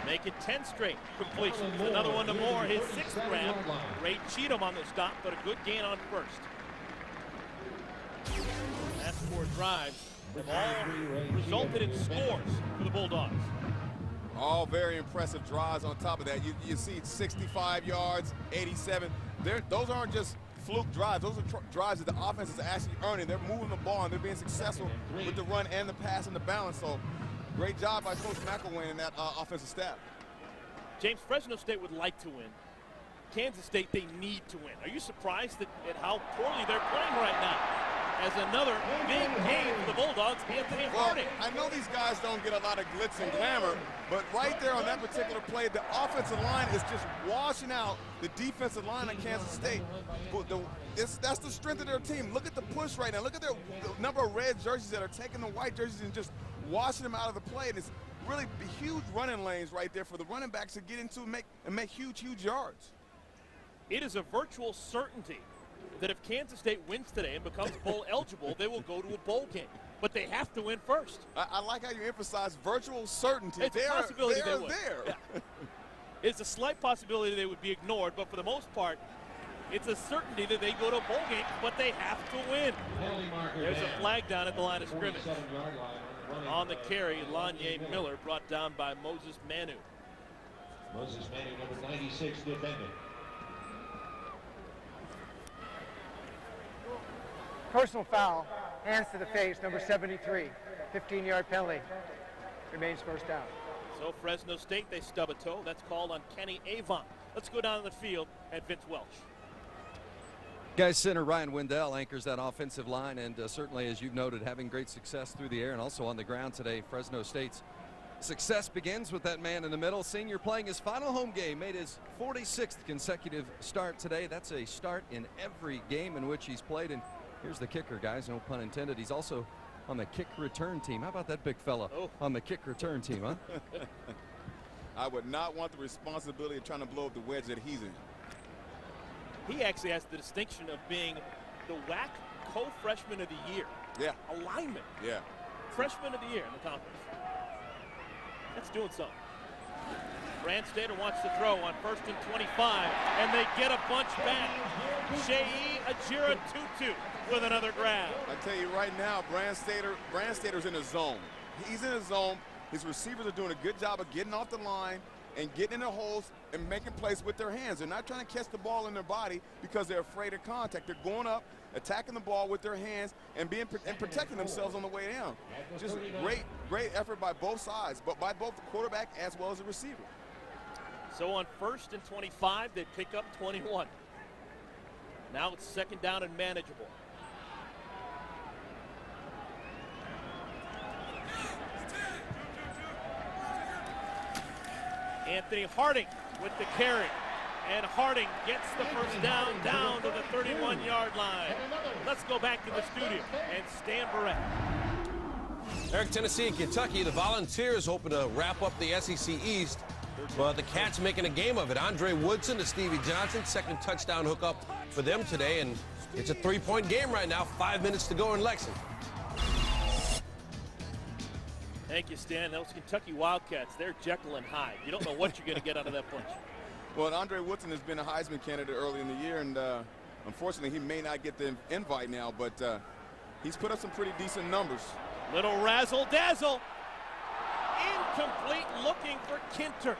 Make it 10 straight completions. Another one to Moore, his 6th grab. Ray Cheatham on the stop, but a good gain on first. Last 4 drives have all resulted in scores for the Bulldogs. All very impressive drives. On top of that, you see 65 yards, 87. Those aren't just fluke drives. Those are drives that the offense is actually earning. They're moving the ball, and they're being successful with the run and the pass and the balance. So great job by Coach McElwain and that offensive staff. James, Fresno State would like to win. Kansas State, they need to win. Are you surprised at how poorly they're playing right now? As another big game for the Bulldogs, Anthony Harding. I know these guys don't get a lot of glitz and glamour, but right there on that particular play, the offensive line is just washing out the defensive line of Kansas State. That's the strength of their team. Look at the push right now. Look at the number of red jerseys that are taking the white jerseys and just washing them out of the play. And it's really huge running lanes right there for the running backs to get into and make huge yards. It is a virtual certainty that if Kansas State wins today and becomes bowl eligible, they will go to a bowl game. But they have to win first. I like how you emphasize virtual certainty. It's a possibility they would. Yeah. It's a slight possibility they would be ignored, but for the most part, it's a certainty that they go to a bowl game, but they have to win. There's a flag down at the line of scrimmage. On the carry, Lanye Miller brought down by Moses Manu. Moses Manu, number 96, defending. Personal foul, hands to the face, number 73. 15-yard penalty. Remains first down. So Fresno State, they stub a toe. That's called on Kenny Avon. Let's go down the field at Vince Welch. Guys, center Ryan Wendell anchors that offensive line, and certainly, as you've noted, having great success through the air and also on the ground today. Fresno State's success begins with that man in the middle. Senior playing his final home game, made his 46th consecutive start today. That's a start in every game in which he's played. And here's the kicker, guys, no pun intended. He's also on the kick return team. How about that big fella on the kick return team, huh? I would not want the responsibility of trying to blow up the wedge that he's in. He actually has the distinction of being the WAC co-freshman of the year. Yeah. Alignment. Yeah. Freshman of the year in the conference. That's doing something. Brandstater wants to throw on 1st and 25, and they get a bunch back. Shei Ajira Tutu with another grab. I tell you right now, Brandstater's in a zone. He's in a zone. His receivers are doing a good job of getting off the line and getting in the holes and making plays with their hands. They're not trying to catch the ball in their body because they're afraid of contact. They're going up, attacking the ball with their hands, and protecting themselves on the way down. Just great effort by both sides, but by both the quarterback as well as the receiver. So on 1st and 25, they pick up 21. Now it's 2nd down and manageable. Anthony Harding with the carry. And Harding gets the first down to the 31-yard line. Let's go back to the studio and Stan Barrett. Eric, Tennessee and Kentucky, the Volunteers hoping to wrap up the SEC East, but the Cats making a game of it. Andre Woodson to Stevie Johnson, 2nd touchdown hookup for them today, and it's a 3-point game right now, 5 minutes to go in Lexington. Thank you, Stan. Those Kentucky Wildcats, they're Jekyll and Hyde. You don't know what you're going to get out of that bunch. Well, Andre Woodson has been a Heisman candidate early in the year, and unfortunately he may not get the invite now, but he's put up some pretty decent numbers. Little razzle-dazzle. Incomplete, looking for Kinter.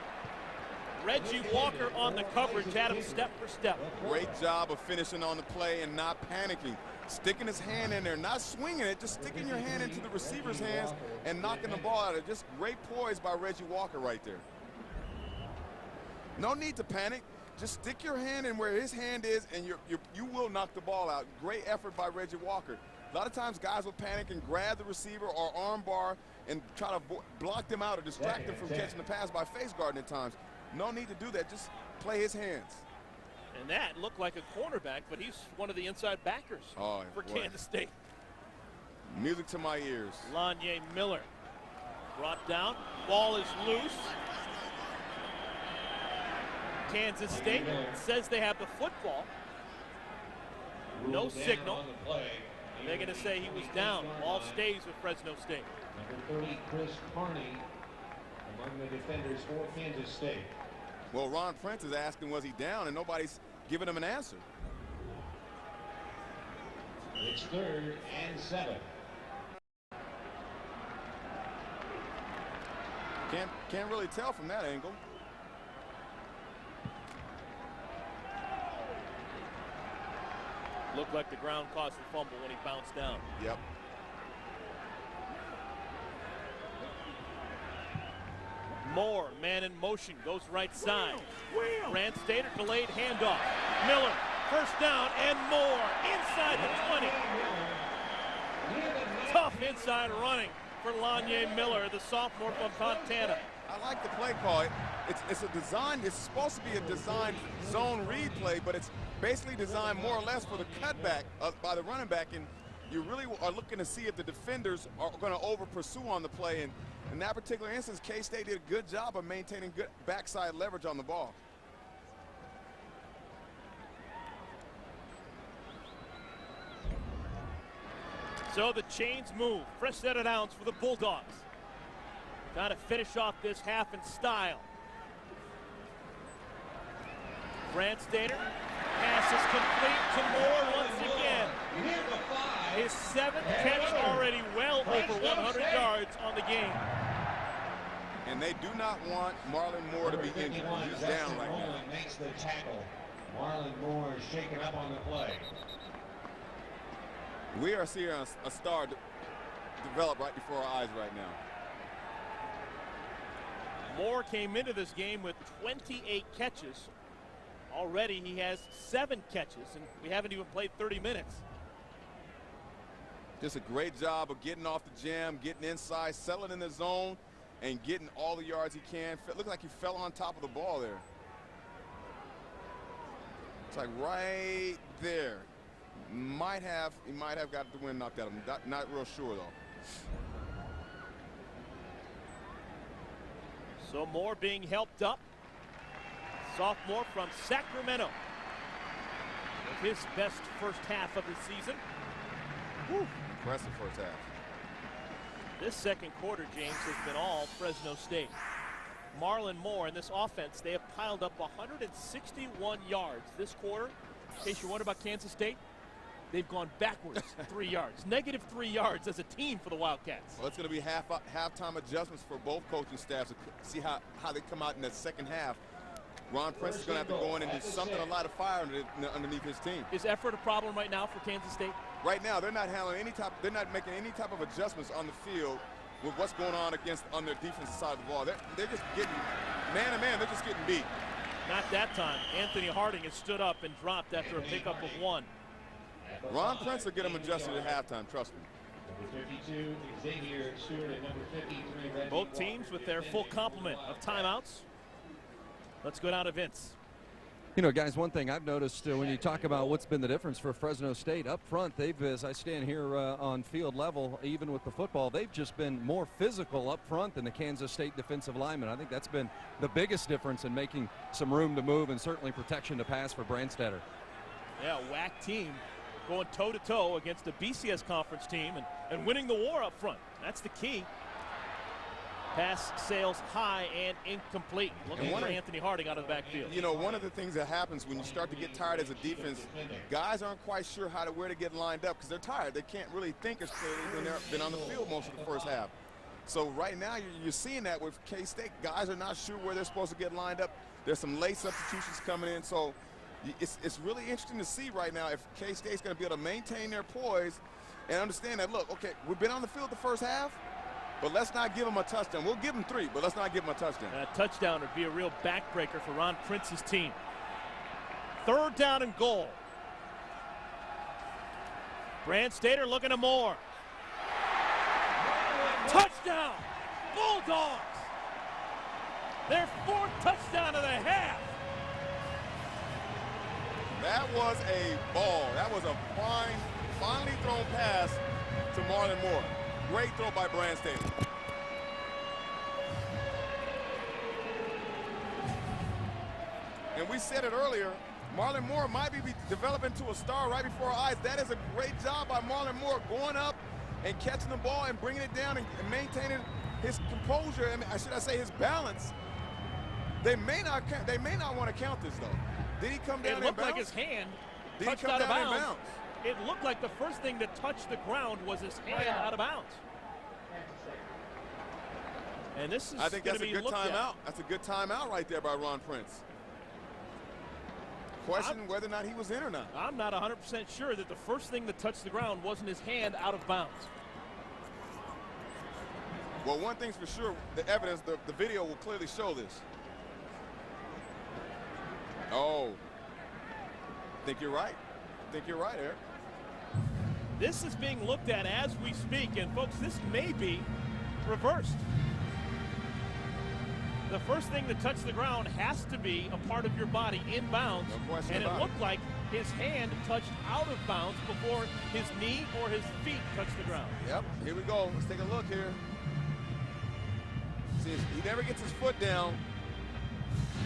Reggie Walker on the coverage, had him step for step. Great job of finishing on the play and not panicking. Sticking his hand in there, not swinging it, just sticking your hand into the receiver's hands and knocking the ball out of it. Just great poise by Reggie Walker right there. No need to panic. Just stick your hand in where his hand is, and you will knock the ball out. Great effort by Reggie Walker. A lot of times guys will panic and grab the receiver or arm bar and try to block them out or distract them from catching the pass by face guarding at times. No need to do that. Just play his hands. And that looked like a cornerback, but he's one of the inside backers for Kansas State. Music to my ears. Lanye Miller brought down. Ball is loose. Kansas State says they have the football. No signal. They're going to say he was down. Ball stays with Fresno State. Number 30, Chris Carney, among the defenders for Kansas State. Well, Ron Prince is asking, was he down, and nobody's giving him an answer. It's 3rd and 7. Can't really tell from that angle. Looked like the ground caused the fumble when he bounced down. Yep. Moore, man in motion, goes right side. Brandstater, delayed handoff. Miller, first down, and Moore inside the 20. Tough inside running for Lanye Miller, the sophomore from Fontana. I like the play call. It's a design. It's supposed to be a design zone read play, but it's basically designed more or less for the cutback by the running back, and you really are looking to see if the defenders are going to over pursue on the play. And in that particular instance, K-State did a good job of maintaining good backside leverage on the ball. So the chains move. Fresh set of downs for the Bulldogs. Got to finish off this half in style. Brandstater, pass is complete to Moore once again. His 7th catch already, well over 100 yards on the game. And they do not want Marlon Moore to be injured. He's down right now. Makes the tackle. Marlon Moore is shaken up on the play. We are seeing a star develop right before our eyes right now. Moore came into this game with 28 catches. Already he has 7 catches, and we haven't even played 30 minutes. Just a great job of getting off the jam, getting inside, settling in the zone, and getting all the yards he can. Looked like he fell on top of the ball there. It's like right there. He might have got the wind knocked out of him. Not real sure though. So Moore being helped up. Sophomore from Sacramento. With his best first half of the season. Whew. Impressive first half. This second quarter, James, has been all Fresno State. Marlon Moore in this offense, they have piled up 161 yards this quarter. In case you're wondering about Kansas State, they've gone backwards 3 yards. Negative 3 yards as a team for the Wildcats. Well, it's going to be halftime adjustments for both coaching staffs to see how they come out in that second half. Ron Prince is going to have to go in and do something, a lot of fire underneath his team. Is effort a problem right now for Kansas State? Right now, they're not handling they're not making any type of adjustments on the field with what's going on on their defensive side of the ball. They're just getting man to man. They're just getting beat. Not that time. Anthony Harding has stood up and dropped after a pickup of 1. Ron Prince will get them adjusted at halftime. Trust me. Number 52, Xavier Stewart, and number 53, both teams with their full complement of timeouts. Let's go down to Vince. You know, guys, one thing I've noticed when you talk about what's been the difference for Fresno State up front, they've, as I stand here on field level, even with the football, they've just been more physical up front than the Kansas State defensive linemen. I think that's been the biggest difference in making some room to move and certainly protection to pass for Brandstetter. Yeah, WAC team going toe-to-toe against a BCS conference team and winning the war up front. That's the key. Pass sails high and incomplete. Looking for Anthony Harding out of the backfield. You know, one of the things that happens when you start to get tired as a defense, guys aren't quite sure where to get lined up because they're tired. They can't really think as clearly when they've been on the field most of the first half. So right now you're seeing that with K-State. Guys are not sure where they're supposed to get lined up. There's some late substitutions coming in. So it's really interesting to see right now if K-State's going to be able to maintain their poise and understand that, look, okay, we've been on the field the first half, but let's not give them a touchdown. We'll give them 3, but let's not give them a touchdown. A touchdown would be a real backbreaker for Ron Prince's team. 3rd down and goal. Brandstater looking to Moore. Touchdown! Bulldogs! Their 4th touchdown of the half. That was a ball. That was a finely thrown pass to Marlon Moore. Great throw by Brandstater. And we said it earlier, Marlon Moore might be developing to a star right before our eyes. That is a great job by Marlon Moore, going up and catching the ball and bringing it down and maintaining his composure. I mean, should I say his balance? They may not want to count this though. Did he come down? It looked like his hand touched out of bounds. It looked like the first thing that touched the ground was his hand out of bounds. And this is, I think that's a good timeout. That's a good timeout right there by Ron Prince. Question whether or not he was in or not. I'm not 100% sure that the first thing that touched the ground wasn't his hand out of bounds. Well, one thing's for sure, the evidence, the video will clearly show this. Oh, I think you're right. I think you're right, Eric. This is being looked at as we speak, and folks, this may be reversed. The first thing that touched the ground has to be a part of your body in bounds, and it looked like his hand touched out of bounds before his knee or his feet touched the ground. Yep, here we go. Let's take a look here. See, he never gets his foot down,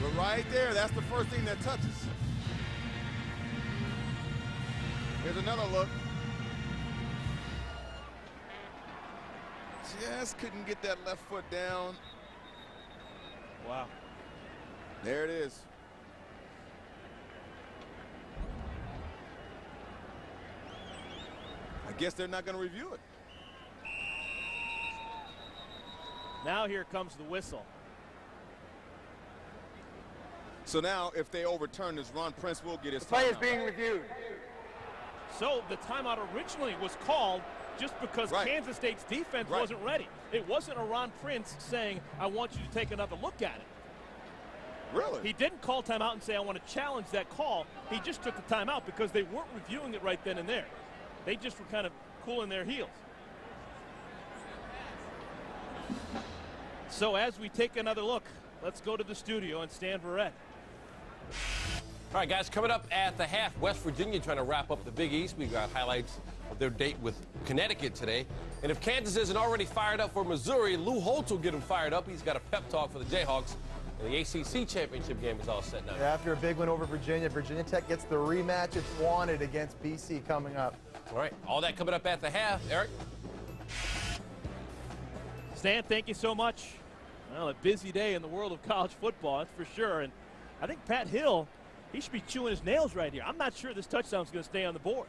but right there, that's the first thing that touches. Here's another look. Just couldn't get that left foot down. Wow. There it is. guess they're not going to review it. Now here comes the whistle. So now if they overturn this, Ron Prince will get his Play is timeout. being reviewed. So the timeout originally was called just because Right. Kansas State's defense Right. wasn't ready. It wasn't a Ron Prince saying, I want you to take another look at it. Really? He didn't call timeout and say, I want to challenge that call. He just took the timeout because they weren't reviewing it right then and there. They just were kind of cooling their heels. So as we take another look, let's go to the studio and Stan Verrett. All right, guys, coming up at the half, West Virginia trying to wrap up the Big East. We've got highlights of their date with Connecticut today. And if Kansas isn't already fired up for Missouri, Lou Holtz will get him fired up. He's got a pep talk for the Jayhawks. And the ACC championship game is all set now. Yeah, after a big win over Virginia, Virginia Tech gets the rematch it's wanted against BC coming up. All right, all that coming up at the half. Eric? Stan, thank you so much. Well, a busy day in the world of college football, that's for sure. And I think Pat Hill, he should be chewing his nails right here. I'm not sure this touchdown's going to stay on the board.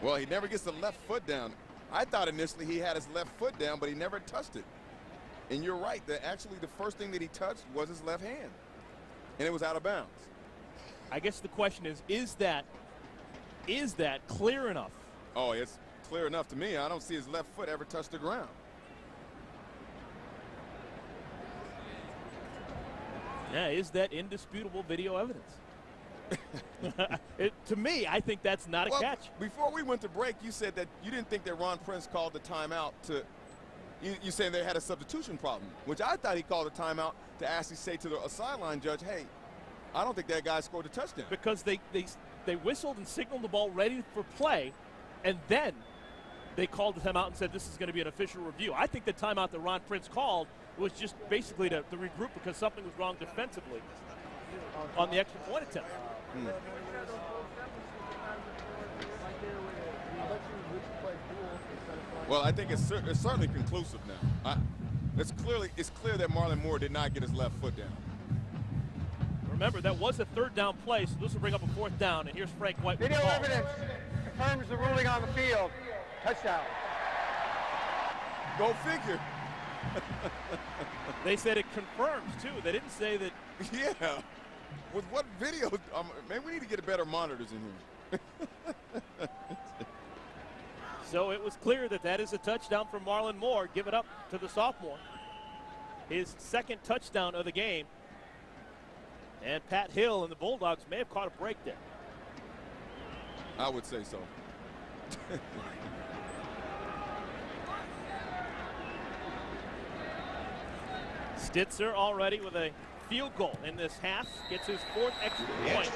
Well, he never gets the left foot down. I thought initially he had his left foot down, but he never touched it. And you're right, that actually the first thing that he touched was his left hand. And it was out of bounds. I guess the question is that clear enough? Oh, it's clear enough to me. I don't see his left foot ever touch the ground. Yeah, is that indisputable video evidence? To me, I think that's not a catch. Before we went to break, you said that you didn't think that Ron Prince called the timeout to you saying they had a substitution problem, which I thought he called a timeout to actually say to the sideline judge, hey, I don't think that guy scored a touchdown. Because they whistled and signaled the ball ready for play, and then they called the timeout and said this is going to be an official review. I think the timeout that Ron Prince called was just basically to regroup because something was wrong defensively on the extra point attempt. Well, I think it's certainly conclusive now. It's clear that Marlon Moore did not get his left foot down. Remember, that was a third down play, so this will bring up a fourth down, and here's Frank White with the Video call. evidence confirms the ruling on the field. Touchdown. Go figure. They said it confirms, too. They didn't say that. Yeah. With what video? Maybe we need to get better monitors in here. So it was clear that is a touchdown from Marlon Moore. Give it up to the sophomore. His second touchdown of the game. And Pat Hill and the Bulldogs may have caught a break there. I would say so. Stitzer already with a field goal in this half. Gets his fourth extra point.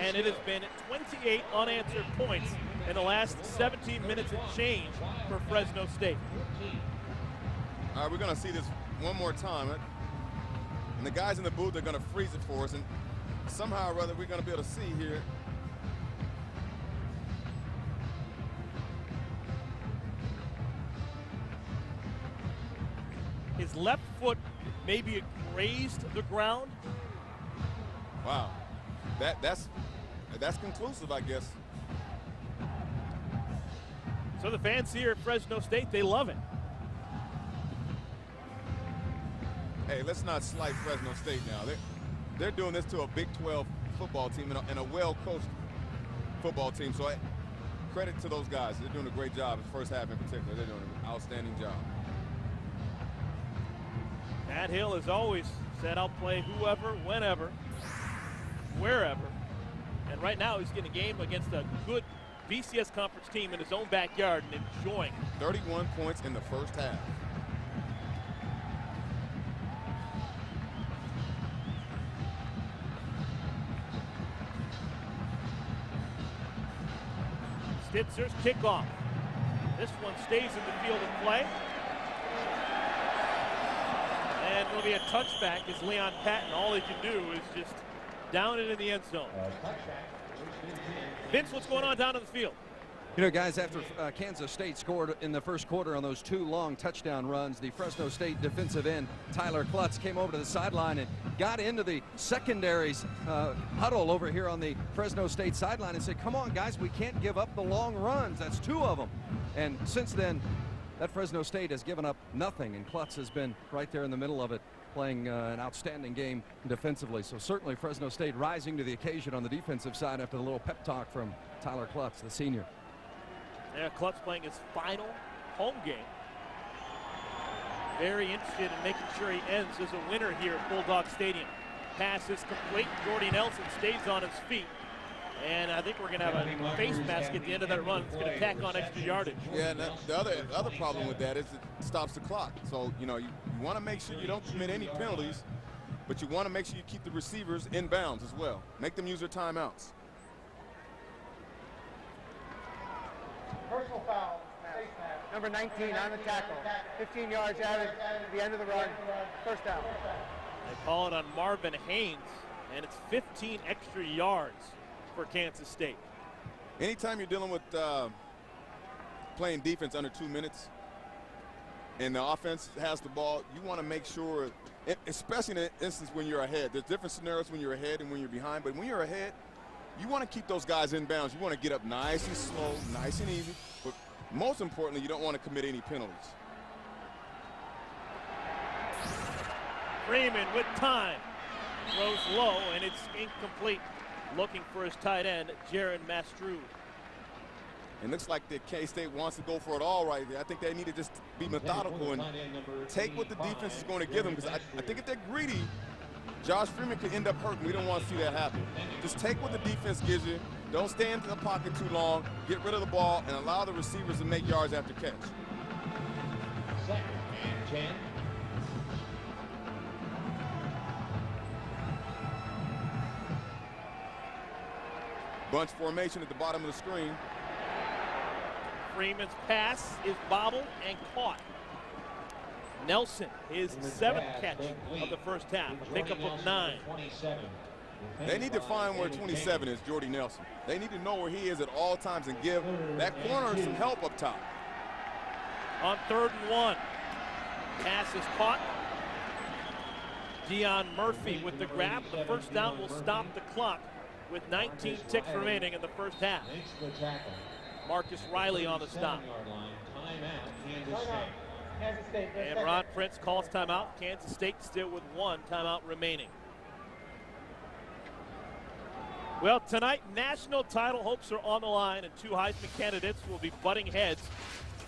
And it has been 28 unanswered points in the last 17 minutes and change for Fresno State. All right, we're going to see this one more time. And the guys in the booth are going to freeze it for us. And somehow or other, we're going to be able to see here. His left foot maybe grazed the ground. Wow. That's conclusive, I guess. So the fans here at Fresno State, they love it. Hey, let's not slight Fresno State now. They're doing this to a Big 12 football team and a well-coached football team. So credit to those guys. They're doing a great job. The first half in particular, they're doing an outstanding job. Pat Hill has always said, I'll play whoever, whenever, wherever. And right now he's getting a game against a good BCS conference team in his own backyard and enjoying it. 31 points in the first half. Stitzer's kickoff. This one stays in the field of play. And it'll be a touchback as Leon Patton, all he can do is just down it in the end zone. Vince, what's going on down in the field? You know, guys, after Kansas State scored in the first quarter on those two long touchdown runs, the Fresno State defensive end, Tyler Klutz, came over to the sideline and got into the secondary's huddle over here on the Fresno State sideline and said, come on, guys, we can't give up the long runs. That's 2 of them. And since then, that Fresno State has given up nothing, and Klutz has been right there in the middle of it, playing an outstanding game defensively. So certainly Fresno State rising to the occasion on the defensive side after the little pep talk from Tyler Klutz, the senior. Yeah, Klutz playing his final home game. Very interested in making sure he ends as a winner here at Bulldog Stadium. Pass is complete. Jordy Nelson stays on his feet. And I think we're going to have a face mask at the end of that run. It's going to tack on extra yardage. Yeah, and the other problem with that is it stops the clock. So, you want to make sure you don't commit any penalties, but you want to make sure you keep the receivers in bounds as well. Make them use their timeouts. Personal foul, face mask. Number 19 on the tackle. 15 yards added at the end of the run. First down. They call it on Marvin Haynes, and it's 15 extra yards for Kansas State. Anytime you're dealing with playing defense under 2 minutes and the offense has the ball, you want to make sure, especially in an instance when you're ahead. There's different scenarios when you're ahead and when you're behind, but when you're ahead, you want to keep those guys in bounds. You want to get up nice and slow, nice and easy, but most importantly, you don't want to commit any penalties. Freeman with time. Throws low, and it's incomplete. Looking for his tight end, Jaron Mastrue. It looks like that K-State wants to go for it all right there. I think they need to just be methodical and take what the defense is going to give them, because I think if they're greedy, Josh Freeman could end up hurting. We don't want to see that happen. Just take what the defense gives you. Don't stay into the pocket too long. Get rid of the ball and allow the receivers to make yards after catch. 2nd and 10. Bunch formation at the bottom of the screen. Freeman's pass is bobbled and caught. Nelson, his 7th catch of the first half, a pickup of 9. They need to find where 27 is, Jordy Nelson. They need to know where he is at all times and give that corner some help up top. On 3rd and 1. Pass is caught. Dion Murphy with the grab. The first down will stop the clock with 19 ticks remaining in the first half. Marcus Riley on the stop. And Ron Prince calls timeout. Kansas State still with 1 timeout remaining. Well, tonight, national title hopes are on the line, and 2 Heisman candidates will be butting heads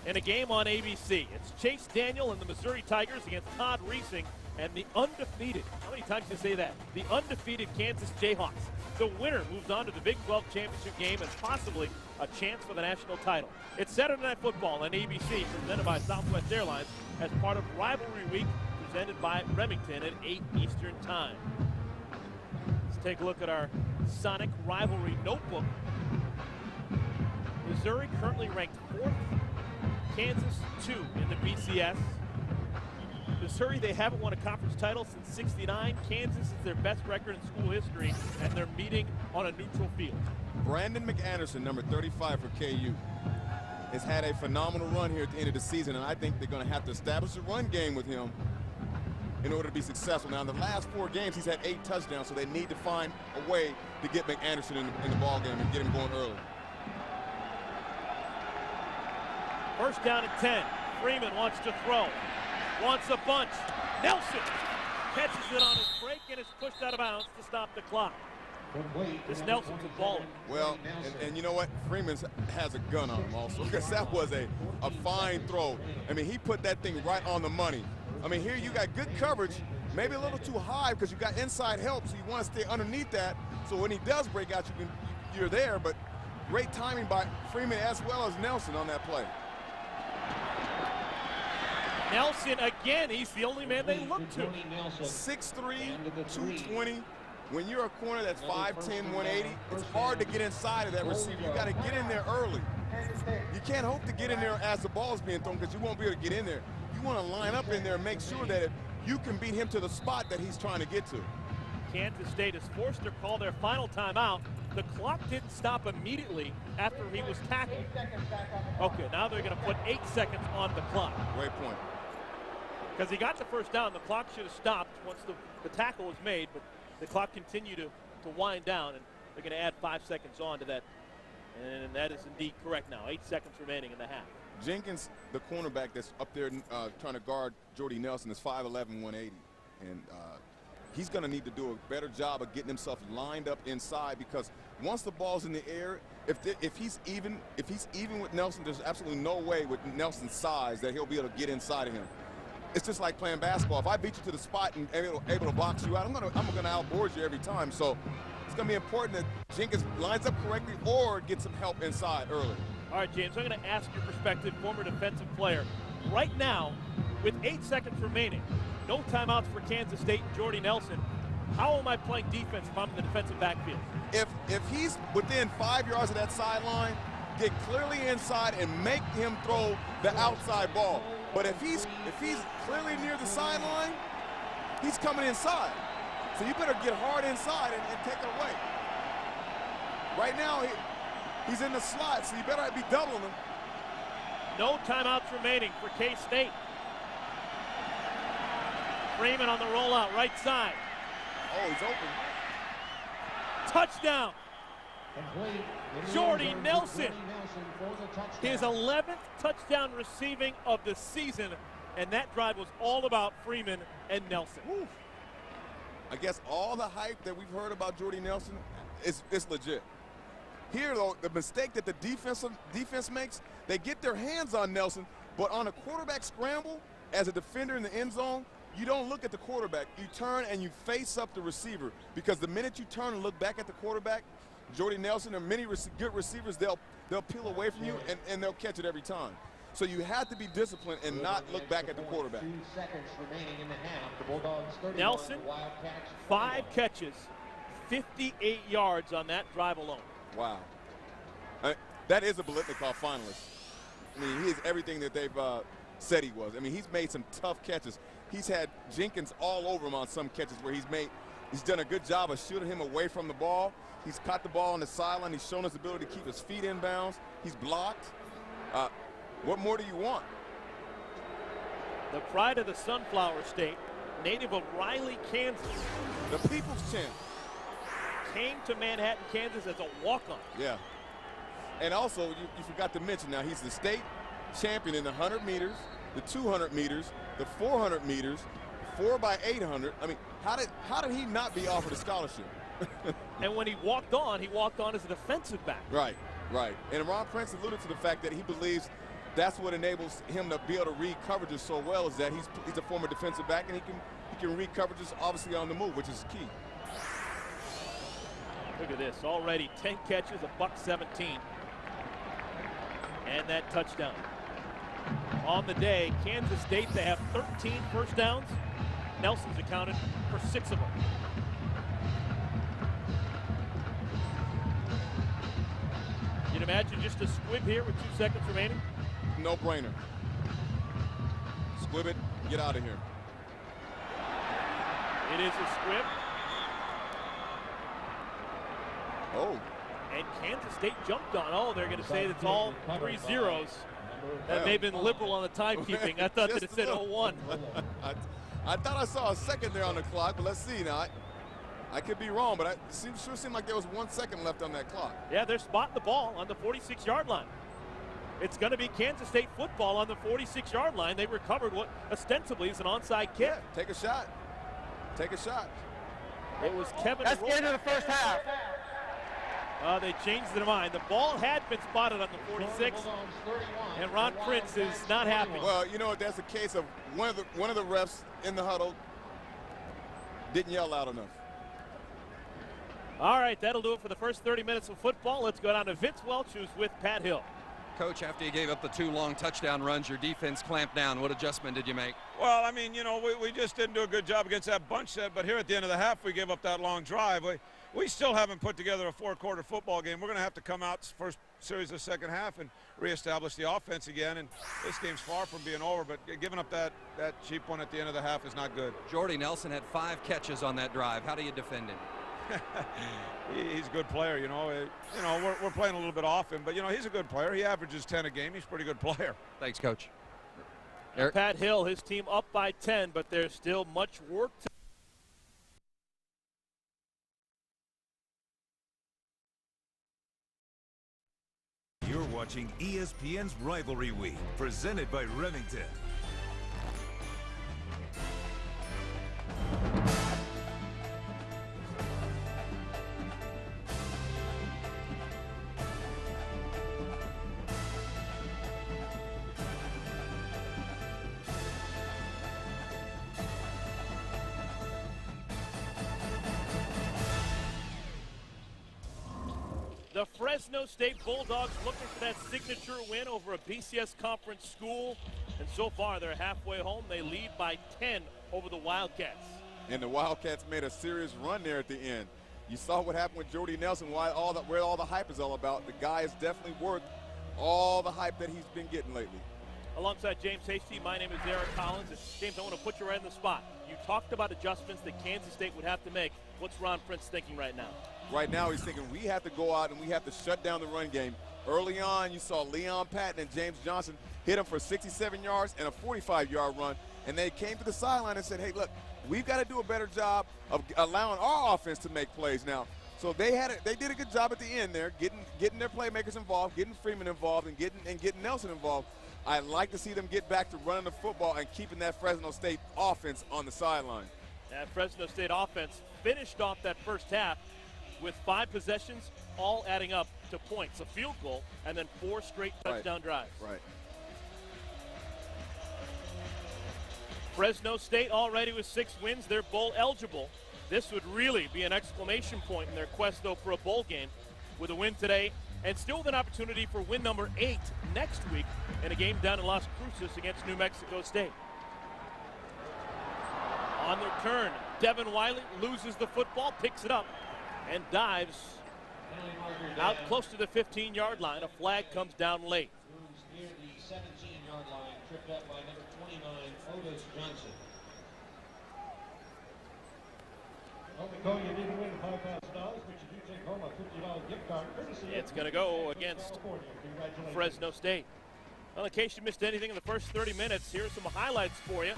in a game on ABC. It's Chase Daniel and the Missouri Tigers against Todd Reesing and the undefeated, how many times do you say that? The undefeated Kansas Jayhawks. The winner moves on to the Big 12 championship game and possibly a chance for the national title. It's Saturday Night Football on ABC, presented by Southwest Airlines as part of Rivalry Week, presented by Remington at 8 Eastern Time. Let's take a look at our Sonic Rivalry Notebook. Missouri currently ranked 4th, Kansas 2 in the BCS. Missouri, they haven't won a conference title since '69. Kansas is their best record in school history, and they're meeting on a neutral field. Brandon McAnderson, number 35 for KU, has had a phenomenal run here at the end of the season, and I think they're going to have to establish a run game with him in order to be successful. Now, in the last 4 games, he's had 8 touchdowns, so they need to find a way to get McAnderson in the ball game and get him going early. First down and 10. Freeman wants to throw. Wants a bunch. Nelson catches it on his break and is pushed out of bounds to stop the clock. This Nelson's a baller. Well, and you know what? Freeman has a gun on him also, because that was a fine throw. I mean, he put that thing right on the money. I mean, here you got good coverage, maybe a little too high because you got inside help, so you want to stay underneath that. So when he does break out, you're there. But great timing by Freeman as well as Nelson on that play. Nelson again, he's the only man they look to. 6'3", 220. When you're a corner that's 5'10", 180, it's hard to get inside of that receiver. You got to get in there early. You can't hope to get in there as the ball's being thrown because you won't be able to get in there. You want to line up in there and make sure that you can beat him to the spot that he's trying to get to. Kansas State is forced to call their final timeout. The clock didn't stop immediately after he was tackled. Okay, now they're going to put 8 seconds on the clock. Great point. Because he got the first down, the clock should have stopped once the The tackle was made, but the clock continued to wind down, and they're going to add 5 seconds on to that. And that is indeed correct now. 8 seconds remaining in the half. Jenkins, the cornerback that's up there trying to guard Jordy Nelson, is 5'11", 180. And he's going to need to do a better job of getting himself lined up inside, because once the ball's in the air, if he's even with Nelson, there's absolutely no way with Nelson's size that he'll be able to get inside of him. It's just like playing basketball. If I beat you to the spot and able to box you out, I'm gonna outboard you every time. So it's gonna be important that Jenkins lines up correctly or get some help inside early. All right, James, I'm going to ask your perspective, former defensive player. Right now, with 8 seconds remaining, no timeouts for Kansas State and Jordy Nelson, how am I playing defense if I'm in the defensive backfield? If he's within 5 yards of that sideline, get clearly inside and make him throw the outside ball. But if he's clearly near the sideline, he's coming inside. So you better get hard inside and take it away. Right now, he's in the slot, so you better be doubling him. No timeouts remaining for K-State. Freeman on the rollout, right side. Oh, he's open. Touchdown. Jordy Nelson. His 11th touchdown receiving of the season, and that drive was all about Freeman and Nelson. Woo. I guess all the hype that we've heard about Jordy Nelson is legit. Here, though, the mistake that the defense makes, they get their hands on Nelson, but on a quarterback scramble, as a defender in the end zone, you don't look at the quarterback. You turn and you face up the receiver, because the minute you turn and look back at the quarterback, Jordy Nelson and many good receivers, they'll peel away from you and they'll catch it every time. So you have to be disciplined and not look back at the quarterback. 2 seconds remaining in the half. The Bulldogs 31, Nelson, the Wildcats 5 catches, 58 yards on that drive alone. Wow. That is a Biletnikoff finalist. I mean, he is everything that they've said he was. I mean, he's made some tough catches. He's had Jenkins all over him on some catches where he's done a good job of shooting him away from the ball. He's caught the ball on the sideline. He's shown his ability to keep his feet in bounds. He's blocked. What more do you want? The pride of the Sunflower State, native of Riley, Kansas. The people's champ. Came to Manhattan, Kansas as a walk-on. Yeah. And also, you forgot to mention, now he's the state champion in the 100 meters, the 200 meters, the 400 meters, 4x800. I mean, how did he not be offered a scholarship? And when he walked on as a defensive back. Right. And Ron Prince alluded to the fact that he believes that's what enables him to be able to read coverages so well, is that he's a former defensive back, and he can read coverages obviously on the move, which is key. Look at this, already 10 catches, $117. And that touchdown. On the day, Kansas State, they have 13 first downs. Nelson's accounted for 6 of them. You'd imagine just a squib here with 2 seconds remaining? No brainer. Squib it, get out of here. It is a squib. Oh. And Kansas State jumped on. Oh, they're going to say it's all 3 zeros. That they've been liberal on the timekeeping. I thought that it said 0-1. I thought I saw a second there on the clock, but let's see now. I could be wrong, but it sure seemed like there was 1 second left on that clock. Yeah, they're spotting the ball on the 46-yard line. It's going to be Kansas State football on the 46-yard line. They recovered what ostensibly is an onside kick. Yeah, take a shot. Take a shot. It was Kevin. That's the end of the first half. They changed their mind. The ball had been spotted on the 46, and Ron Prince is not happy. Well, you know what? That's a case of one of the refs in the huddle didn't yell loud enough. All right, that'll do it for the first 30 minutes of football. Let's go down to Vince Welch, who's with Pat Hill. Coach, after you gave up the 2 long touchdown runs, your defense clamped down. What adjustment did you make? Well, I mean, you know, we just didn't do a good job against that bunch set, but here at the end of the half, we gave up that long drive. We still haven't put together a 4-quarter football game. We're going to have to come out first series of second half and reestablish the offense again, and this game's far from being over, but giving up that cheap one at the end of the half is not good. Jordy Nelson had 5 catches on that drive. How do you defend him? He's a good player, you know. We're playing a little bit off him, but, you know, he's a good player. He averages 10 a game. He's a pretty good player. Thanks, Coach. Pat Hill, his team up by 10, but there's still much work to You're watching ESPN's Rivalry Week, presented by Remington. The Fresno State Bulldogs looking for that signature win over a BCS conference school. And so far, they're halfway home. They lead by 10 over the Wildcats. And the Wildcats made a serious run there at the end. You saw what happened with Jordy Nelson, where all the hype is all about. The guy is definitely worth all the hype that he's been getting lately. Alongside James Hasty, my name is Eric Collins. And James, I want to put you right in the spot. You talked about adjustments that Kansas State would have to make. What's Ron Prince thinking right now? Right now he's thinking we have to go out and we have to shut down the run game. Early on, you saw Leon Patton and James Johnson hit him for 67 yards and a 45-yard run. And they came to the sideline and said, hey, look, we've got to do a better job of allowing our offense to make plays now. So they did a good job at the end there, getting their playmakers involved, getting Freeman involved, and getting Nelson involved. I'd like to see them get back to running the football and keeping that Fresno State offense on the sideline. That Fresno State offense finished off that first half with 5 possessions, all adding up to points, a field goal, and then 4 straight touchdown drives. Right. Fresno State already with 6 wins. They're bowl eligible. This would really be an exclamation point in their quest, though, for a bowl game with a win today and still with an opportunity for win number 8 next week in a game down in Las Cruces against New Mexico State. On the return, Devin Wiley loses the football, picks it up, and dives out close to the 15-yard line. A flag comes down late. Near the 17-yard line, tripped up by number 29, Otis Johnson. Well, Nicole, you didn't win $5,000, but you do take home a $50 gift card. It's going to go against Fresno State. Well, in case you missed anything in the first 30 minutes, here's some highlights for you.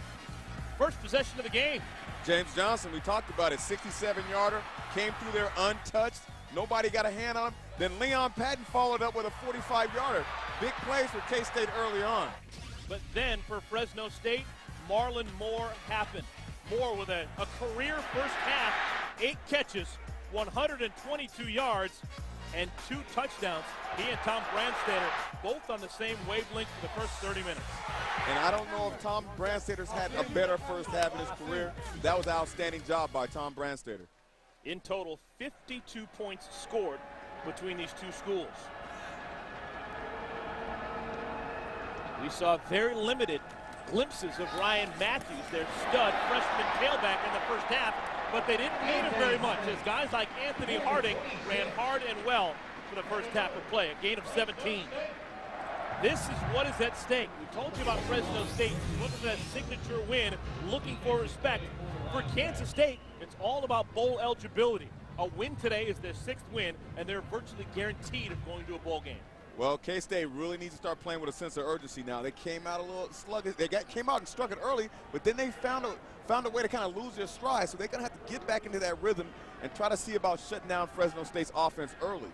First possession of the game. James Johnson, we talked about it, 67-yarder, came through there untouched. Nobody got a hand on him. Then Leon Patton followed up with a 45-yarder. Big plays for K-State early on. But then for Fresno State, Marlon Moore happened. Moore with a career first half, 8 catches, 122 yards, and 2 touchdowns. He and Tom Brandstater both on the same wavelength for the first 30 minutes. And I don't know if Tom Brandstater's had a better first half in his career. That was an outstanding job by Tom Brandstater. In total, 52 points scored between these two schools. We saw very limited glimpses of Ryan Matthews, their stud freshman tailback in the first half, but they didn't need him very much as guys like Anthony Harding ran hard and well for the first half of play, a gain of 17. This is what is at stake. We told you about Fresno State looking for that signature win, looking for respect. For Kansas State, it's all about bowl eligibility. A win today is their 6th win, and they're virtually guaranteed of going to a bowl game. Well, K-State really needs to start playing with a sense of urgency now. They came out a little sluggish. They came out and struck it early, but then they found a way to kind of lose their stride. So they're going to have to get back into that rhythm and try to see about shutting down Fresno State's offense early.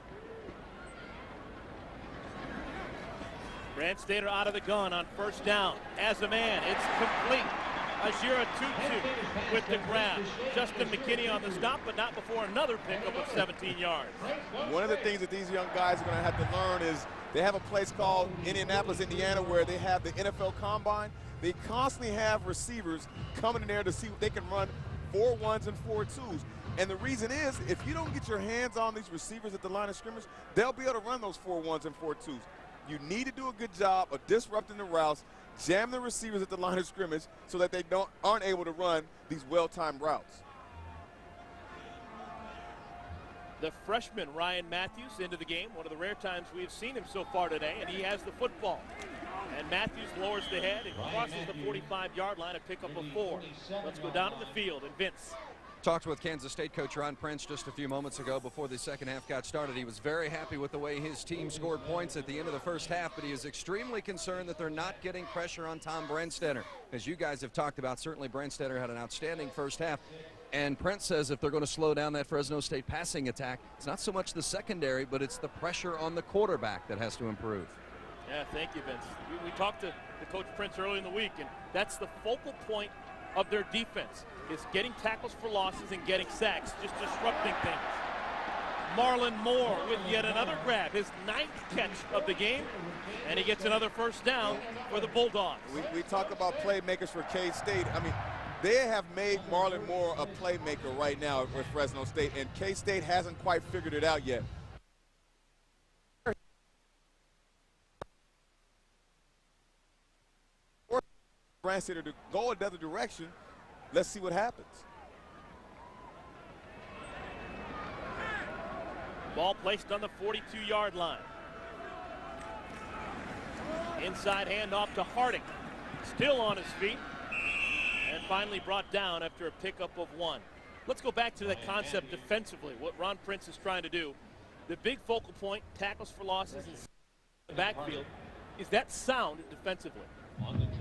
Brandstater out of the gun on first down. As a man, it's complete. Ajira Tutu with the grab. Justin McKinney on the stop, but not before another pickup of 17 yards. One of the things that these young guys are going to have to learn is they have a place called Indianapolis, Indiana, where they have the NFL Combine. They constantly have receivers coming in there to see if they can run 4 1s and 4 2s. And the reason is, if you don't get your hands on these receivers at the line of scrimmage, they'll be able to run those 4 1s and 4 2s. You need to do a good job of disrupting the routes, jam the receivers at the line of scrimmage so that they aren't able to run these well-timed routes. The freshman Ryan Matthews into the game, one of the rare times we've seen him so far today, and he has the football. And Matthews lowers the head and crosses the 45-yard line, a pickup of 4. Let's go down to the field, and Vince. Talked with Kansas State coach Ron Prince just a few moments ago before the second half got started. He was very happy with the way his team scored points at the end of the first half, but he is extremely concerned that they're not getting pressure on Tom Brandstater. As you guys have talked about, certainly Brandstater had an outstanding first half. And Prince says if they're going to slow down that Fresno State passing attack, it's not so much the secondary, but it's the pressure on the quarterback that has to improve. Yeah, thank you, Vince. We talked to Coach Prince early in the week, and that's the focal point of their defense, is getting tackles for losses and getting sacks, just disrupting things. Marlon Moore with yet another grab, his 9th catch of the game, and he gets another first down for the Bulldogs. We talk about playmakers for K-State. I mean, they have made Marlon Moore a playmaker right now with Fresno State, and K-State hasn't quite figured it out yet. To go another direction. Let's see what happens. Ball placed on the 42-yard line. Inside handoff to Harding. Still on his feet. And finally brought down after a pickup of 1. Let's go back to that concept defensively, what Ron Prince is trying to do. The big focal point, tackles for losses in the backfield. Is that sound defensively?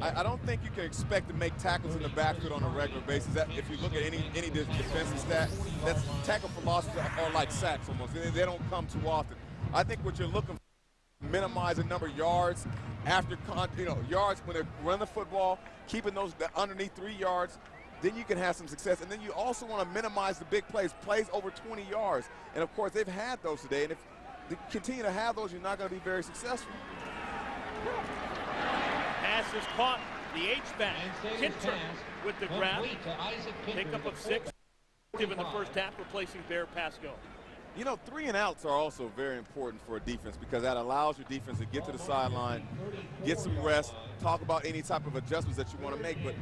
I don't think you can expect to make tackles in the backfield on a regular basis. If you look at any defensive stat, that's tackle for losses are like sacks almost. They don't come too often. I think what you're looking for, minimize the number of yards after yards when they run the football, keeping those underneath 3 yards. Then you can have some success. And then you also want to minimize the big plays over 20 yards. And of course, they've had those today. And if they continue to have those, you're not going to be very successful. Pass is caught. The H-back, Kinter, with the grab. Pickup of 6, given the first half, replacing Bear Pasco. You know, 3 and outs are also very important for a defense because that allows your defense to get to the sideline, get some rest, talk about any type of adjustments that you want to make. But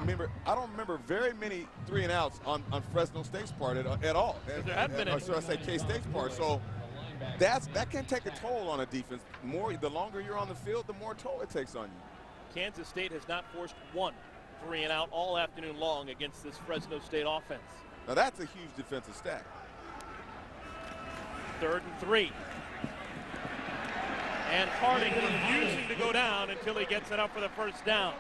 remember, I don't remember very many 3 and outs on Fresno State's part at all. There haven't been any. Or should I say K-State's part. So that can take a toll on a defense. The longer you're on the field, the more toll it takes on you. Kansas State has not forced 1 3 and out all afternoon long against this Fresno State offense. Now that's a huge defensive stack. 3rd and 3. And Harding refusing to go down until he gets it up for the first down.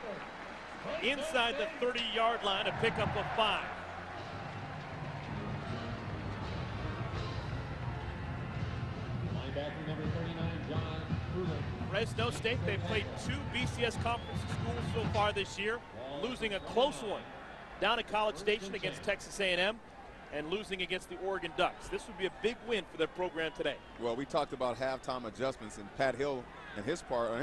Inside the 30-yard line, a pickup of 5. Linebacker number 39, John Ruler. Fresno State, they've played 2 BCS conference schools so far this year, losing a close one down at College Station against Texas A&M and losing against the Oregon Ducks. This would be a big win for their program today. Well, we talked about halftime adjustments, and Pat Hill, on his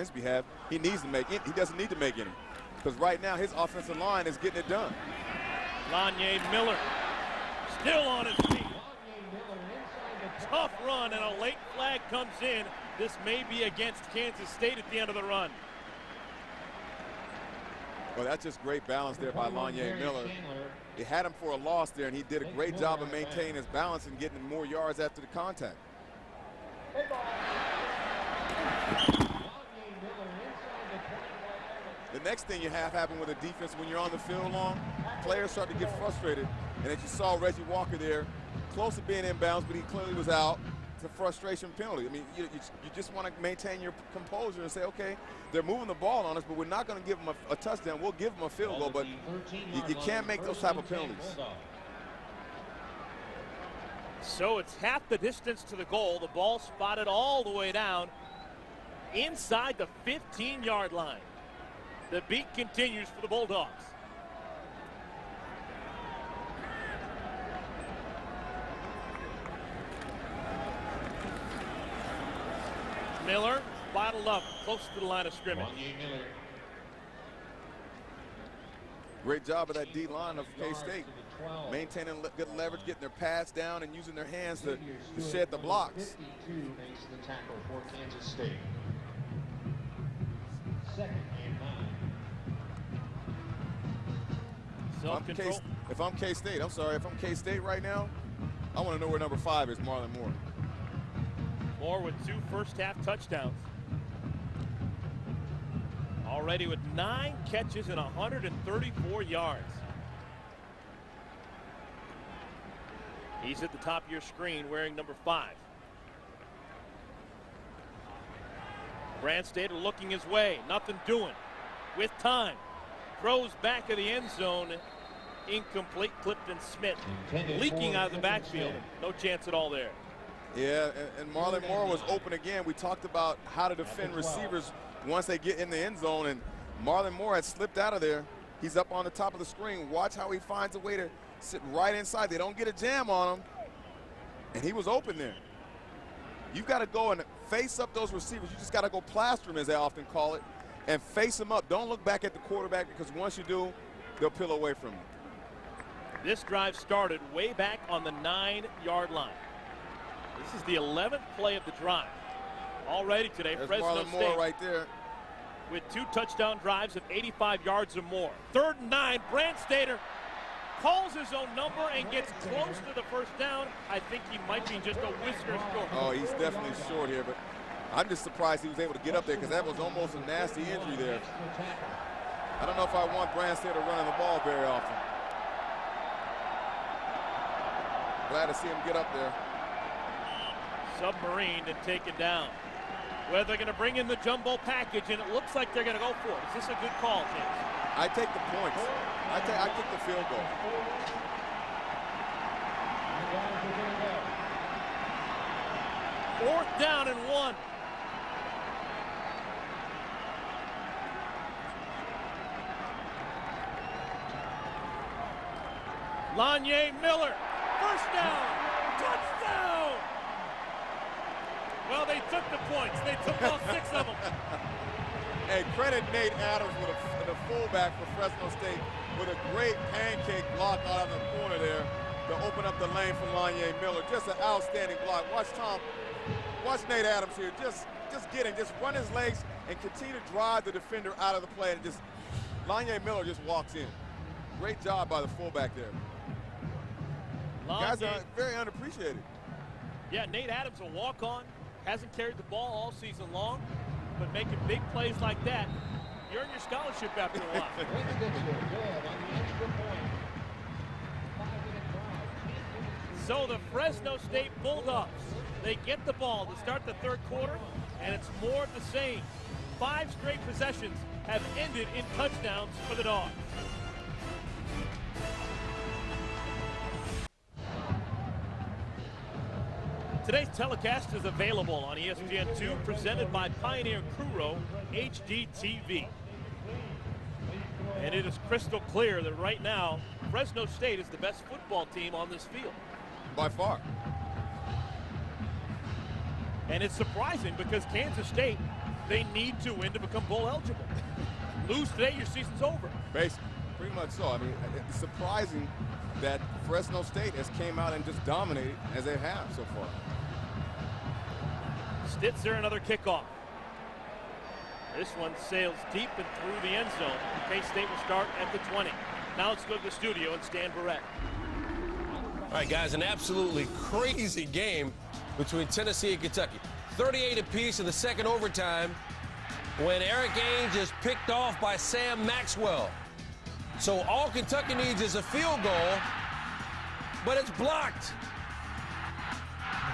behalf, he needs to make it. He doesn't need to make any, because right now his offensive line is getting it done. Lanye Miller still on his feet. Tough run, and a late flag comes in. This may be against Kansas State at the end of the run. Well, that's just great balance there by Lanye Miller. He had him for a loss there, and he did a great job of maintaining his balance and getting more yards after the contact. The next thing you have happen with a defense when you're on the field long, players start to get frustrated. And as you saw Reggie Walker there, close to being inbounds, but he clearly was out. It's a frustration penalty. I mean, you just want to maintain your composure and say, okay, they're moving the ball on us, but we're not going to give them a touchdown. We'll give them a field goal, but you can't make those type of penalties. So it's half the distance to the goal. The ball spotted all the way down inside the 15-yard line. The beat continues for the Bulldogs. Miller bottled up close to the line of scrimmage. Great job of that D-line of K-State. Maintaining good leverage, getting their pads down, and using their hands to shed the blocks. 52 makes the tackle for Kansas State. Second and 9. If I'm K-State right now, I want to know where number 5 is, Marlon Moore. Moore with 2 first-half touchdowns. Already with 9 catches and 134 yards. He's at the top of your screen wearing number 5. Brandstater looking his way, nothing doing. With time, throws back of the end zone incomplete. Clifton Smith leaking out of the backfield. No chance at all there. Yeah, and Marlon Moore was open again. We talked about how to defend receivers once they get in the end zone, and Marlon Moore had slipped out of there. He's up on the top of the screen. Watch how he finds a way to sit right inside. They don't get a jam on him, and he was open there. You've got to go and face up those receivers. You just got to go plaster them, as they often call it, and face them up. Don't look back at the quarterback, because once you do, they'll peel away from you. This drive started way back on the 9-yard line. This is the 11th play of the drive. Already today, There's Fresno Marlon State Moore right there with 2 touchdown drives of 85 yards or more. 3rd and 9, Brandstater calls his own number and gets close to the first down. I think he might be just a whisker short. Oh, he's definitely short here, but I'm just surprised he was able to get up there, because that was almost a nasty injury there. I don't know if I want Brandstater running the ball very often. Glad to see him get up there. Submarined and taken down. Whether they're going to bring in the jumbo package, and it looks like they're going to go for it. Is this a good call, James? I take the points. I take the field goal. Fourth down and 1. Lanye Miller, first down, touchdown! Well, they took the points. They took all 6 of them. Hey, credit Nate Adams, with the fullback for Fresno State, with a great pancake block out of the corner there to open up the lane for Lanye Miller. Just an outstanding block. Watch Nate Adams here. Just get him. Just run his legs and continue to drive the defender out of the play. And just Lanye Miller just walks in. Great job by the fullback there. Guys are very unappreciated. Yeah, Nate Adams, a walk-on, hasn't carried the ball all season long, but making big plays like that, you earn your scholarship after a while. So the Fresno State Bulldogs, they get the ball to start the 3rd quarter, and it's more of the same. 5 straight possessions have ended in touchdowns for the Dogs. Today's telecast is available on ESPN2, presented by Pioneer Kuro HD TV. And it is crystal clear that right now, Fresno State is the best football team on this field. By far. And it's surprising, because Kansas State, they need to win to become bowl eligible. Lose today, your season's over. Basically, pretty much so. I mean, it's surprising that Fresno State has came out and just dominated as they have so far. Stitzer, another kickoff. This one sails deep and through the end zone. K-State will start at the 20. Now let's go to the studio and Stan Barrett. All right, guys, an absolutely crazy game between Tennessee and Kentucky. 38 apiece in the second overtime when Eric Ainge is picked off by Sam Maxwell. So all Kentucky needs is a field goal, but it's blocked.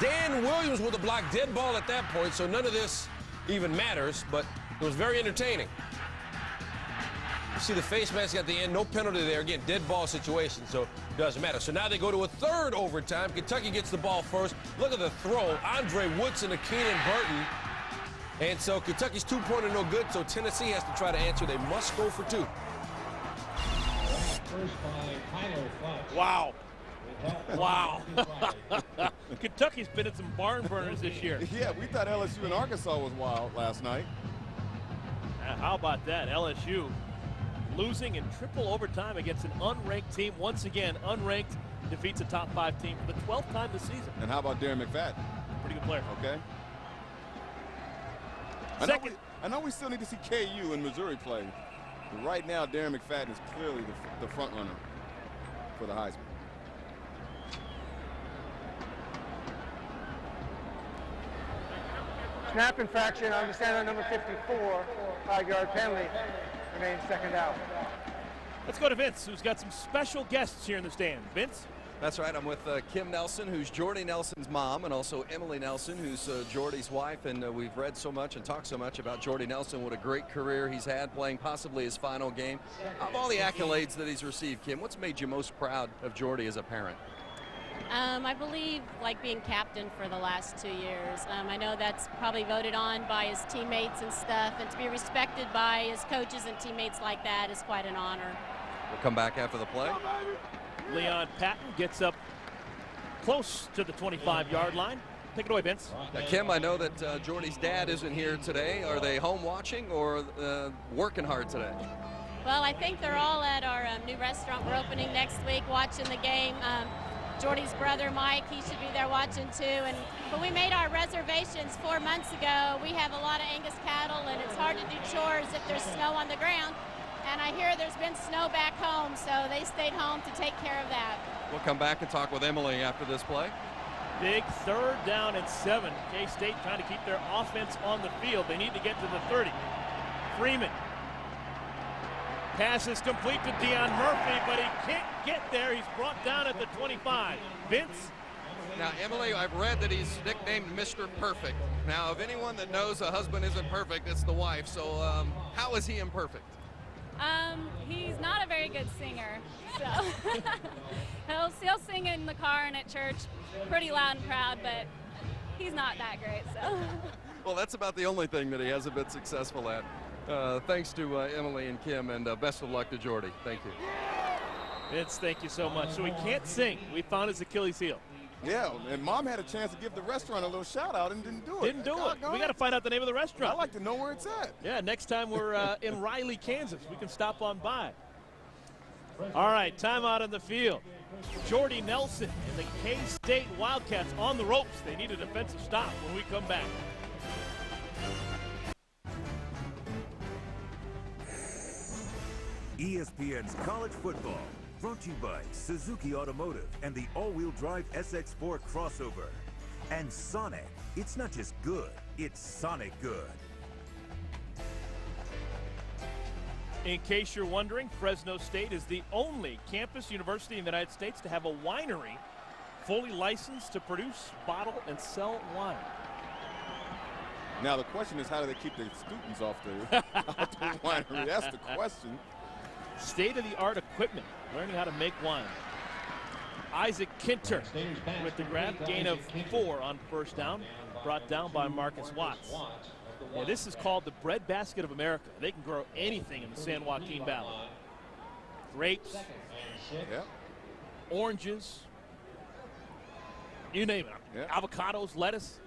Dan Williams with a block, dead ball at that point, so none of this even matters, but it was very entertaining. You see the face mask at the end, no penalty there. Again, dead ball situation, so it doesn't matter. So now they go to a 3rd overtime. Kentucky gets the ball first. Look at the throw. Andre Woodson to Keenan Burton. And so Kentucky's 2-pointer no good, so Tennessee has to try to answer. They must go for 2. Wow. Wow. Kentucky's been at some barn burners this year. Yeah, we thought LSU and Arkansas was wild last night. How about that? LSU losing in triple overtime against an unranked team. Once again, unranked defeats a top 5 team for the 12th time this season. And how about Darren McFadden? Pretty good player. Okay. I know we still need to see KU and Missouri play. But right now, Darren McFadden is clearly the front runner for the Heisman. Snap infraction on the center, number 54, 5-yard penalty, remains 2nd out. Let's go to Vince, who's got some special guests here in the stand. Vince? That's right. I'm with Kim Nelson, who's Jordy Nelson's mom, and also Emily Nelson, who's Jordy's wife. And we've read so much and talked so much about Jordy Nelson, what a great career he's had, playing possibly his final game. Of all the accolades that he's received, Kim, what's made you most proud of Jordy as a parent? I believe like being captain for the last 2 years. I know that's probably voted on by his teammates and stuff, and to be respected by his coaches and teammates like that is quite an honor. We'll come back after the play. Leon Patton gets up close to the 25-yard line. Take it away, Vince. Now, Kim, I know that Jordy's dad isn't here today. Are they home watching or working hard today? Well, I think they're all at our new restaurant we're opening next week watching the game. Jordy's brother, Mike, he should be there watching too. But we made our reservations 4 months ago. We have a lot of Angus cattle, and it's hard to do chores if there's snow on the ground. And I hear there's been snow back home, so they stayed home to take care of that. We'll come back and talk with Emily after this play. Big 3rd down and 7. K-State trying to keep their offense on the field. They need to get to the 30. Freeman. Pass is complete to Deion Murphy, but he can't get there. He's brought down at the 25. Vince? Now, Emily, I've read that he's nicknamed Mr. Perfect. Now, if anyone that knows a husband isn't perfect, it's the wife. So how is he imperfect? He's not a very good singer, so he'll sing in the car and at church pretty loud and proud, but he's not that great, so. Well, that's about the only thing that he hasn't been successful at. Thanks to Emily and Kim, and best of luck to Jordy. Thank you. Vince, thank you so much. So he can't sing. We found his Achilles heel. Yeah, and Mom had a chance to give the restaurant a little shout-out and didn't do it. Didn't do it. We got to find out the name of the restaurant. I'd like to know where it's at. Yeah, next time we're in Riley, Kansas, we can stop on by. All right, timeout on the field. Jordy Nelson and the K-State Wildcats on the ropes. They need a defensive stop when we come back. ESPN's College Football, brought to you by Suzuki Automotive and the all-wheel drive SX4 crossover. And Sonic, it's not just good, it's Sonic good. In case you're wondering, Fresno State is the only campus university in the United States to have a winery fully licensed to produce, bottle, and sell wine. Now the question is, how do they keep their students off the winery? That's the question. State-of-the-art equipment, learning how to make wine. Isaac Kinter with the grab, gain of 4 on 1st down, brought down by Marcus Watts. Yeah, this is called the breadbasket of America. They can grow anything in the San Joaquin Valley. Grapes, oranges, you name it. Avocados, lettuce.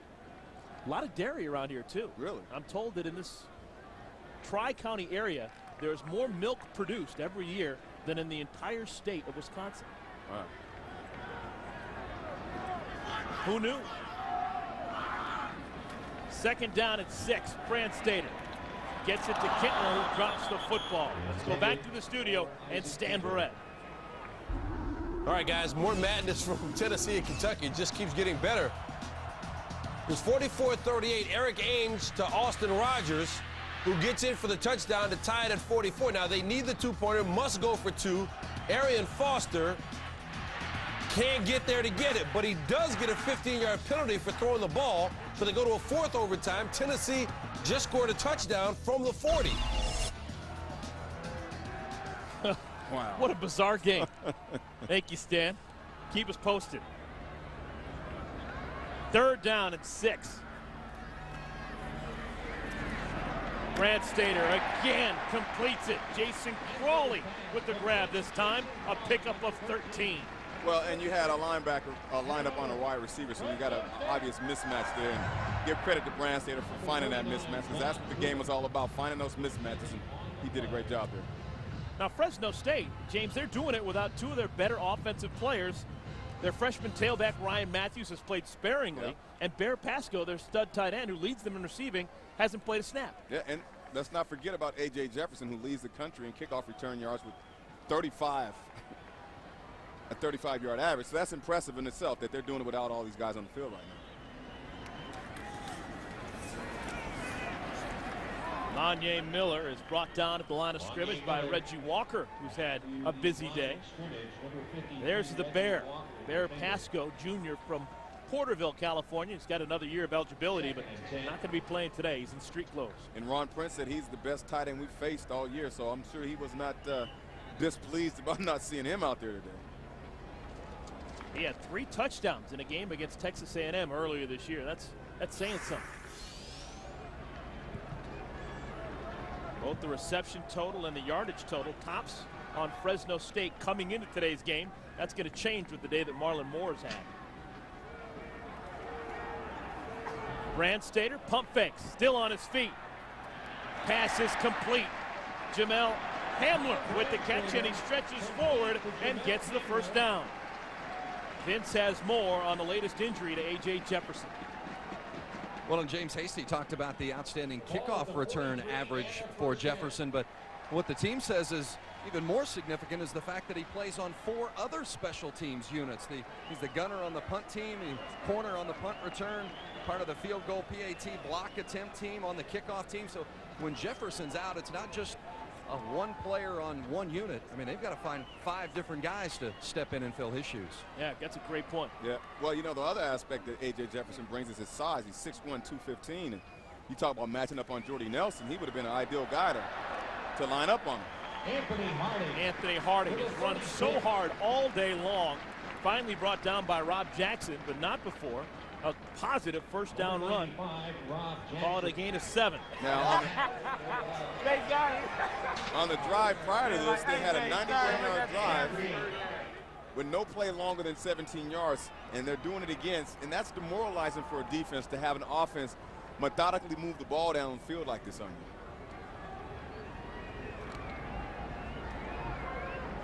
A lot of dairy around here too. Really? I'm told that in this Tri-County area, there's more milk produced every year than in the entire state of Wisconsin. Wow. Who knew? 2nd down at 6. Fran Stater gets it to Kintner, who drops the football. Let's go back to the studio and Stan Barrett. All right, guys, more madness from Tennessee and Kentucky. It just keeps getting better. It was 44-38. Eric Ames to Austin Rogers, who gets in for the touchdown to tie it at 44. Now, they need the 2-pointer, must go for 2. Arian Foster can't get there to get it, but he does get a 15-yard penalty for throwing the ball, so they go to a 4th overtime. Tennessee just scored a touchdown from the 40. Wow. What a bizarre game. Thank you, Stan. Keep us posted. 3rd down and 6. Brad Stater again completes it. Jason Crawley with the grab this time. A pickup of 13. Well, and you had a linebacker lined up on a wide receiver, so you got an obvious mismatch there. And give credit to Brad Stater for finding that mismatch, because that's what the game was all about, finding those mismatches, and he did a great job there. Now, Fresno State, James, they're doing it without 2 of their better offensive players. Their freshman tailback, Ryan Matthews, has played sparingly, and Bear Pasco, their stud tight end, who leads them in receiving, hasn't played a snap. Yeah, and let's not forget about A.J. Jefferson, who leads the country in kickoff return yards with 35. A 35-yard average. So that's impressive in itself that they're doing it without all these guys on the field right Lanye Miller is brought down at the line of scrimmage by Reggie Walker, who's had a busy day. There's the Bear Pasco Jr. from Porterville, California. He's got another year of eligibility, but not going to be playing today. He's in street clothes. And Ron Prince said he's the best tight end we've faced all year, so I'm sure he was not displeased about not seeing him out there today. He had 3 touchdowns in a game against Texas A&M earlier this year. That's saying something. Both the reception total and the yardage total tops on Fresno State coming into today's game. That's going to change with the day that Marlon Moore's had. Brandstater, pump fake, still on his feet. Pass is complete. Jamel Hamler with the catch, and he stretches forward and gets the first down. Vince has more on the latest injury to A.J. Jefferson. Well, and James Hasty talked about the outstanding kickoff return average for Jefferson, but what the team says is even more significant is the fact that he plays on 4 other special teams units. He's the gunner on the punt team, he's corner on the punt return, part of the field goal PAT block attempt team, on the kickoff team. So when Jefferson's out, it's not just a one player on one unit. I mean, they've got to find 5 different guys to step in and fill his shoes. Yeah, that's a great point. Yeah, well, you know, the other aspect that A.J. Jefferson brings is his size. He's 6'1", 215. And you talk about matching up on Jordy Nelson, he would have been an ideal guy to line up on him. Anthony Harding has run so hard all day long. Finally brought down by Rob Jackson, but not before. A positive first down run. Call it a gain of 7. Now, on the drive prior to this, they had a 91-yard drive with no play longer than 17 yards, and they're doing it again. And that's demoralizing for a defense to have an offense methodically move the ball down the field like this on you.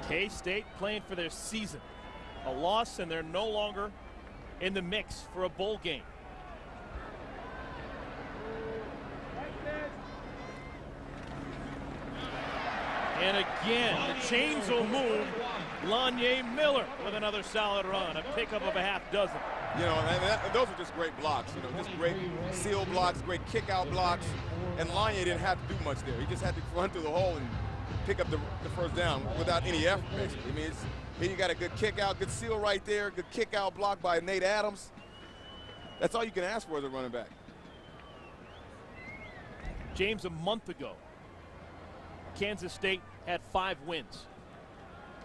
K-State playing for their season. A loss, and they're no longer in the mix for a bowl game. And again, the chains will move. Lanye Miller with another solid run, a pickup of a half dozen. You know, and those are just great blocks, you know, just great seal blocks, great kick-out blocks. And Lanye didn't have to do much there. He just had to run through the hole and pick up the first down without any effort, basically. I mean, you got a good kick-out, good seal right there, good kick-out block by Nate Adams. That's all you can ask for as a running back. James, a month ago, Kansas State had 5 wins.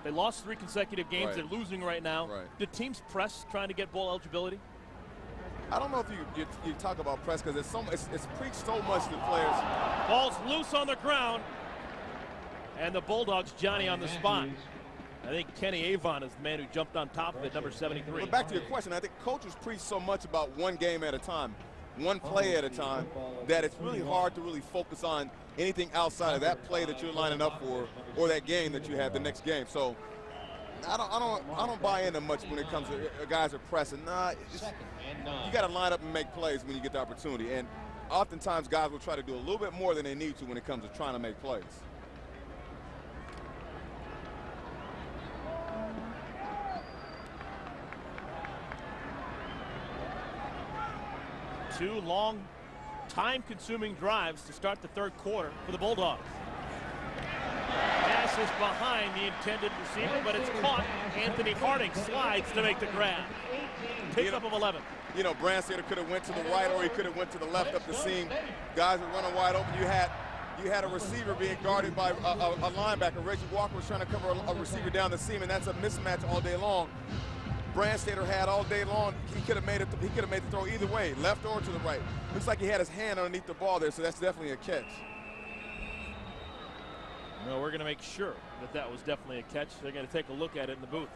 They lost 3 consecutive games. Right. They're losing right now. Right. Did teams press trying to get bowl eligibility? I don't know if you talk about press because it's preached so much to players. Ball's loose on the ground, and the Bulldogs, Johnny on the spot. I think Kenny Avon is the man who jumped on top of it, number 73. But back to your question, I think coaches preach so much about one game at a time, one play at a time, that it's really hard to really focus on anything outside of that play that you're lining up for or that game that you have the next game. So I don't buy into much when it comes to guys are pressing. Nah, you got to line up and make plays when you get the opportunity. And oftentimes guys will try to do a little bit more than they need to when it comes to trying to make plays. Two long, time-consuming drives to start the third quarter for the Bulldogs. Pass is behind the intended receiver, but it's caught. Anthony Harding slides to make the grab. Pickup of 11. You know, Brandstater could have went to the right or he could have went to the left up the seam. Guys were running wide open. You had a receiver being guarded by a linebacker. Reggie Walker was trying to cover a receiver down the seam, and that's a mismatch all day long. Brandstater had all day long. He could have made the throw either way, left or to the right. Looks like he had his hand underneath the ball there, so that's definitely a catch. No, we're going to make sure that was definitely a catch. They're going to take a look at it in the booth.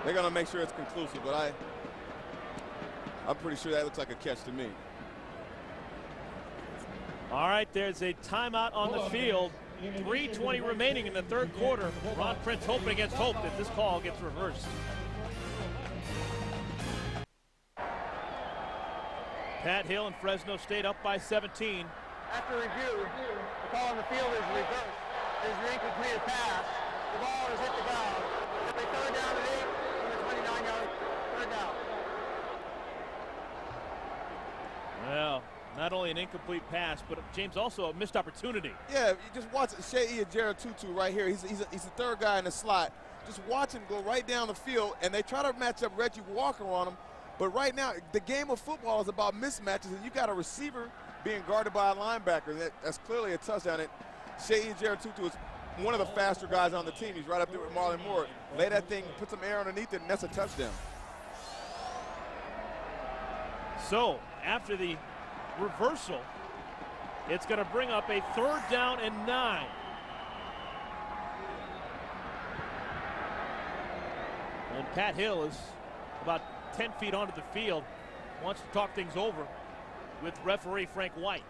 They're going to make sure it's conclusive, but I'm pretty sure that looks like a catch to me. All right, there's a timeout on the field. 3:20 remaining in the third quarter. Ron Prince hoping against hope that this call gets reversed. Pat Hill and Fresno State up by 17. After review, the call on the field is reversed. It is an incomplete pass. The ball has hit the ground. It'll be third down and 8 from the 29-yard third down. Well, not not only an incomplete pass, but James, also a missed opportunity. Yeah, you just watch Shea Tutu right here. He's the third guy in the slot. Just watch him go right down the field, and they try to match up Reggie Walker on him. But right now, the game of football is about mismatches, and you got a receiver being guarded by a linebacker. That's clearly a touchdown. Shea Tutu is one of the faster guys on the team. He's right up there with Marlon Moore. Lay that thing, put some air underneath it, and that's a touchdown. So, after the reversal, it's going to bring up a 3rd down and 9. And Pat Hill is about 10 feet onto the field, wants to talk things over with referee Frank White.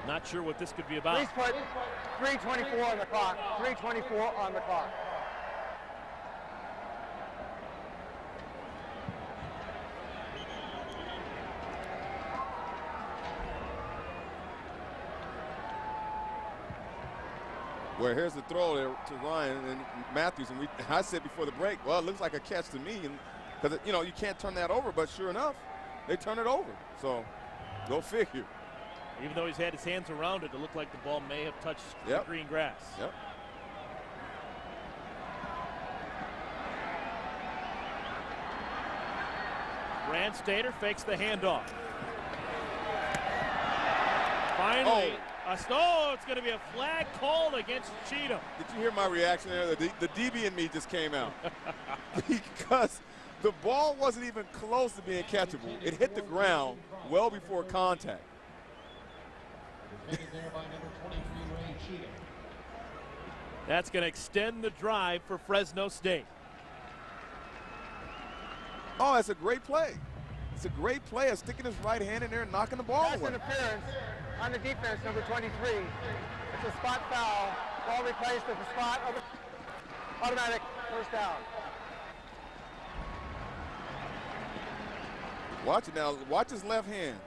Not sure what this could be about. Please put 3:24 on the clock. 3:24 on the clock. Well, here's the throw there to Ryan and Matthews, and I said before the break, well, it looks like a catch to me, and because you can't turn that over, but sure enough, they turn it over. So, go figure. Even though he's had his hands around it, it looked like the ball may have touched the green grass. Yep. Rand Stater fakes the handoff. Finally, it's going to be a flag called against Cheatham. Did you hear my reaction there? The DB in me just came out. Because the ball wasn't even close to being catchable. It hit the ground well before contact. That's going to extend the drive for Fresno State. Oh, that's a great play. It's a great play of sticking his right hand in there and knocking the ball Pass away. interference on the defense, number 23. It's a spot foul. Ball replaced at the spot. Automatic first down. Watch it now. Watch his left hand.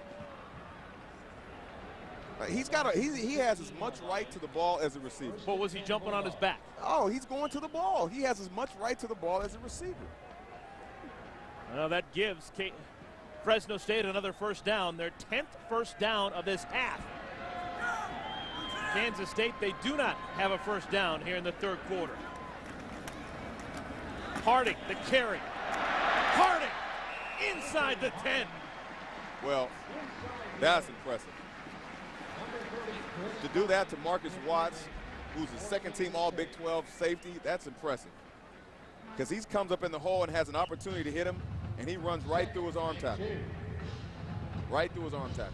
He has as much right to the ball as a receiver. But was he jumping on his back? Oh, he's going to the ball. He has as much right to the ball as a receiver. Well, that gives Fresno State another first down, their 10th first down of this half. Kansas State, they do not have a first down here in the 3rd quarter. Harding, the carry. Harding inside the 10. Well, that's impressive. To do that to Marcus Watts, who's a second-team All-Big 12 safety, that's impressive. Because he comes up in the hole and has an opportunity to hit him, and he runs right through his arm tackle. Right through his arm tackle.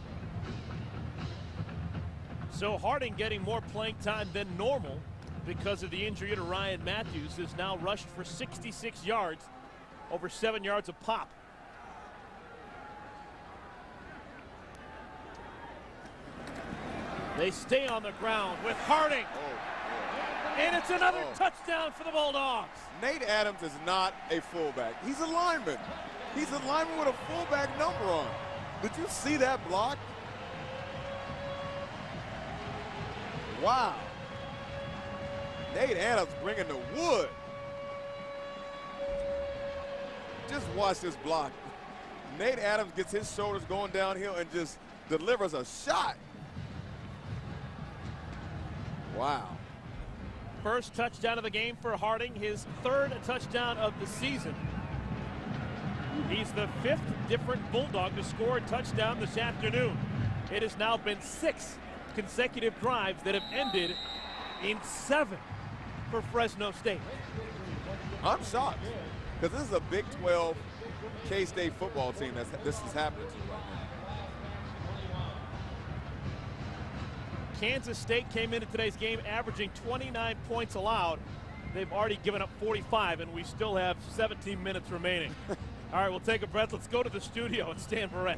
So Harding getting more playing time than normal because of the injury to Ryan Matthews, is now rushed for 66 yards, over 7 yards a pop. They stay on the ground with Harding. And it's another touchdown for the Bulldogs. Nate Adams is not a fullback. He's a lineman. He's a lineman with a fullback number on. Did you see that block? Wow. Nate Adams bringing the wood. Just watch this block. Nate Adams gets his shoulders going downhill and just delivers a shot. Wow. First touchdown of the game for Harding, his 3rd touchdown of the season. He's the 5th different Bulldog to score a touchdown this afternoon. It has now been 6 consecutive drives that have ended in 7 for Fresno State. I'm shocked because this is a Big 12 K-State football team this is happening to right now. Kansas State came into today's game averaging 29 points allowed. They've already given up 45, and we still have 17 minutes remaining. All right, we'll take a breath. Let's go to the studio and Stan Barrett.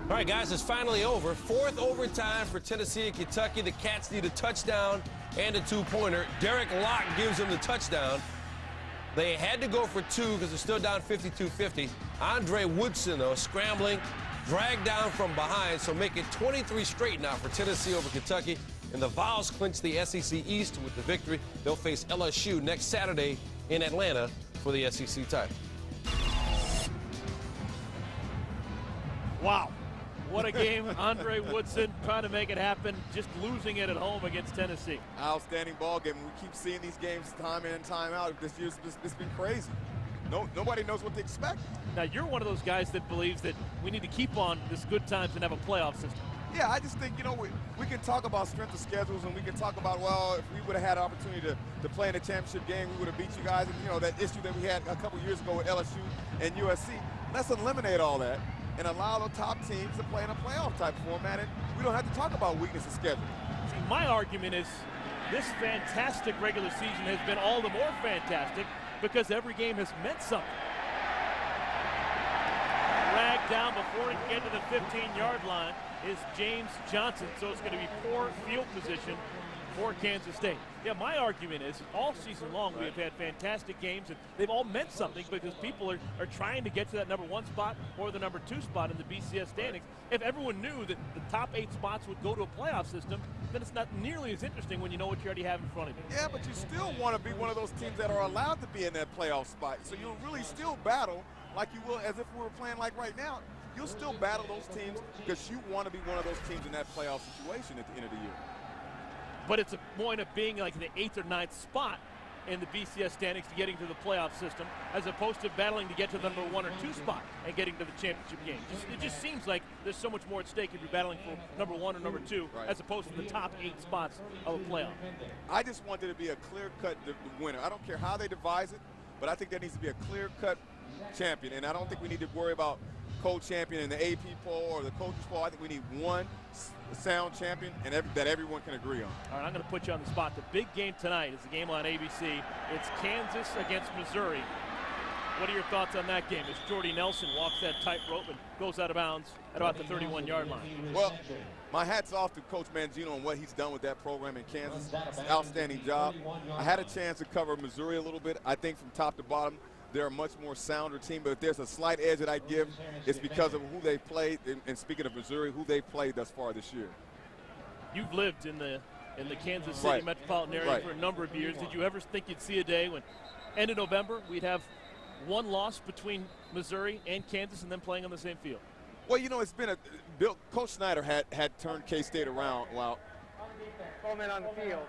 All right, guys, it's finally over. 4th overtime for Tennessee and Kentucky. The Cats need a touchdown and a 2-pointer. Derek Locke gives them the touchdown. They had to go for 2 because they're still down 52-50. Andre Woodson, though, scrambling, dragged down from behind, so make it 23 straight now for Tennessee over Kentucky. And the Vols clinch the SEC East with the victory. They'll face LSU next Saturday in Atlanta for the SEC title. Wow. What a game. Andre Woodson trying to make it happen, just losing it at home against Tennessee. Outstanding ball game. We keep seeing these games time in and time out. This year's it's been crazy. Nobody knows what to expect. Now, you're one of those guys that believes that we need to keep on this good times and have a playoff system. Yeah, I just think, we can talk about strength of schedules, and we can talk about, well, if we would have had an opportunity to play in a championship game, we would have beat you guys. And, that issue that we had a couple years ago with LSU and USC. Let's eliminate all that and allow the top teams to play in a playoff type format, and we don't have to talk about weakness of schedule. See, my argument is this fantastic regular season has been all the more fantastic because every game has meant something. Dragged down before he can get to the 15-yard line is James Johnson, so it's going to be poor field position for Kansas State. Yeah, my argument is all season long we have had fantastic games, and they've all meant something because people are trying to get to that number 1 spot or the number 2 spot in the BCS standings. If everyone knew that the top 8 spots would go to a playoff system, then it's not nearly as interesting when you know what you already have in front of you. Yeah, but you still want to be one of those teams that are allowed to be in that playoff spot. So you'll really still battle like you will as if we were playing like right now. You'll still battle those teams because you want to be one of those teams in that playoff situation at the end of the year. But it's a point of being like the 8th or 9th spot in the BCS standings to getting to the playoff system, as opposed to battling to get to the number 1 or 2 spot and getting to the championship game. It just seems like there's so much more at stake if you're battling for number 1 or number 2, right, as opposed to the top 8 spots of a playoff. I just want there to be a clear-cut winner. I don't care how they devise it, but I think there needs to be a clear-cut champion, and I don't think we need to worry about co-champion in the AP poll or the coaches poll. I think we need one sound champion and that everyone can agree on. All right, I'm going to put you on the spot. The big game tonight is the game on ABC. It's Kansas against Missouri. What are your thoughts on that game as Jordy Nelson walks that tightrope and goes out of bounds at about the 31-yard line? Well, my hat's off to Coach Mangino and what he's done with that program in Kansas. It's an outstanding job. I had a chance to cover Missouri a little bit. I think from top to bottom, they're a much more sounder team, but if there's a slight edge that I give, it's because of who they've played, and speaking of Missouri, who they've played thus far this year. You've lived in the Kansas City metropolitan area for a number of years. Did you ever think you'd see a day when, end of November, we'd have one loss between Missouri and Kansas and them playing on the same field? Well, it's been Coach Snyder had turned K-State around. Wow. 4 men on the field,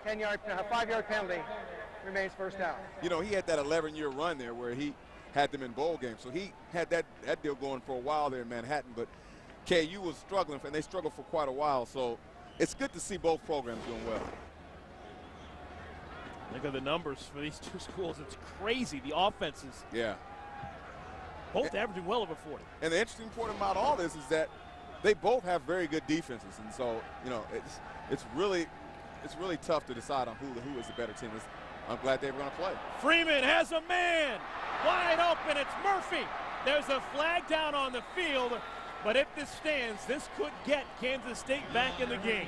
5-yard penalty. Remains first down. He had that 11-year run there where he had them in bowl games. So he had that deal going for a while there in Manhattan. But KU was struggling, and they struggled for quite a while. So it's good to see both programs doing well. Look at the numbers for these two schools. It's crazy, the offenses. Yeah. Both averaging well over 40. And the interesting point about all this is that they both have very good defenses. And so, it's really tough to decide on who is the better team. I'm glad they were going to play. Freeman has a man wide open. It's Murphy. There's a flag down on the field, but if this stands, this could get Kansas State back in the game.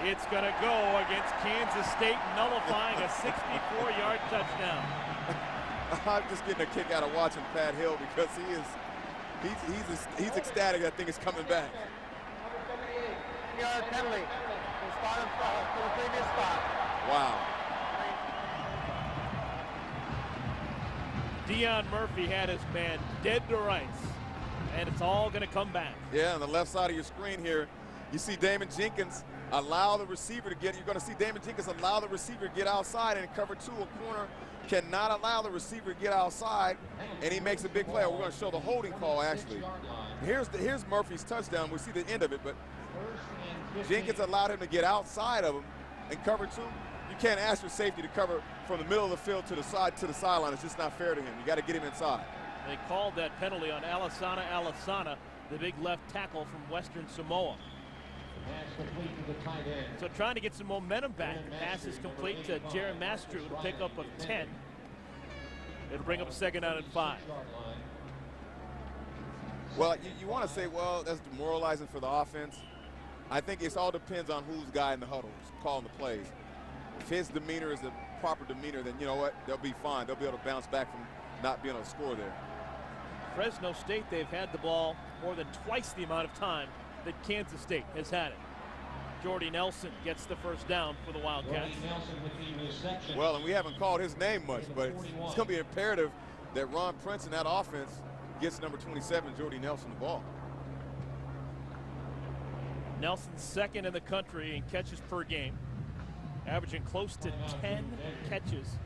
It's going to go against Kansas State, nullifying a 64-yard touchdown. I'm just getting a kick out of watching Pat Hill because he's ecstatic that thing is coming back. 3-yard penalty. Spot him for the previous spot. Wow. Deion Murphy had his man dead to rights, and it's all going to come back. Yeah, on the left side of your screen here, you see Damon Jenkins allow the receiver to get. You're going to see Damon Jenkins allow the receiver to get outside, and in cover 2, a corner cannot allow the receiver to get outside, and he makes a big play. We're going to show the holding call actually. Here's Murphy's touchdown. We see the end of it, but Jenkins allowed him to get outside of him and cover 2. You can't ask for safety to cover from the middle of the field to the sideline. It's just not fair to him. You got to get him inside. They called that penalty on Alisana, the big left tackle from Western Samoa. So trying to get some momentum back. The pass is complete to Jaron Mastru to pick up a 10. It'll bring up a 2nd down and 5. Well, you want to say, well, that's demoralizing for the offense. I think it all depends on who's guy in the huddle calling the plays. If his demeanor is the proper demeanor, then you know what? They'll be fine. They'll be able to bounce back from not being able to score there. Fresno State, they've had the ball more than twice the amount of time that Kansas State has had it. Jordy Nelson gets the first down for the Wildcats. Well, and we haven't called his name much, but it's going to be imperative that Ron Prince in that offense gets number 27, Jordy Nelson, the ball. Nelson's second in the country in catches per game, averaging close to 10 catches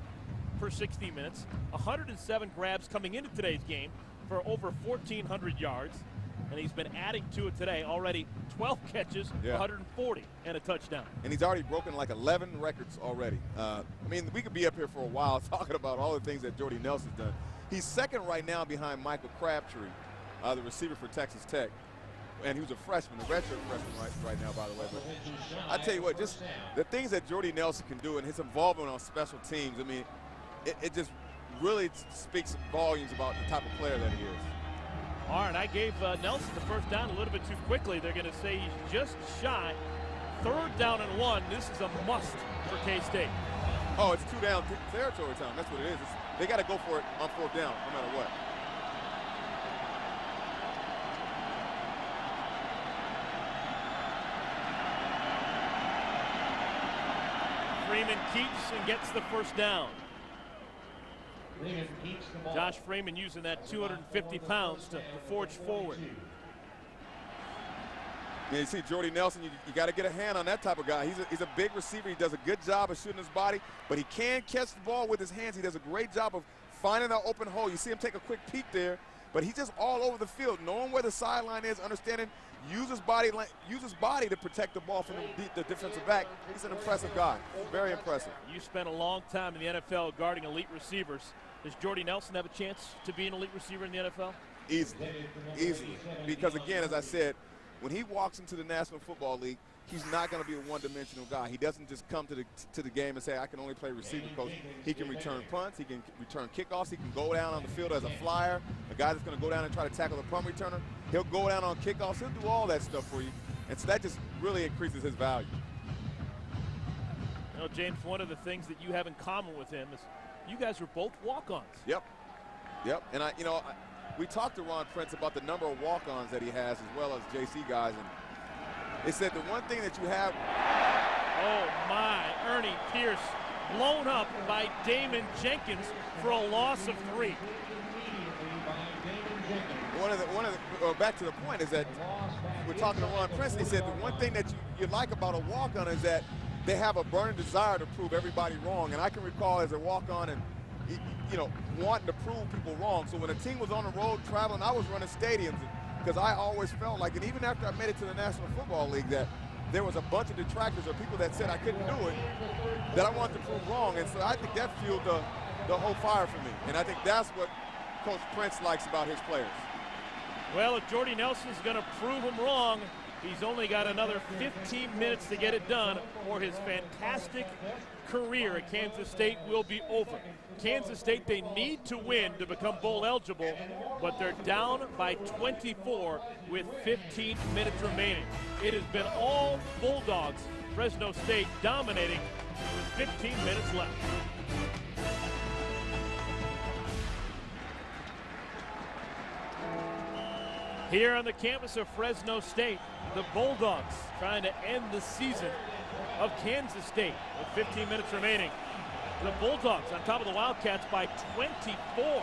per 60 minutes, 107 grabs coming into today's game for over 1,400 yards, and he's been adding to it today. Already 12 catches, 140, and a touchdown. And he's already broken like 11 records already. I mean, we could be up here for a while talking about all the things that Jordy Nelson's done. He's second right now behind Michael Crabtree, the receiver for Texas Tech. And he was a freshman, a redshirt freshman right now, by the way. But I tell you what, just the things that Jordy Nelson can do and his involvement on special teams, I mean, it just really speaks volumes about the type of player that he is. All right, I gave Nelson the first down a little bit too quickly. They're going to say he's just shy. 3rd down and 1. This is a must for K-State. Oh, it's 2 down territory time. That's what it is. They got to go for it on 4th down, no matter what. Freeman keeps and gets the first down. Josh Freeman using that 250 pounds to forge forward. Yeah, you see Jordy Nelson, you got to get a hand on that type of guy. He's a big receiver. He does a good job of shooting his body, but he can catch the ball with his hands. He does a great job of finding that open hole. You see him take a quick peek there, but he's just all over the field, knowing where the sideline is, understanding, use his body to protect the ball from the defensive back. He's an impressive guy, very impressive. You spent a long time in the NFL guarding elite receivers. Does Jordy Nelson have a chance to be an elite receiver in the NFL? Easily. Because again, as I said, when he walks into the National Football League, he's not going to be a one-dimensional guy. He doesn't just come to the game and say, I can only play receiver, coach. He can return punts. He can return kickoffs. He can go down on the field as a flyer, a guy that's going to go down and try to tackle the punt returner. He'll go down on kickoffs. He'll do all that stuff for you. And so that just really increases his value. You know, James, one of the things that you have in common with him is you guys were both walk-ons. Yep. And we talked to Ron Prince about the number of walk-ons that he has as well as JC guys, and they said the one thing that you have. Oh my, Ernie Pierce blown up by Damon Jenkins for a loss of 3. Back to the point is that we're talking to Ron Prince, and he said the one thing that you like about a walk-on is that they have a burning desire to prove everybody wrong. And I can recall as a walk-on and wanting to prove people wrong. So when a team was on the road traveling, I was running stadiums because I always felt like, and even after I made it to the National Football League, that there was a bunch of detractors or people that said I couldn't do it, that I wanted to prove wrong. And so I think that fueled the whole fire for me. And I think that's what Coach Prince likes about his players. Well, if Jordy Nelson's going to prove him wrong, he's only got another 15 minutes to get it done, or his fantastic career at Kansas State will be over. Kansas State, they need to win to become bowl eligible, but they're down by 24 with 15 minutes remaining. It has been all Bulldogs. Fresno State dominating with 15 minutes left. Here on the campus of Fresno State, the Bulldogs trying to end the season of Kansas State with 15 minutes remaining. The Bulldogs on top of the Wildcats by 24. The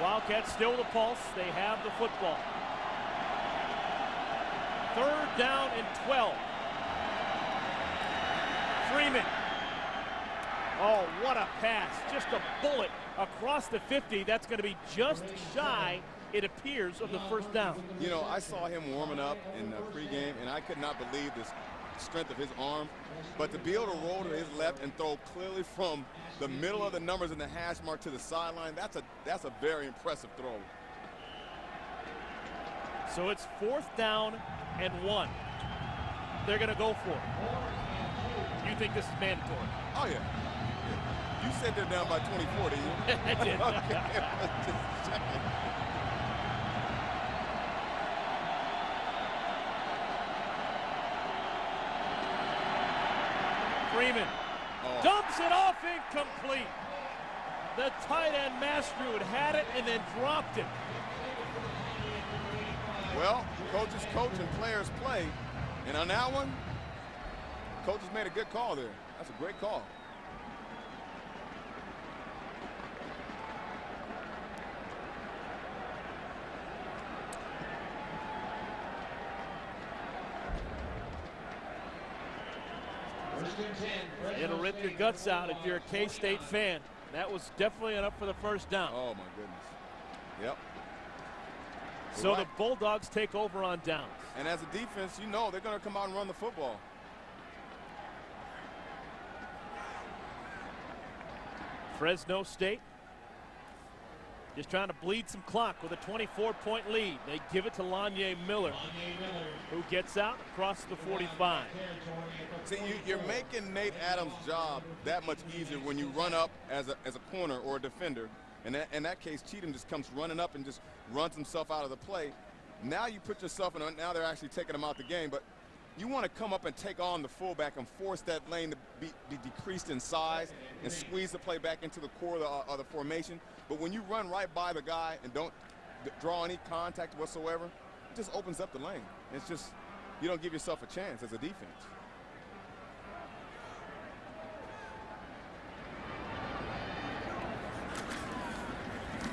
Wildcats still the pulse. They have the football. 3rd down and 12. Freeman. Oh, what a pass. Just a bullet across the 50. That's going to be just shy, it appears, of the first down. You know, I saw him warming up in the pregame, and I could not believe the strength of his arm. But to be able to roll to his left and throw clearly from the middle of the numbers in the hash mark to the sideline, that's a very impressive throw. So it's 4th down and 1. They're going to go for it. You think this is mandatory? Oh, yeah. You said they're down by 24, didn't you? I did. Okay, just checking. Freeman dumps it off incomplete. The tight end Mastrud had it and then dropped it. Well, coaches coach and players play. And on that one, coach has made a good call there. That's a great call. It'll rip your guts out if you're a K-State fan. That was definitely enough for the first down. Oh, my goodness. Yep. So the Bulldogs take over on downs. And as a defense, you know they're going to come out and run the football. Fresno State just trying to bleed some clock with a 24-point lead. They give it to Lanye Miller, who gets out across the 45. See, you're making Nate Adams' job that much easier when you run up as a corner or a defender. And in that case, Cheatham just comes running up and just runs himself out of the play. Now you put yourself in, now they're actually taking him out the game. But you want to come up and take on the fullback and force that lane to be decreased in size and squeeze the play back into the core of the formation. But when you run right by the guy and don't draw any contact whatsoever, it just opens up the lane. It's just, you don't give yourself a chance as a defense.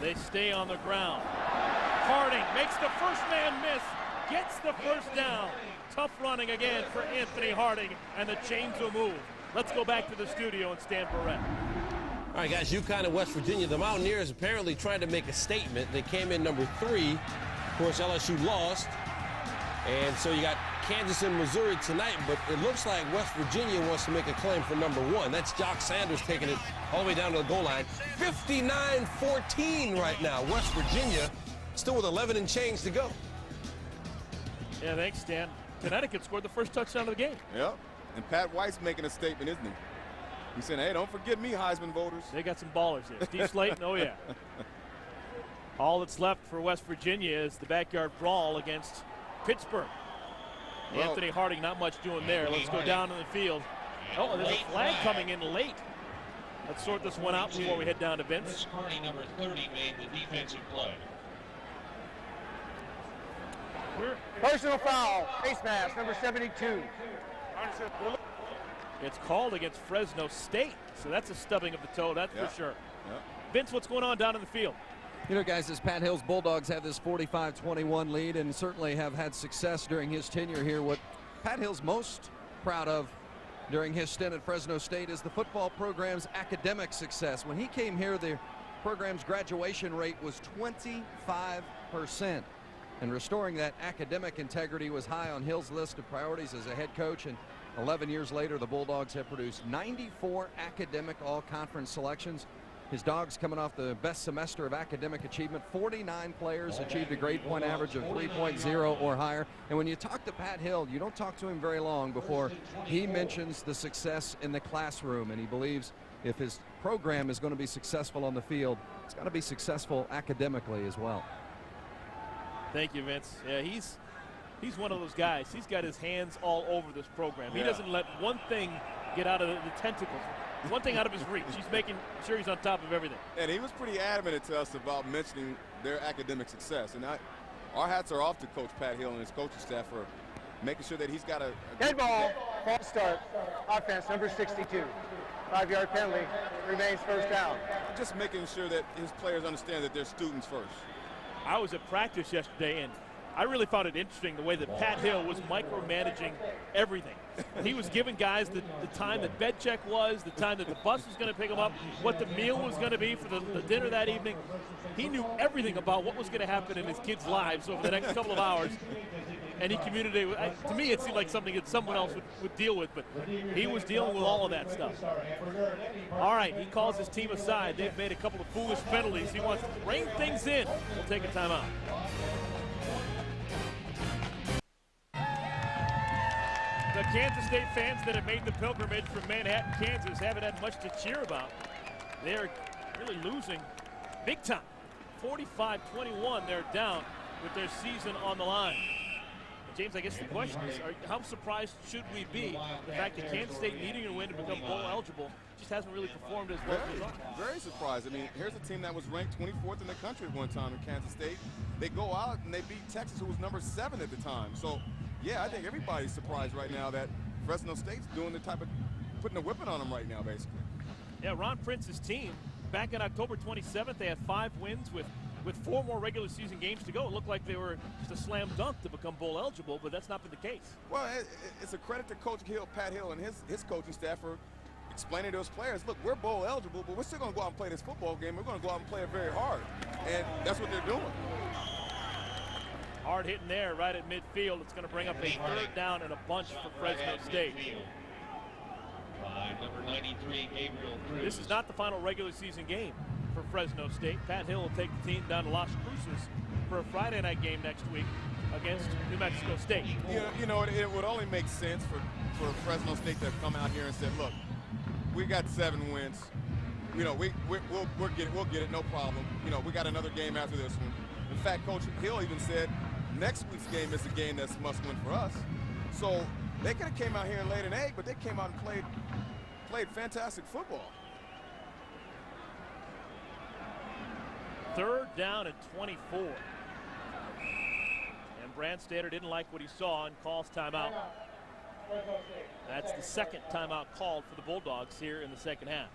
They stay on the ground. Harding makes the first man miss, gets the first down. Tough running again for Anthony Harding, and the chains will move. Let's go back to the studio and Stan Barrett. All right, guys, UConn and West Virginia. The Mountaineers apparently trying to make a statement. They came in number 3. Of course, LSU lost. And so you got Kansas and Missouri tonight, but it looks like West Virginia wants to make a claim for number 1. That's Jock Sanders taking it all the way down to the goal line. 59-14 right now. West Virginia still with 11 and change to go. Yeah, thanks, Stan. Connecticut scored the first touchdown of the game. Yep. And Pat White's making a statement, isn't he? He said, hey, don't forget me, Heisman voters. They got some ballers there. Steve Slayton, oh yeah. All that's left for West Virginia is the backyard brawl against Pittsburgh. Well, Anthony Harding, not much doing there. Let's go down in the field. Oh, there's a flag coming in late. Let's sort this one out before we head down to Vince. Chris Carney, number 30, made the defensive play. Personal foul, face mask, number 72. It's called against Fresno State, so that's a stubbing of the toe, that's for sure. Yep. Vince, what's going on down in the field? You know, guys, as Pat Hill's Bulldogs have this 45-21 lead and certainly have had success during his tenure here, what Pat Hill's most proud of during his stint at Fresno State is the football program's academic success. When he came here, the program's graduation rate was 25%. And restoring that academic integrity was high on Hill's list of priorities as a head coach. And 11 years later, the Bulldogs have produced 94 academic all-conference selections. His Dogs coming off the best semester of academic achievement. 49 players achieved a grade point average of 3.0 or higher. And when you talk to Pat Hill, you don't talk to him very long before he mentions the success in the classroom. And he believes if his program is going to be successful on the field, it's got to be successful academically as well. Thank you, Vince. Yeah, he's one of those guys. He's got his hands all over this program. He doesn't let one thing get out of the tentacles. One thing out of his reach. He's making sure he's on top of everything. And he was pretty adamant to us about mentioning their academic success. And our hats are off to Coach Pat Hill and his coaching staff for making sure that he's got a Head ball, false start, offense, number 62. 5-yard penalty, remains first down. Just making sure that his players understand that they're students first. I was at practice yesterday, and I really found it interesting the way that Pat Hill was micromanaging everything. He was giving guys the time that bed check was, the time that the bus was going to pick them up, what the meal was going to be for the dinner that evening. He knew everything about what was going to happen in his kids' lives over the next couple of hours. And he communicated with, to me, it seemed like something that someone else would deal with, but he was dealing with all of that stuff. All right, he calls his team aside. They've made a couple of foolish penalties. He wants to rein things in. We'll take a timeout. The Kansas State fans that have made the pilgrimage from Manhattan, Kansas haven't had much to cheer about. They're really losing big time. 45-21, they're down with their season on the line. James, I guess the question is, how surprised should we be the fact that Kansas State needing a win to become bowl eligible just hasn't really performed as well as they thought? Very surprised. I mean, here's a team that was ranked 24th in the country at one time in Kansas State. They go out and they beat Texas, who was number 7 at the time. So Yeah, I think everybody's surprised right now that Fresno State's doing the type of putting a whipping on them right now, basically. Yeah, Ron Prince's team, back on October 27th, they had 5 wins with 4 more regular season games to go. It looked like they were just a slam dunk to become bowl eligible, but that's not been the case. Well, it's a credit to Coach Hill, Pat Hill, and his coaching staff for explaining to those players, look, we're bowl eligible, but we're still going to go out and play this football game. We're going to go out and play it very hard, and that's what they're doing. Hard hitting there right at midfield. It's going to bring up a 3rd down and a bunch for Fresno State. By number 93, Gabriel Cruz. This is not the final regular season game for Fresno State. Pat Hill will take the team down to Las Cruces for a Friday night game next week against New Mexico State. You know, it would only make sense for Fresno State to have come out here and said, look, we got 7 wins. You know, we'll get it, no problem. You know, we got another game after this one. In fact, Coach Hill even said next week's game is a game that's must win for us. So they could have came out here and laid an egg, but they came out and played fantastic football. 3rd down and 24. And Brandstater didn't like what he saw and calls timeout. That's the 2nd timeout called for the Bulldogs here in the second half.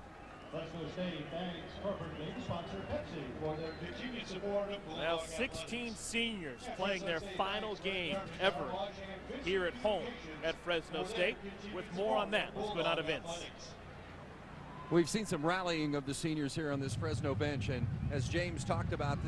Fresno State thanks corporate league sponsor Pepsi for their continued support of Bulldog Now 16 seniors playing their final game ever here at home at Fresno State. With more on that, let's go down to Vince. We've seen some rallying of the seniors here on this Fresno bench, and as James talked about,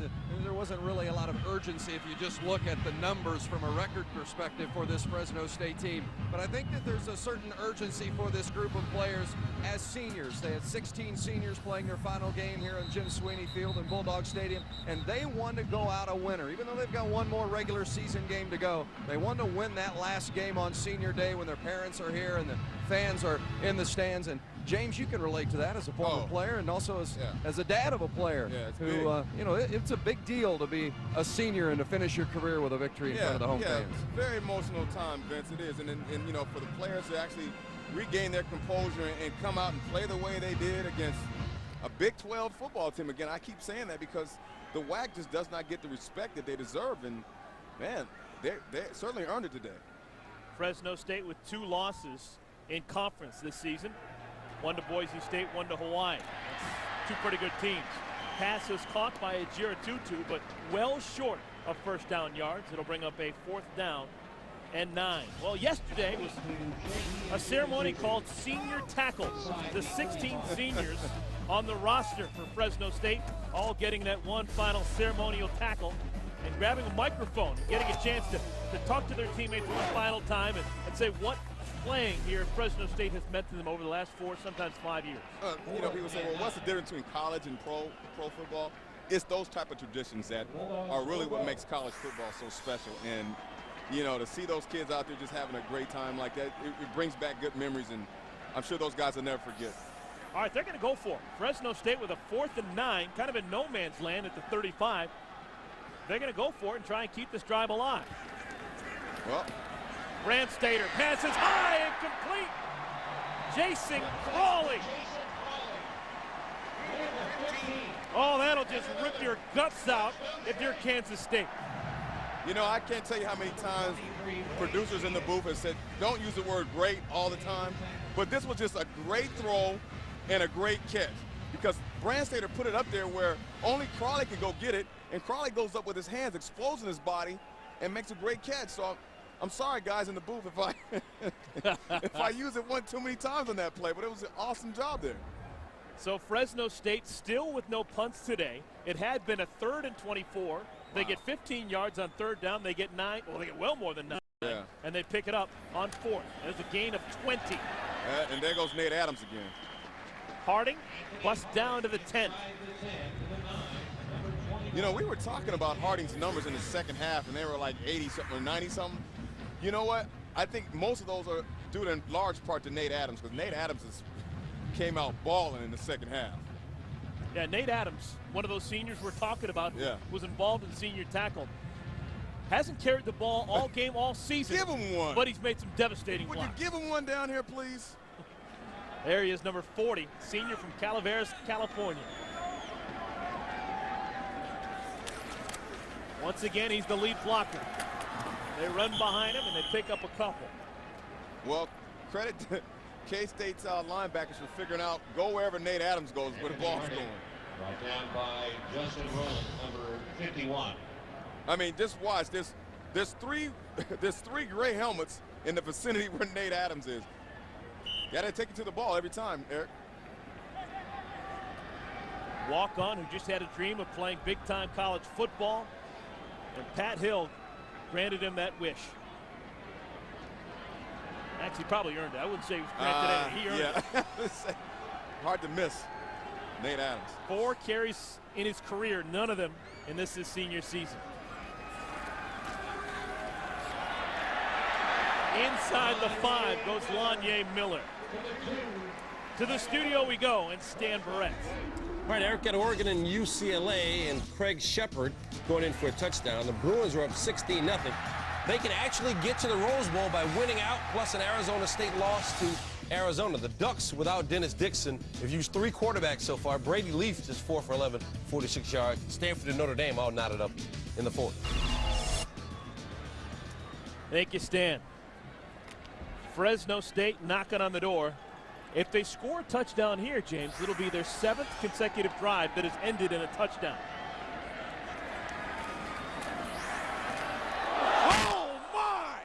there wasn't really a lot of urgency if you just look at the numbers from a record perspective for this Fresno State team. But I think that there's a certain urgency for this group of players as seniors. They had 16 seniors playing their final game here on Jim Sweeney Field in Bulldog Stadium, and they want to go out a winner. Even though they've got one more regular season game to go, they want to win that last game on senior day when their parents are here and the fans are in the stands. And James, you can relate to that as a former player and also as a dad of a player who, you know, it's a big deal to be a senior and to finish your career with a victory in front of the home fans. It's a very emotional time, Vince, it is. And you know, for the players to actually regain their composure and come out and play the way they did against a Big 12 football team. Again, I keep saying that because the WAC just does not get the respect that they deserve. And, man, they certainly earned it today. Fresno State with 2 losses in conference this season. 1 to Boise State, 1 to Hawaii. That's 2 pretty good teams. Pass is caught by Ajira Tutu, but well short of 1st down yards. It'll bring up a 4th down and 9. Well, yesterday was a ceremony called Senior Tackle. The 16 seniors on the roster for Fresno State all getting that one final ceremonial tackle and grabbing a microphone, getting a chance to talk to their teammates one final time and say what playing here at Fresno State has meant to them over the last 4, sometimes 5 years. You know, people say, well, what's the difference between college and pro football? It's those type of traditions that are really what makes college football so special. And, you know, to see those kids out there just having a great time like that, it brings back good memories, and I'm sure those guys will never forget. All right, they're going to go for it. Fresno State with a 4th and 9, kind of in no man's land at the 35. They're going to go for it and try and keep this drive alive. Well, Brandstater passes high and complete. Jason Crawley. Oh, that'll just rip your guts out if you're Kansas State. You know, I can't tell you how many times producers in the booth have said, don't use the word great all the time, but this was just a great throw and a great catch because Brandstater put it up there where only Crawley could go get it, and Crawley goes up with his hands, exposing his body, and makes a great catch. So I'm sorry, guys in the booth, if I use it one too many times on that play, but it was an awesome job there. So Fresno State still with no punts today. It had been a 3rd and 24. They get 15 yards on 3rd down. They get 9. Well, they get well more than 9. Yeah. And they pick it up on 4th. There's a gain of 20. And there goes Nate Adams again. Harding busts down to the 10. You know, we were talking about Harding's numbers in the second half, and they were like 80-something or 90-something. You know what? I think most of those are due in large part to Nate Adams, because Nate Adams came out balling in the second half. Yeah, Nate Adams, one of those seniors we're talking about, was involved in senior tackle. Hasn't carried the ball all game, all season. Give him one. But he's made some devastating blocks. Would you give him one down here, please? There he is, number 40, senior from Calaveras, California. Once again, he's the lead blocker. They run behind him, and they pick up a couple. Well, credit to K-State's linebackers for figuring out go wherever Nate Adams goes where the ball's going. Brought down by Justin Rowland, number 51. I mean, just watch. There's three gray helmets in the vicinity where Nate Adams is. Got to take it to the ball every time, Eric. Walk-on who just had a dream of playing big-time college football, and Pat Hill granted him that wish. Actually, probably earned it. I wouldn't say he was granted it. He earned it. Hard to miss. Nate Adams. 4 carries in his career, none of them in this his senior season. Inside the 5 goes Lanye Miller. To the studio we go, and Stan Barrett. All right, Eric, at Oregon and UCLA, and Craig Shepard going in for a touchdown. The Bruins are up 16-0. They can actually get to the Rose Bowl by winning out, plus an Arizona State loss to Arizona. The Ducks, without Dennis Dixon, have used 3 quarterbacks so far. Brady Leaf is 4 for 11, 46 yards. Stanford and Notre Dame all knotted up in the 4th. Thank you, Stan. Fresno State knocking on the door. If they score a touchdown here, James, it'll be their 7th consecutive drive that has ended in a touchdown. Oh, my!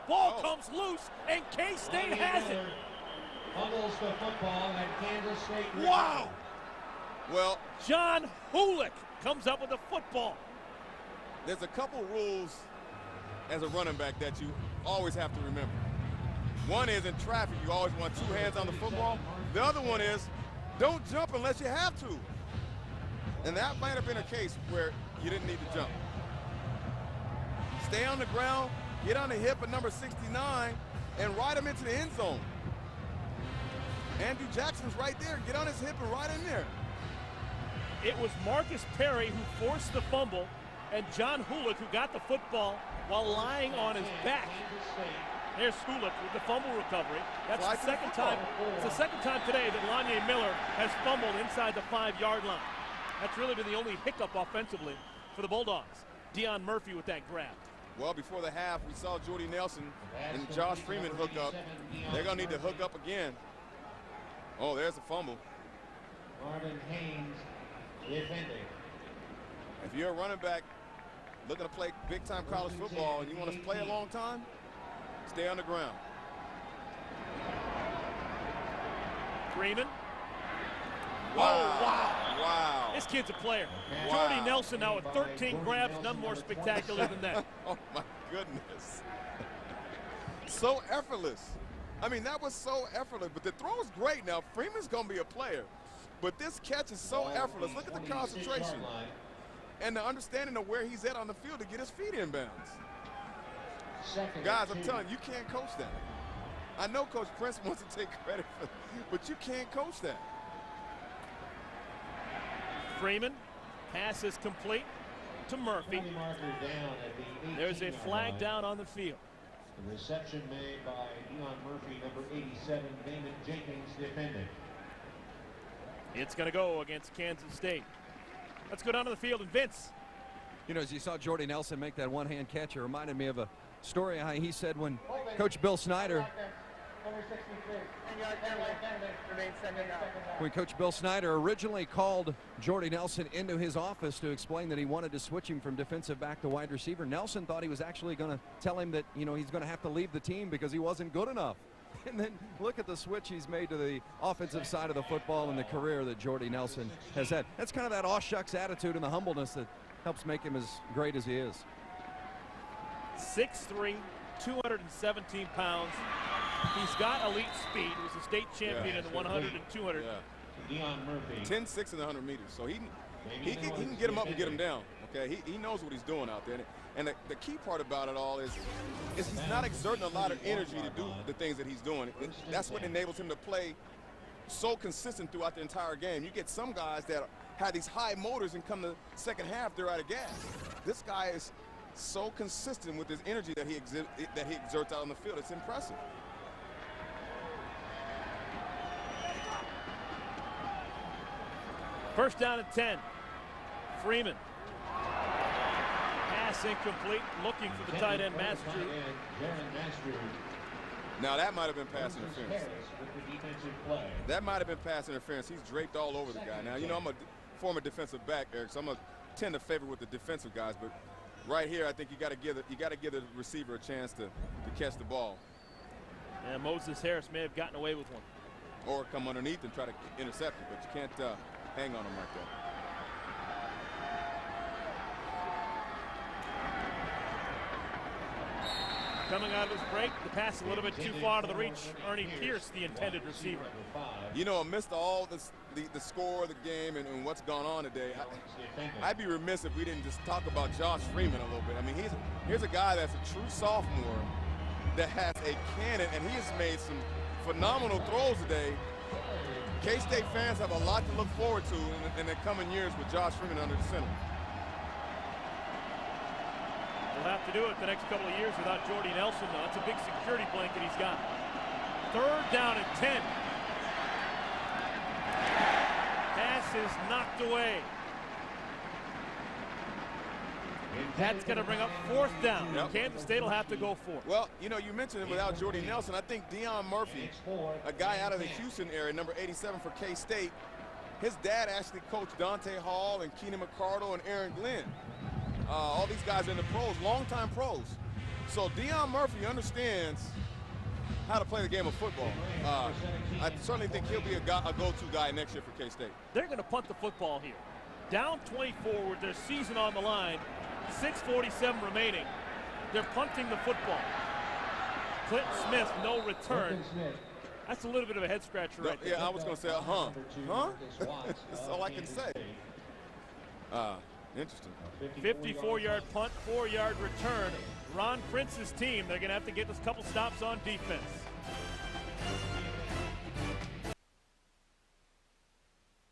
Ball comes loose, and K-State has it. Fumbles the football, and Kansas State. Wow! Well, John Hulick comes up with the football. There's a couple rules as a running back that you always have to remember. One is in traffic, you always want 2 hands on the football. The other one is don't jump unless you have to. And that might have been a case where you didn't need to jump. Stay on the ground, get on the hip of number 69, and ride him into the end zone. Andrew Jackson's right there. Get on his hip and ride in there. It was Marcus Perry who forced the fumble, and John Hulick who got the football while lying on his back. There's Hulick with the fumble recovery. That's the second time. It's the second time today that Lanye Miller has fumbled inside the 5-yard line. That's really been the only hiccup offensively for the Bulldogs. Deion Murphy with that grab. Well, before the half, we saw Jordy Nelson and Josh Freeman hook up. They're going to need to hook up again. Oh, there's a fumble. Marvin Haynes defending. If you're a running back looking to play big-time college football and you want to play a long time, stay on the ground. Freeman. Wow. Oh, wow. Wow. This kid's a player. Wow. Jordy Nelson now with 13 grabs, none more spectacular than that. Oh, my goodness. So effortless. I mean, that was so effortless. But the throw is great now. Freeman's going to be a player. But this catch is so effortless. Look at the concentration. And the understanding of where he's at on the field to get his feet in bounds. Guys, I'm telling you, you can't coach that. I know Coach Prince wants to take credit for it, but you can't coach that. Freeman, pass is complete to Murphy. There's a flag down on the field. The reception made by Deion Murphy, number 87, Damon Jenkins defending. It's going to go against Kansas State. Let's go down to the field, and Vince. You know, as you saw Jordy Nelson make that one-hand catch, it reminded me of a story how he said when Coach Bill Snyder originally called Jordy Nelson into his office to explain that he wanted to switch him from defensive back to wide receiver, Nelson thought he was actually going to tell him that, you know, he's going to have to leave the team because he wasn't good enough. And then look at the switch he's made to the offensive side of the football and the career that Jordy Nelson has had. That's kind of that aw shucks attitude and the humbleness that helps make him as great as he is. 6'3", 217 pounds. He's got elite speed. He was a state champion in the 100 and 200. Yeah. 10-6 in the 100 meters. So he can get him up and get him down. Okay, he knows what he's doing out there. And the key part about it all is he's not exerting a lot of energy to do the things that he's doing. That's what enables him to play so consistent throughout the entire game. You get some guys that have these high motors and come the second half, they're out of gas. This guy is so consistent with his energy that he exerts out on the field. It's impressive. First down and 10. Freeman. Pass Pass incomplete, looking for the tight end, Master. Now that might have been pass interference. That might have been pass interference. He's draped all over the guy. Now, you know, I'm a former defensive back, Eric, so I'm going to tend to favor with the defensive guys, but right here, I think you got to give the receiver a chance to catch the ball. And Moses Harris may have gotten away with one. Or come underneath and try to intercept it, but you can't hang on him like that. Coming out of his break, the pass a little bit too far to the reach. Ernie Pierce, the intended receiver. You know, amidst all the score of the game and what's gone on today, I'd be remiss if we didn't just talk about Josh Freeman a little bit. I mean, here's a guy that's a true sophomore that has a cannon, and he has made some phenomenal throws today. K-State fans have a lot to look forward to in the coming years with Josh Freeman under the center. We'll have to do it the next couple of years without Jordy Nelson, though. That's a big security blanket he's got. 3rd down and 10. Pass is knocked away. That's going to bring up 4th down. Yep. Kansas State will have to go for it. Well, you know, you mentioned it without Jordy Nelson. I think Deion Murphy, a guy out of the Houston area, number 87 for K-State, his dad actually coached Dante Hall and Keenan McCardle and Aaron Glenn. All these guys in the pros, longtime pros. So Deion Murphy understands how to play the game of football. I certainly think he'll be a go-to guy next year for K-State. They're going to punt the football here. Down 24 with their season on the line, 6:47 remaining. They're punting the football. Clinton Smith, no return. That's a little bit of a head-scratcher right there. Yeah, I was going to say, huh? That's all I can say. Interesting. 54-yard punt, 4-yard return. Ron Prince's team, they're going to have to get a couple stops on defense.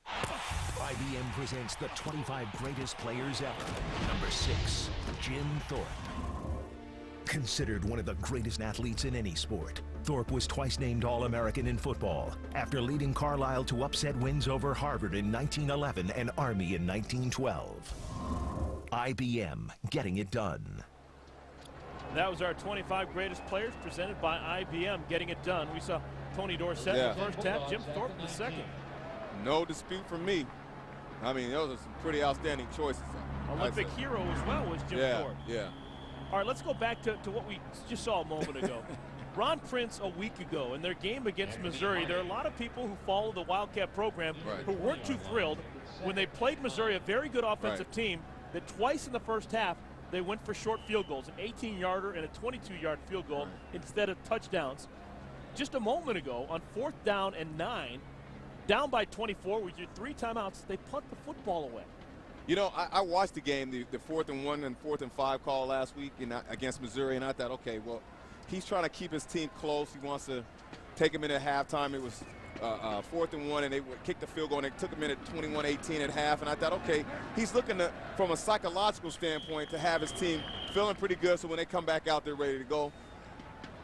IBM presents the 25 greatest players ever. Number 6, Jim Thorpe. Considered one of the greatest athletes in any sport, Thorpe was twice named All-American in football after leading Carlisle to upset wins over Harvard in 1911 and Army in 1912. IBM, getting it done. That was our 25 greatest players presented by IBM, getting it done. We saw Tony Dorsett in the first half, Jim Thorpe in the second. No dispute from me. I mean, those are some pretty outstanding choices. Olympic hero as well was Jim Thorpe. Yeah. All right, let's go back to what we just saw a moment ago. Ron Prince a week ago in their game against Missouri, there are a lot of people who follow the Wildcat program who weren't too thrilled when they played Missouri, a very good offensive team, that twice in the first half they went for short field goals, an 18-yarder and a 22-yard field goal instead of touchdowns. Just a moment ago on 4th down and 9, down by 24 with your 3 timeouts, they punt the football away. You know, I watched the game, the 4th and 1 and 4th and 5 call last week against Missouri, and I thought, okay, well, he's trying to keep his team close. He wants to take him in at halftime. It was 4th and 1, and they kicked the field goal, and they took him in at 21-18 at half. And I thought, okay, he's looking to, from a psychological standpoint, to have his team feeling pretty good, so when they come back out, they're ready to go.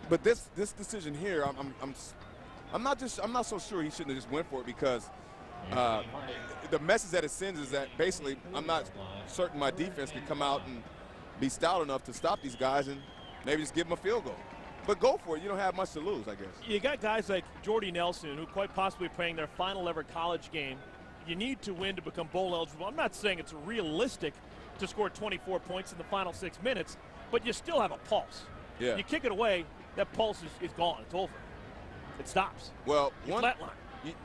But this decision here, I'm not so sure he shouldn't have just went for it, because the message that it sends is that basically I'm not certain my defense can come out and be stout enough to stop these guys and maybe just give them a field goal. But go for it. You don't have much to lose, I guess. You got guys like Jordy Nelson, who quite possibly playing their final ever college game. You need to win to become bowl eligible. I'm not saying it's realistic to score 24 points in the final 6 minutes, but you still have a pulse. Yeah. You kick it away, that pulse is gone. It's over. It stops. Well, flatline.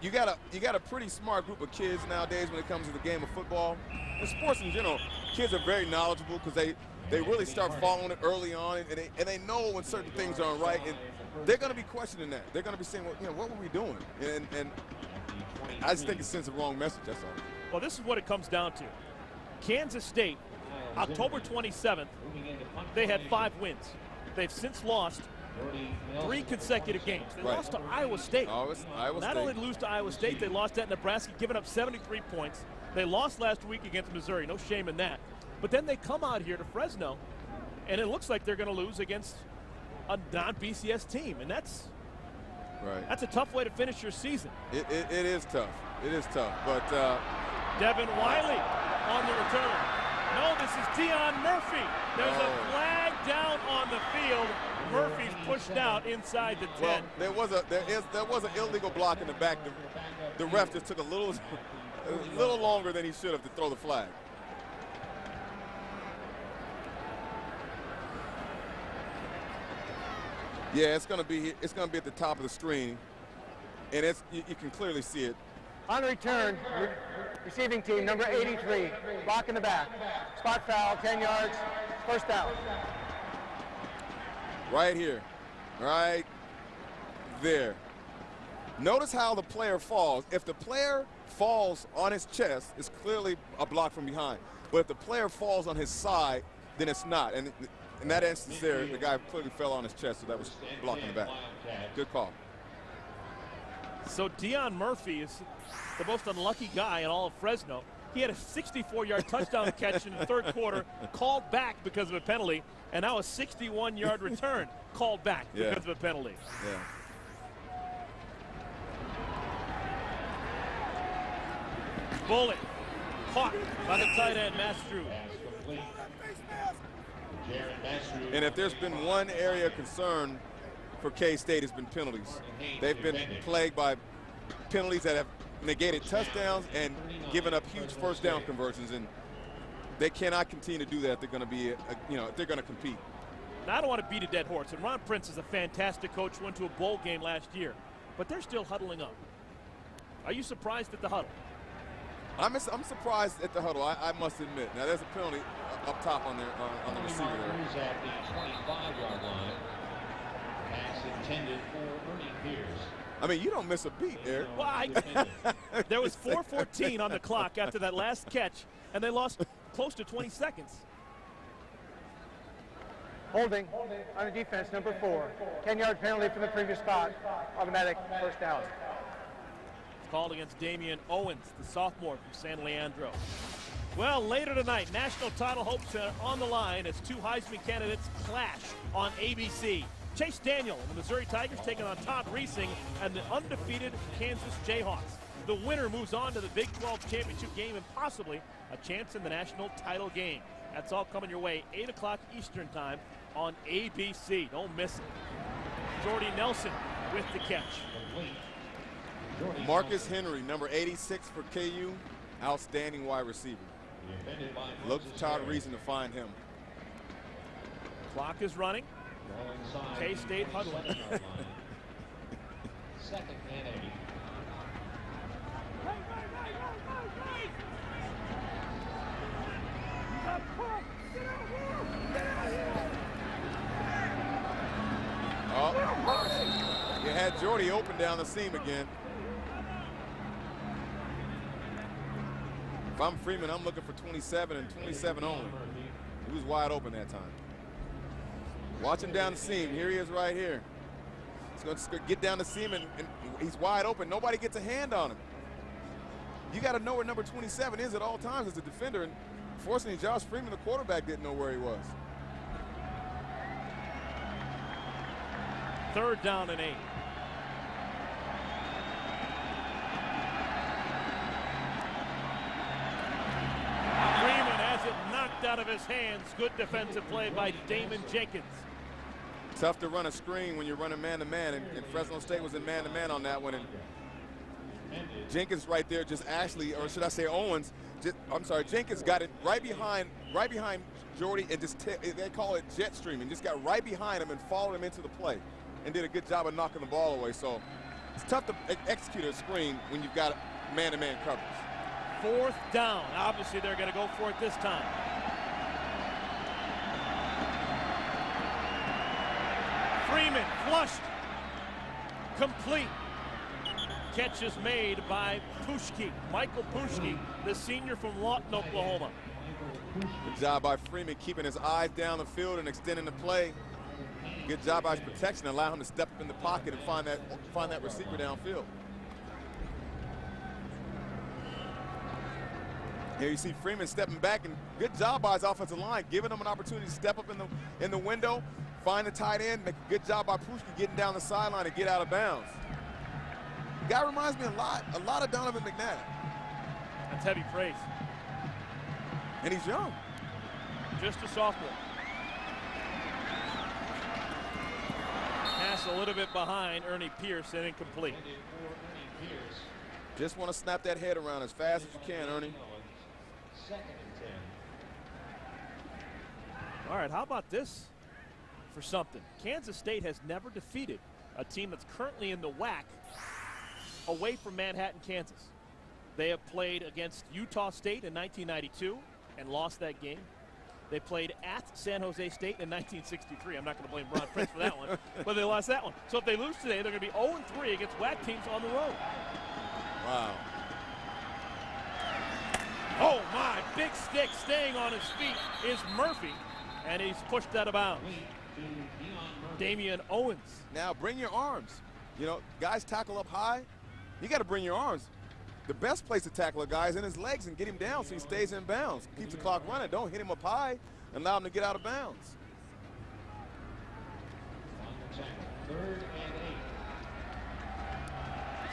You got a pretty smart group of kids nowadays when it comes to the game of football. And sports in general, kids are very knowledgeable because they really start following it early on, and they know when certain things aren't right, and they're going to be questioning that. They're going to be saying, well, you know, what were we doing? And I just think it sends the wrong message, that's all. Well, this is what it comes down to. Kansas State, October 27th, they had 5 wins. They've since lost 3 consecutive games. They lost to Iowa State. Not only lose to Iowa State, they lost at Nebraska, giving up 73 points. They lost last week against Missouri. No shame in that. But then they come out here to Fresno, and it looks like they're going to lose against a non-BCS team, and that's a tough way to finish your season. It is tough. It is tough. But Devin Wiley on the return. No, this is Deion Murphy. There's a flag down on the field. Murphy's pushed out inside the 10. Well, there was an illegal block in the back. The ref just took a little longer than he should have to throw the flag. Yeah, it's gonna be at the top of the screen, and you can clearly see it. On return, receiving team number 83, block in the back. Spot foul, 10 yards, first down. Right here, right there. Notice how the player falls. If the player falls on his chest, it's clearly a block from behind. But if the player falls on his side, then it's not. And in that instance there, the guy clearly fell on his chest, so that was blocking the back. Good call. So Deion Murphy is the most unlucky guy in all of Fresno. He had a 64-yard touchdown catch in the third quarter, called back because of a penalty, and now a 61-yard return called back because of a penalty. Yeah. Bullet caught by the tight end, Mastru. And if there's been one area of concern for K-State, it's been penalties. They've been plagued by penalties that have negated touchdowns and given up huge first down conversions, and they cannot continue to do that if they're going to be, if they're going to compete. Now, I don't want to beat a dead horse, and Ron Prince is a fantastic coach, went to a bowl game last year, but they're still huddling up. Are you surprised at the huddle? I'm surprised at the huddle, I must admit. Now, there's a penalty up top on the receiver there. At the 25-yard line. Pass intended for Ernie Pierce. I mean, you don't miss a beat, Eric. Why? There was 4:14 on the clock after that last catch, and they lost close to 20 seconds. Holding on the defense, number 4. 10-yard penalty from the previous spot. Automatic first down. It's called against Damian Owens, the sophomore from San Leandro. Well, later tonight, national title hopes are on the line as two Heisman candidates clash on ABC. Chase Daniel and the Missouri Tigers taking on Todd Reesing and the undefeated Kansas Jayhawks. The winner moves on to the Big 12 championship game and possibly a chance in the national title game. That's all coming your way, 8 o'clock Eastern time on ABC. Don't miss it. Jordy Nelson with the catch. Marcus Henry, number 86 for KU, outstanding wide receiver. Look for Todd Reesing to find him. Clock is running. K-State huddling. Second and 8. Oh, you had Jordy open down the seam again. If I'm Freeman, I'm looking for 27 and 27 only. He was wide open that time. Watch him down the seam. Here he is right here. He's going to get down the seam, and he's wide open. Nobody gets a hand on him. You got to know where number 27 is at all times as a defender, and fortunately, Josh Freeman, the quarterback, didn't know where he was. Third down and 8. Freeman has it knocked out of his hands. Good defensive play by Damon Jenkins. Tough to run a screen when you're running man-to-man, and Fresno State was in man-to-man on that one. And Jenkins right there just actually, or should I say Owens, Jenkins got it right behind Jordy, and just they call it jet streaming. Just got right behind him and followed him into the play and did a good job of knocking the ball away. So it's tough to execute a screen when you've got man-to-man coverage. Fourth down. Obviously, they're going to go for it this time. Freeman flushed. Complete. Catch is made by Pushki, Michael Pushki, the senior from Lawton, Oklahoma. Good job by Freeman keeping his eyes down the field and extending the play. Good job by his protection, allow him to step up in the pocket and find that receiver downfield. Here you see Freeman stepping back, and good job by his offensive line, giving him an opportunity to step up in the window, find the tight end, make a good job by Pushki getting down the sideline and get out of bounds. The guy reminds me a lot of Donovan McNabb. That's heavy praise. And he's young. just a sophomore. Pass a little bit behind Ernie Pierce and incomplete. Just want to snap that head around as fast as you can, Ernie. All right, how about this for something? Kansas State has never defeated a team that's currently in the WAC away from Manhattan, Kansas. They have played against Utah State in 1992 and lost that game. They played at San Jose State in 1963. I'm not going to blame Ron Prince for that one, but they lost that one. So if they lose today, they're going to be 0-3 against WAC teams on the road. Wow. Oh, my. Big stick staying on his feet is Murphy, and he's pushed out of bounds. Damian Owens. Now bring your arms. You know, guys tackle up high. You got to bring your arms. The best place to tackle a guy is in his legs and get him down so he stays in bounds. Keeps the clock running. Don't hit him up high and allow him to get out of bounds.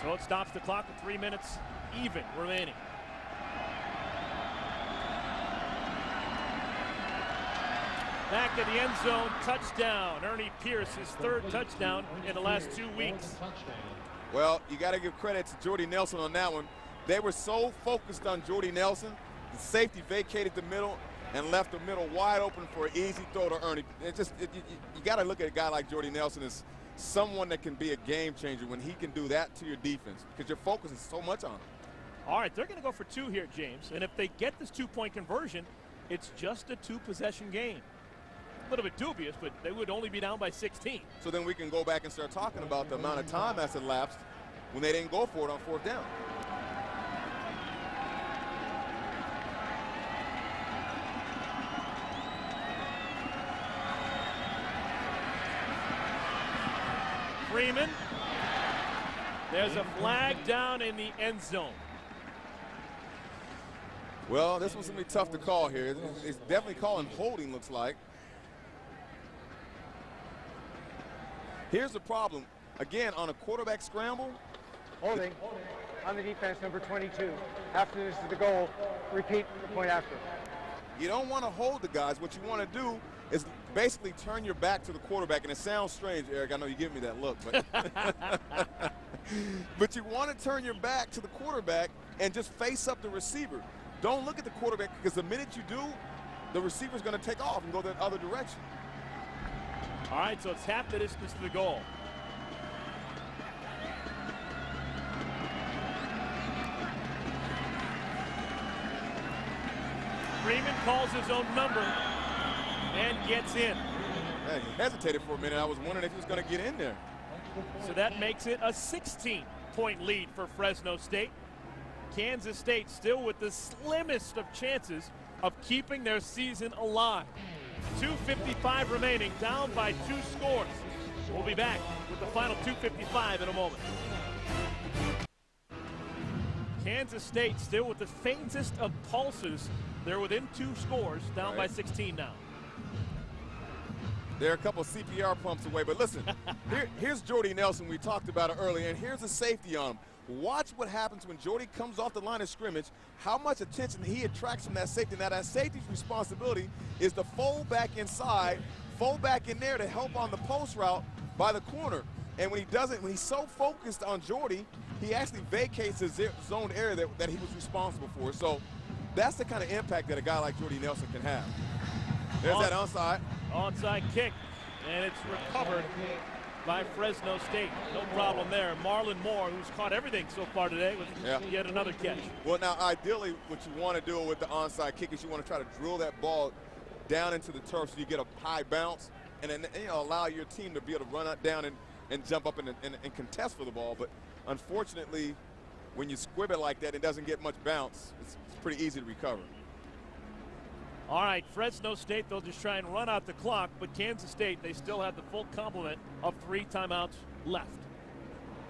So it stops the clock with 3 minutes even remaining. Back at the end zone, touchdown. Ernie Pierce, his third touchdown in the last 2 weeks. Well, you got to give credit to Jordy Nelson on that one. They were so focused on Jordy Nelson, the safety vacated the middle and left the middle wide open for an easy throw to Ernie. You got to look at a guy like Jordy Nelson as someone that can be a game changer when he can do that to your defense because you're focusing so much on him. All right, they're going to go for 2 here, James. And if they get this 2-point conversion, it's just a 2-possession game. A little bit dubious, but they would only be down by 16. So then we can go back and start talking about the amount of time that's elapsed when they didn't go for it on 4th down. Freeman. There's a flag down in the end zone. Well, this one's going to be tough to call here. It's definitely calling holding, looks like. Here's the problem. Again, on a quarterback scramble. Holding on the defense, number 22. After this is the goal, repeat the point after. You don't want to hold the guys. What you want to do is basically turn your back to the quarterback. And it sounds strange, Eric. I know you give me that look. But, but you want to turn your back to the quarterback and just face up the receiver. Don't look at the quarterback because the minute you do, the receiver's going to take off and go the other direction. All right, so it's half the distance to the goal. Freeman calls his own number and gets in. Man, he hesitated for a minute. I was wondering if he was going to get in there. So that makes it a 16-point lead for Fresno State. Kansas State still with the slimmest of chances of keeping their season alive. 2:55 remaining, down by 2 scores. We'll be back with the final 2:55 in a moment. Kansas State still with the faintest of pulses. They're within 2 scores, down by 16 now. They're a couple CPR pumps away, but listen, here's Jordy Nelson. We talked about it earlier, and here's the safety on him. Watch what happens when Jordy comes off the line of scrimmage, how much attention he attracts from that safety. Now, that safety's responsibility is to fold back inside, fold back in there to help on the post route by the corner. And when he doesn't, when he's so focused on Jordy, he actually vacates his zone area that he was responsible for. So that's the kind of impact that a guy like Jordy Nelson can have. There's that onside. Onside kick, and it's recovered by Fresno State. No problem there. Marlon Moore, who's caught everything so far today, with yet another catch. Well, now, ideally, what you want to do with the onside kick is you want to try to drill that ball down into the turf so you get a high bounce and then allow your team to be able to run down and jump up and contest for the ball. But unfortunately, when you squib it like that, it doesn't get much bounce. It's pretty easy to recover. All right, Fresno State, they'll just try and run out the clock, but Kansas State, they still have the full complement of 3 timeouts left.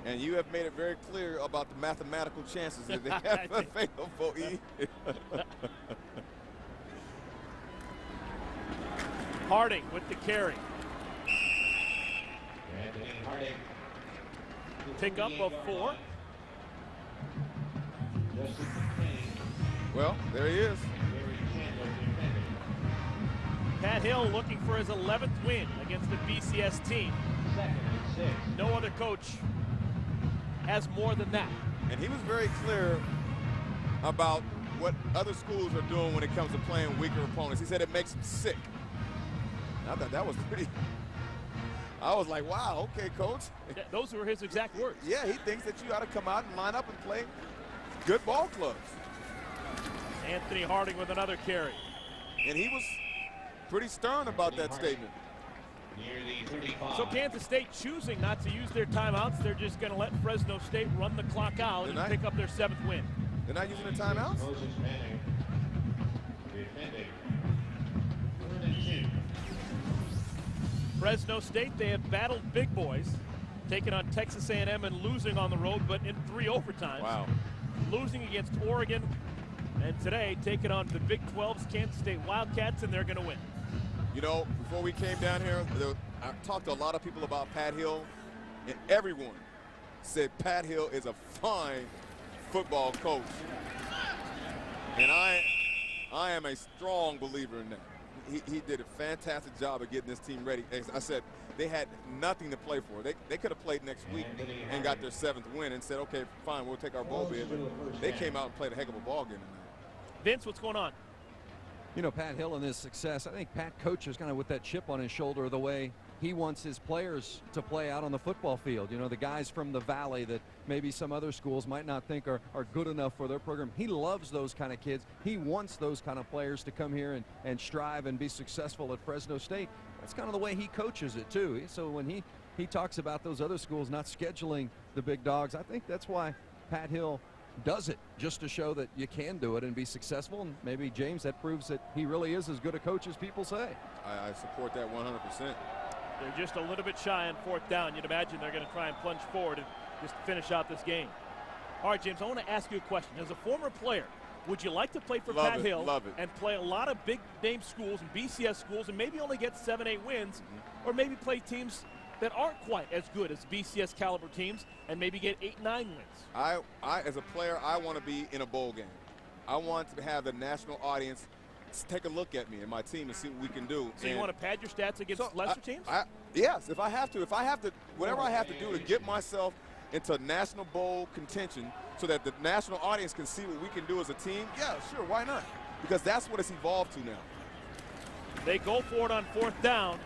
And you have made it very clear about the mathematical chances that they have available. Harding with the carry. Pick up of 4. Well, there he is. Pat Hill looking for his 11th win against the BCS team. No other coach has more than that. And he was very clear about what other schools are doing when it comes to playing weaker opponents. He said it makes him sick. And I thought that was pretty. I was like, wow, okay, coach. Yeah, those were his exact words. Yeah, he thinks that you ought to come out and line up and play good ball clubs. Anthony Harding with another carry. And he was pretty stern about that statement. So Kansas State choosing not to use their timeouts. They're just going to let Fresno State run the clock out and pick up their 7th win. They're not using the timeouts? Fresno State, they have battled big boys, taking on Texas A&M and losing on the road, but in 3 overtimes. Wow. Losing against Oregon, and today taking on the Big 12's Kansas State Wildcats, and they're going to win. You know, before we came down here, I talked to a lot of people about Pat Hill, and everyone said Pat Hill is a fine football coach. And I am a strong believer in that. He did a fantastic job of getting this team ready. As I said, they had nothing to play for. They could have played next week and got their 7th win and said, okay, fine, we'll take our bowl bid. But they came out and played a heck of a ball game tonight. Vince, what's going on? You know, Pat Hill and his success, I think Pat coaches kind of with that chip on his shoulder the way he wants his players to play out on the football field. You know, the guys from the Valley that maybe some other schools might not think are good enough for their program. He loves those kind of kids. He wants those kind of players to come here and strive and be successful at Fresno State. That's kind of the way he coaches it, too. So when he talks about those other schools not scheduling the big dogs, I think that's why Pat Hill does it, just to show that you can do it and be successful. And maybe, James, that proves that he really is as good a coach as people say. I support that 100%. They're just a little bit shy on 4th down. You'd imagine they're going to try and plunge forward and just finish out this game. All right, James, I want to ask you a question. As a former player, would you like to play for Pat Hill and play a lot of big-name schools and BCS schools and maybe only get 7-8 wins, or maybe play teams that aren't quite as good as BCS caliber teams and maybe get 8-9 wins? I as a player, I want to be in a bowl game. I want to have the national audience take a look at me and my team and see what we can do. So you want to pad your stats against lesser teams? Yes, if I have to, whatever I have to do to get myself into national bowl contention so that the national audience can see what we can do as a team, yeah, sure, why not? Because that's what it's evolved to now. They go for it on 4th down.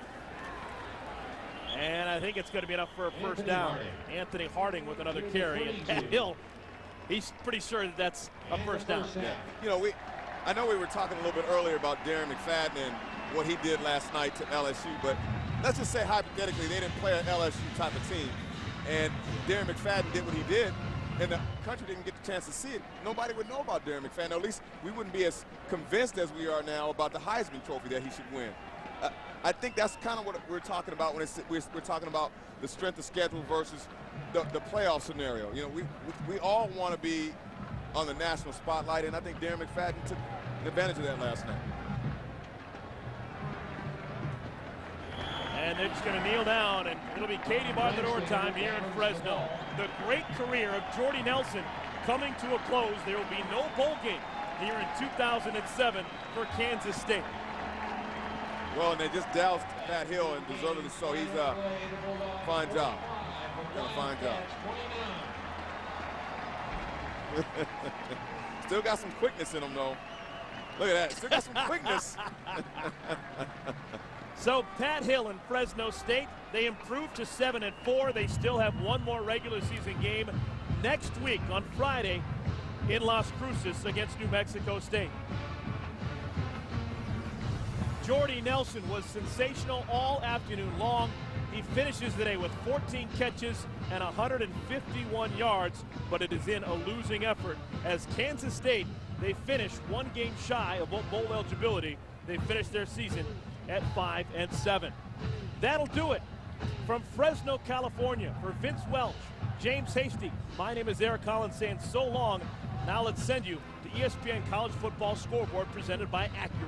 And I think it's going to be enough for a 1st down. Anthony Harding with another carry. And Pat Hill, he's pretty sure that that's a 1st down. Yeah. You know, I know we were talking a little bit earlier about Darren McFadden and what he did last night to LSU, but let's just say hypothetically they didn't play an LSU type of team, and Darren McFadden did what he did, and the country didn't get the chance to see it. Nobody would know about Darren McFadden, or at least we wouldn't be as convinced as we are now about the Heisman Trophy that he should win. I think that's kind of what we're talking about when we're talking about the strength of schedule versus the playoff scenario. You know, we all want to be on the national spotlight, and I think Darren McFadden took advantage of that last night. And they're just going to kneel down, and it'll be Katie Bartador time here in Fresno. The great career of Jordy Nelson coming to a close. There will be no bowl game here in 2007 for Kansas State. Well, and they just doused Pat Hill, and deservedly so. He's a fine job. Done a fine job. Still got some quickness in him, though. Look at that. Still got some quickness. So Pat Hill and Fresno State, they improved to 7-4. They still have one more regular season game next week on Friday in Las Cruces against New Mexico State. Jordy Nelson was sensational all afternoon long. He finishes the day with 14 catches and 151 yards, but it is in a losing effort as Kansas State, they finish one game shy of bowl eligibility. They finished their season at 5-7. That'll do it. From Fresno, California, for Vince Welch, James Hasty, my name is Eric Collins saying so long. Now let's send you to ESPN College Football Scoreboard presented by Acura.